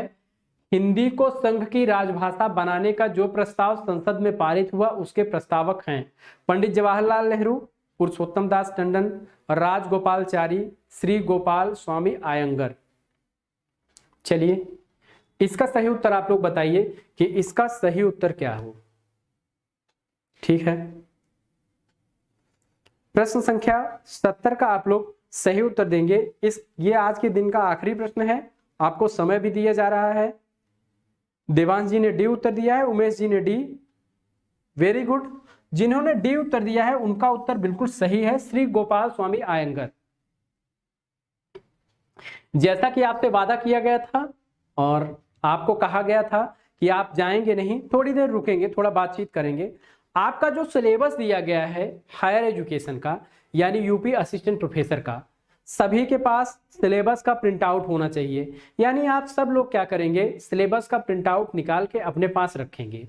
हिंदी को संघ की राजभाषा बनाने का जो प्रस्ताव संसद में पारित हुआ उसके प्रस्तावक हैं पंडित जवाहरलाल नेहरू, पुरुषोत्तम दास टंडन, राजगोपालचारी, श्री गोपाल स्वामी आयंगर। चलिए, इसका सही उत्तर आप लोग बताइए कि इसका सही उत्तर क्या हो। ठीक है, प्रश्न संख्या 70 का आप लोग सही उत्तर देंगे। ये आज के दिन का आखिरी प्रश्न है। आपको समय भी दिया जा रहा है। देवांश जी ने डी उत्तर दिया है, उमेश जी ने डी। Very good. जिन्होंने डी उत्तर दिया है उनका उत्तर बिल्कुल सही है, श्री गोपाल स्वामी आयंगर। जैसा कि आपसे वादा किया गया था और आपको कहा गया था कि आप जाएंगे नहीं, थोड़ी देर रुकेंगे, थोड़ा बातचीत करेंगे। आपका जो सिलेबस दिया गया है हायर एजुकेशन का, यानी यूपी असिस्टेंट प्रोफेसर का, सभी के पास सिलेबस का प्रिंट आउट होना चाहिए। यानी आप सब लोग क्या करेंगे, सिलेबस का प्रिंट आउट निकाल के अपने पास रखेंगे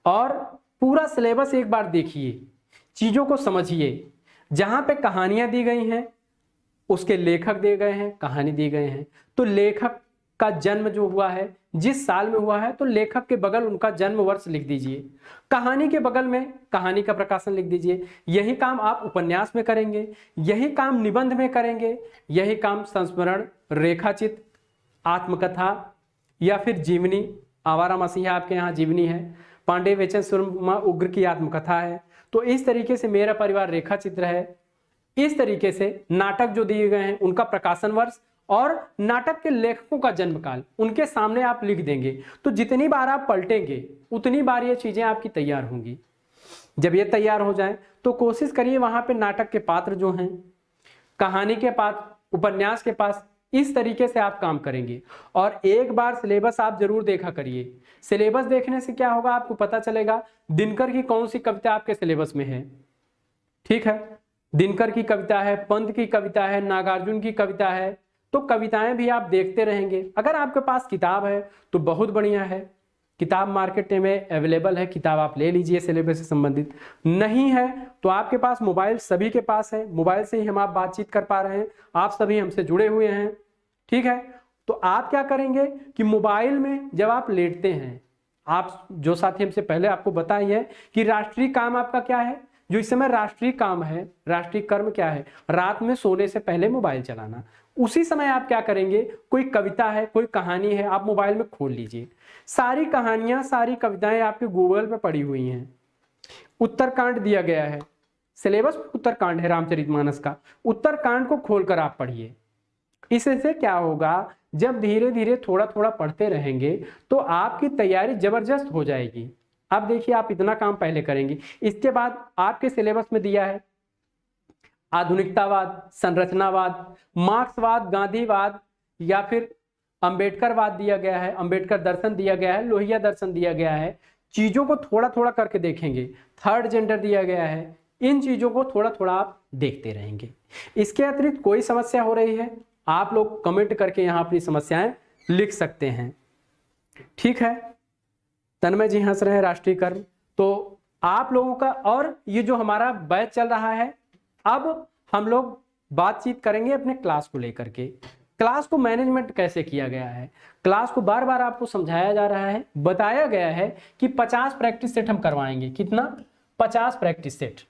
और पूरा सिलेबस एक बार देखिए, चीजों को समझिए। जहां पे कहानियां दी गई हैं उसके लेखक दिए गए हैं, कहानी दी गए हैं, तो लेखक का जन्म जो हुआ है, जिस साल में हुआ है, तो लेखक के बगल उनका जन्म वर्ष लिख दीजिए। कहानी के बगल में कहानी का प्रकाशन लिख दीजिए। यही काम आप उपन्यास में करेंगे, यही काम निबंध में करेंगे, यही काम संस्मरण, रेखाचित्र, आत्मकथा या फिर जीवनी, आवारा मसीहा आपके यहाँ जीवनी है, पांडे वेचन सुरमा उग्र की आत्मकथा है, तो इस तरीके से मेरा परिवार रेखा चित्र है। इस तरीके से नाटक जो दिए गए हैं उनका प्रकाशन वर्ष और नाटक के लेखकों का जन्म काल उनके सामने आप लिख देंगे। तो जितनी बार आप पलटेंगे उतनी बार ये चीजें आपकी तैयार होंगी। जब ये तैयार हो जाए तो कोशिश करिए वहां पे नाटक के पात्र जो हैं, कहानी के पात्र, उपन्यास के पास, इस तरीके से आप काम करेंगे। और एक बार सिलेबस आप जरूर देखा करिए। सिलेबस देखने से क्या होगा, आपको पता चलेगा दिनकर की कौन सी कविता आपके सिलेबस में है। ठीक है, दिनकर की कविता है, पंत की कविता है, नागार्जुन की कविता है, तो कविताएं भी आप देखते रहेंगे। अगर आपके पास किताब है तो बहुत बढ़िया है, किताब मार्केट में अवेलेबल है, किताब आप ले लीजिए सिलेबस से संबंधित। नहीं है तो आपके पास मोबाइल, सभी के पास है, मोबाइल से ही हम आप बातचीत कर पा रहे हैं, आप सभी हमसे जुड़े हुए हैं। ठीक है, तो आप क्या करेंगे कि मोबाइल में जब आप लेटते हैं, आप जो साथी हमसे पहले आपको बताइए कि राष्ट्रीय काम आपका क्या है, जो इस समय राष्ट्रीय काम है, राष्ट्रीय कर्म क्या है, रात में सोने से पहले मोबाइल चलाना। उसी समय आप क्या करेंगे, कोई कविता है, कोई कहानी है, आप मोबाइल में खोल लीजिए। सारी कहानियां, सारी कविताएं आपके गूगल पे पड़ी हुई हैं। उत्तरकांड दिया गया है, सिलेबस उत्तरकांड है रामचरितमानस का, उत्तरकांड को खोलकर आप पढ़िए। इससे क्या होगा, जब धीरे धीरे थोड़ा थोड़ा पढ़ते रहेंगे तो आपकी तैयारी जबरदस्त हो जाएगी। अब देखिए, आप इतना काम पहले करेंगे, इसके बाद आपके सिलेबस में दिया है आधुनिकतावाद, संरचनावाद, मार्क्सवाद, गांधीवाद या फिर अंबेडकरवाद दिया गया है, अंबेडकर दर्शन दिया गया है, लोहिया दर्शन दिया गया है। चीजों को थोड़ा थोड़ा करके देखेंगे। थर्ड जेंडर दिया गया है, इन चीजों को थोड़ा थोड़ा आप देखते रहेंगे। इसके अतिरिक्त कोई समस्या हो रही है, आप लोग कमेंट करके यहाँ अपनी समस्याएं लिख सकते हैं। ठीक है, तन्मय जी हंस रहे हैं, राष्ट्रीय कर्म। तो आप लोगों का, और ये जो हमारा बैच चल रहा है, अब हम लोग बातचीत करेंगे अपने क्लास को लेकर के। क्लास को मैनेजमेंट कैसे किया गया है, क्लास को बार बार आपको समझाया जा रहा है, बताया गया है कि 50 प्रैक्टिस सेट हम करवाएंगे। कितना? 50 प्रैक्टिस सेट,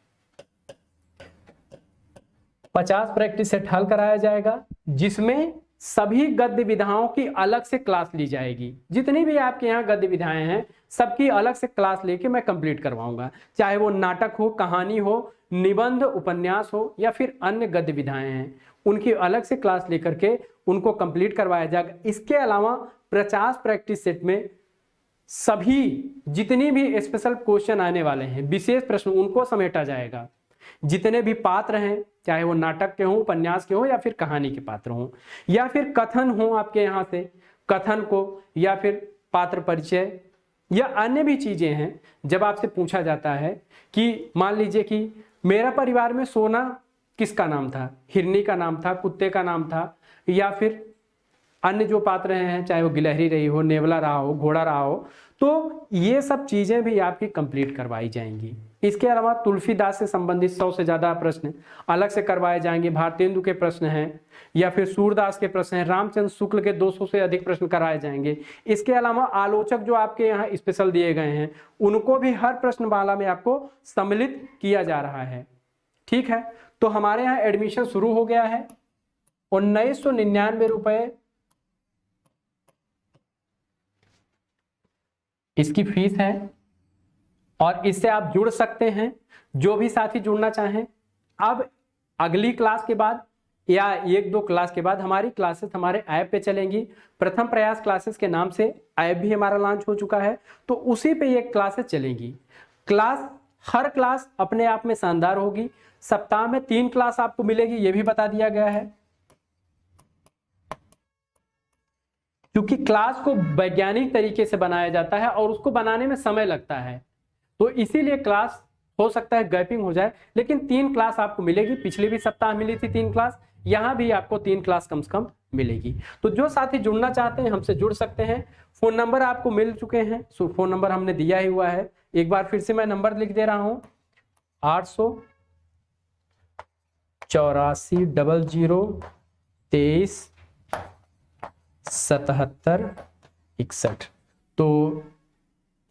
50 प्रैक्टिस सेट हल कराया जाएगा, जिसमें सभी गद्य विधाओं की अलग से क्लास ली जाएगी। जितनी भी आपके यहाँ गद्य विधाएं हैं सबकी अलग से क्लास लेके मैं कंप्लीट करवाऊंगा, चाहे वो नाटक हो, कहानी हो, निबंध, उपन्यास हो या फिर अन्य गद्य विधाएं हैं, उनकी अलग से क्लास लेकर के उनको कंप्लीट करवाया जाएगा। इसके अलावा 50 प्रैक्टिस सेट में सभी जितनी भी स्पेशल क्वेश्चन आने वाले हैं, विशेष प्रश्न, उनको समेटा जाएगा। जितने भी पात्र हैं, चाहे वो नाटक के हों, उपन्यास के हों या फिर कहानी के पात्र हों या फिर कथन हो आपके यहाँ से, कथन को या फिर पात्र परिचय या अन्य भी चीजें हैं। जब आपसे पूछा जाता है कि मान लीजिए कि मेरा परिवार में सोना किसका नाम था, हिरनी का नाम था, कुत्ते का नाम था, या फिर अन्य जो पात्र हैं, चाहे वो गिलहरी रही हो, नेवला रहा हो, घोड़ा रहा हो, तो ये सब चीजें भी आपकी कंप्लीट करवाई जाएंगी। इसके अलावा तुलसीदास से संबंधित 100 से ज्यादा प्रश्न अलग से करवाए जाएंगे। भारतेंदु के प्रश्न हैं या फिर सूरदास के प्रश्न हैं, रामचंद्र शुक्ल के 200 से अधिक प्रश्न कराए जाएंगे। इसके अलावा आलोचक जो आपके यहाँ स्पेशल दिए गए हैं, उनको भी हर प्रश्नमाला में आपको सम्मिलित किया जा रहा है। ठीक है, तो हमारे यहाँ एडमिशन शुरू हो गया है। 1999 रुपए इसकी फीस है और इससे आप जुड़ सकते हैं, जो भी साथी जुड़ना चाहें। अब अगली क्लास के बाद या 1-2 क्लास के बाद हमारी क्लासेस हमारे ऐप पे चलेंगी। प्रथम प्रयास क्लासेस के नाम से ऐप भी हमारा लॉन्च हो चुका है, तो उसी पे ये क्लासेस चलेंगी। हर क्लास अपने आप में शानदार होगी। सप्ताह में 3 क्लास आपको मिलेगी, ये भी बता दिया गया है। क्योंकि क्लास को वैज्ञानिक तरीके से बनाया जाता है और उसको बनाने में समय लगता है, तो इसीलिए क्लास हो सकता है गैपिंग हो जाए, लेकिन 3 क्लास आपको मिलेगी। पिछले भी सप्ताह मिली थी 3 क्लास, यहाँ भी आपको 3 क्लास कम से कम मिलेगी। तो जो साथी जुड़ना चाहते हैं हमसे जुड़ सकते हैं। फोन नंबर आपको मिल चुके हैं, सो फोन नंबर हमने दिया ही हुआ है। एक बार फिर से मैं नंबर लिख दे रहा हूं, 88400237761। तो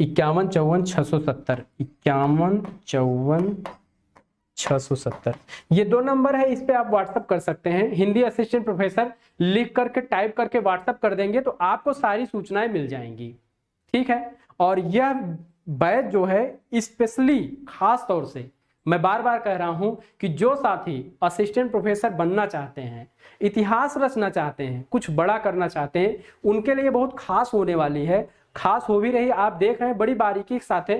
5154-670, 5154-670 ये 2 नंबर है। इस पे आप व्हाट्सअप कर सकते हैं। हिंदी असिस्टेंट प्रोफेसर लिख करके टाइप करके व्हाट्सअप कर देंगे तो आपको सारी सूचनाएं मिल जाएंगी, ठीक है। और यह बैच जो है स्पेशली खास तौर से मैं बार बार कह रहा हूं कि जो साथी असिस्टेंट प्रोफेसर बनना चाहते हैं, इतिहास रचना चाहते हैं, कुछ बड़ा करना चाहते हैं, उनके लिए बहुत खास होने वाली है। खास हो भी रही, आप देख रहे हैं बड़ी बारीकी के साथ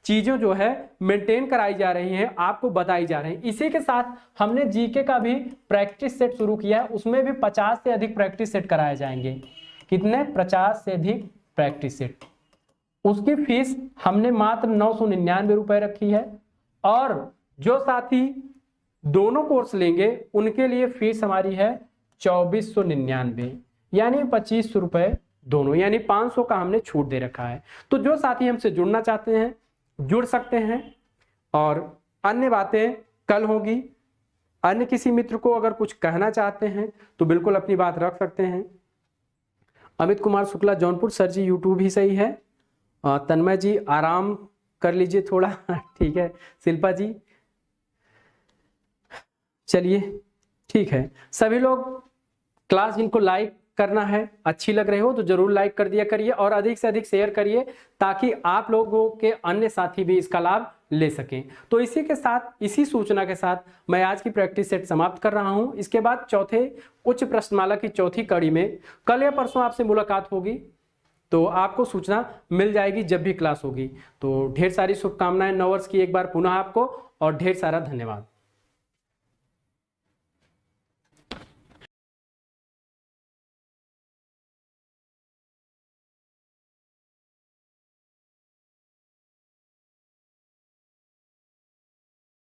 चीजें जो है मेंटेन कराई जा रही हैं, आपको बताई जा रही हैं। इसी के साथ हमने जीके का भी प्रैक्टिस सेट शुरू किया है, उसमें भी 50 से अधिक प्रैक्टिस सेट कराए जाएंगे। कितने? 50 से अधिक प्रैक्टिस सेट। उसकी फीस हमने मात्र 999 रुपए रखी है, और जो साथी दोनों कोर्स लेंगे उनके लिए फीस हमारी है 2499, यानी 25 रुपए दोनों, यानी 500 का हमने छूट दे रखा है। तो जो साथी हमसे जुड़ना चाहते हैं जुड़ सकते हैं, और अन्य बातें कल होगी। अन्य किसी मित्र को अगर कुछ कहना चाहते हैं तो बिल्कुल अपनी बात रख सकते हैं। अमित कुमार शुक्ला जौनपुर, सर जी यूट्यूब ही सही है। तन्मय जी आराम कर लीजिए थोड़ा ठीक है। शिल्पा जी चलिए ठीक है। सभी लोग क्लास जिनको लाइक करना है, अच्छी लग रही हो तो जरूर लाइक कर दिया करिए और अधिक से अधिक शेयर करिए, ताकि आप लोगों के अन्य साथी भी इसका लाभ ले सकें। तो इसी के साथ, इसी सूचना के साथ मैं आज की प्रैक्टिस सेट समाप्त कर रहा हूं। इसके बाद चौथे उच्च प्रश्नमाला की चौथी कड़ी में कल या परसों आपसे मुलाकात होगी, तो आपको सूचना मिल जाएगी जब भी क्लास होगी। तो ढेर सारी शुभकामनाएं नववर्ष की एक बार पुनः आपको, और ढेर सारा धन्यवाद।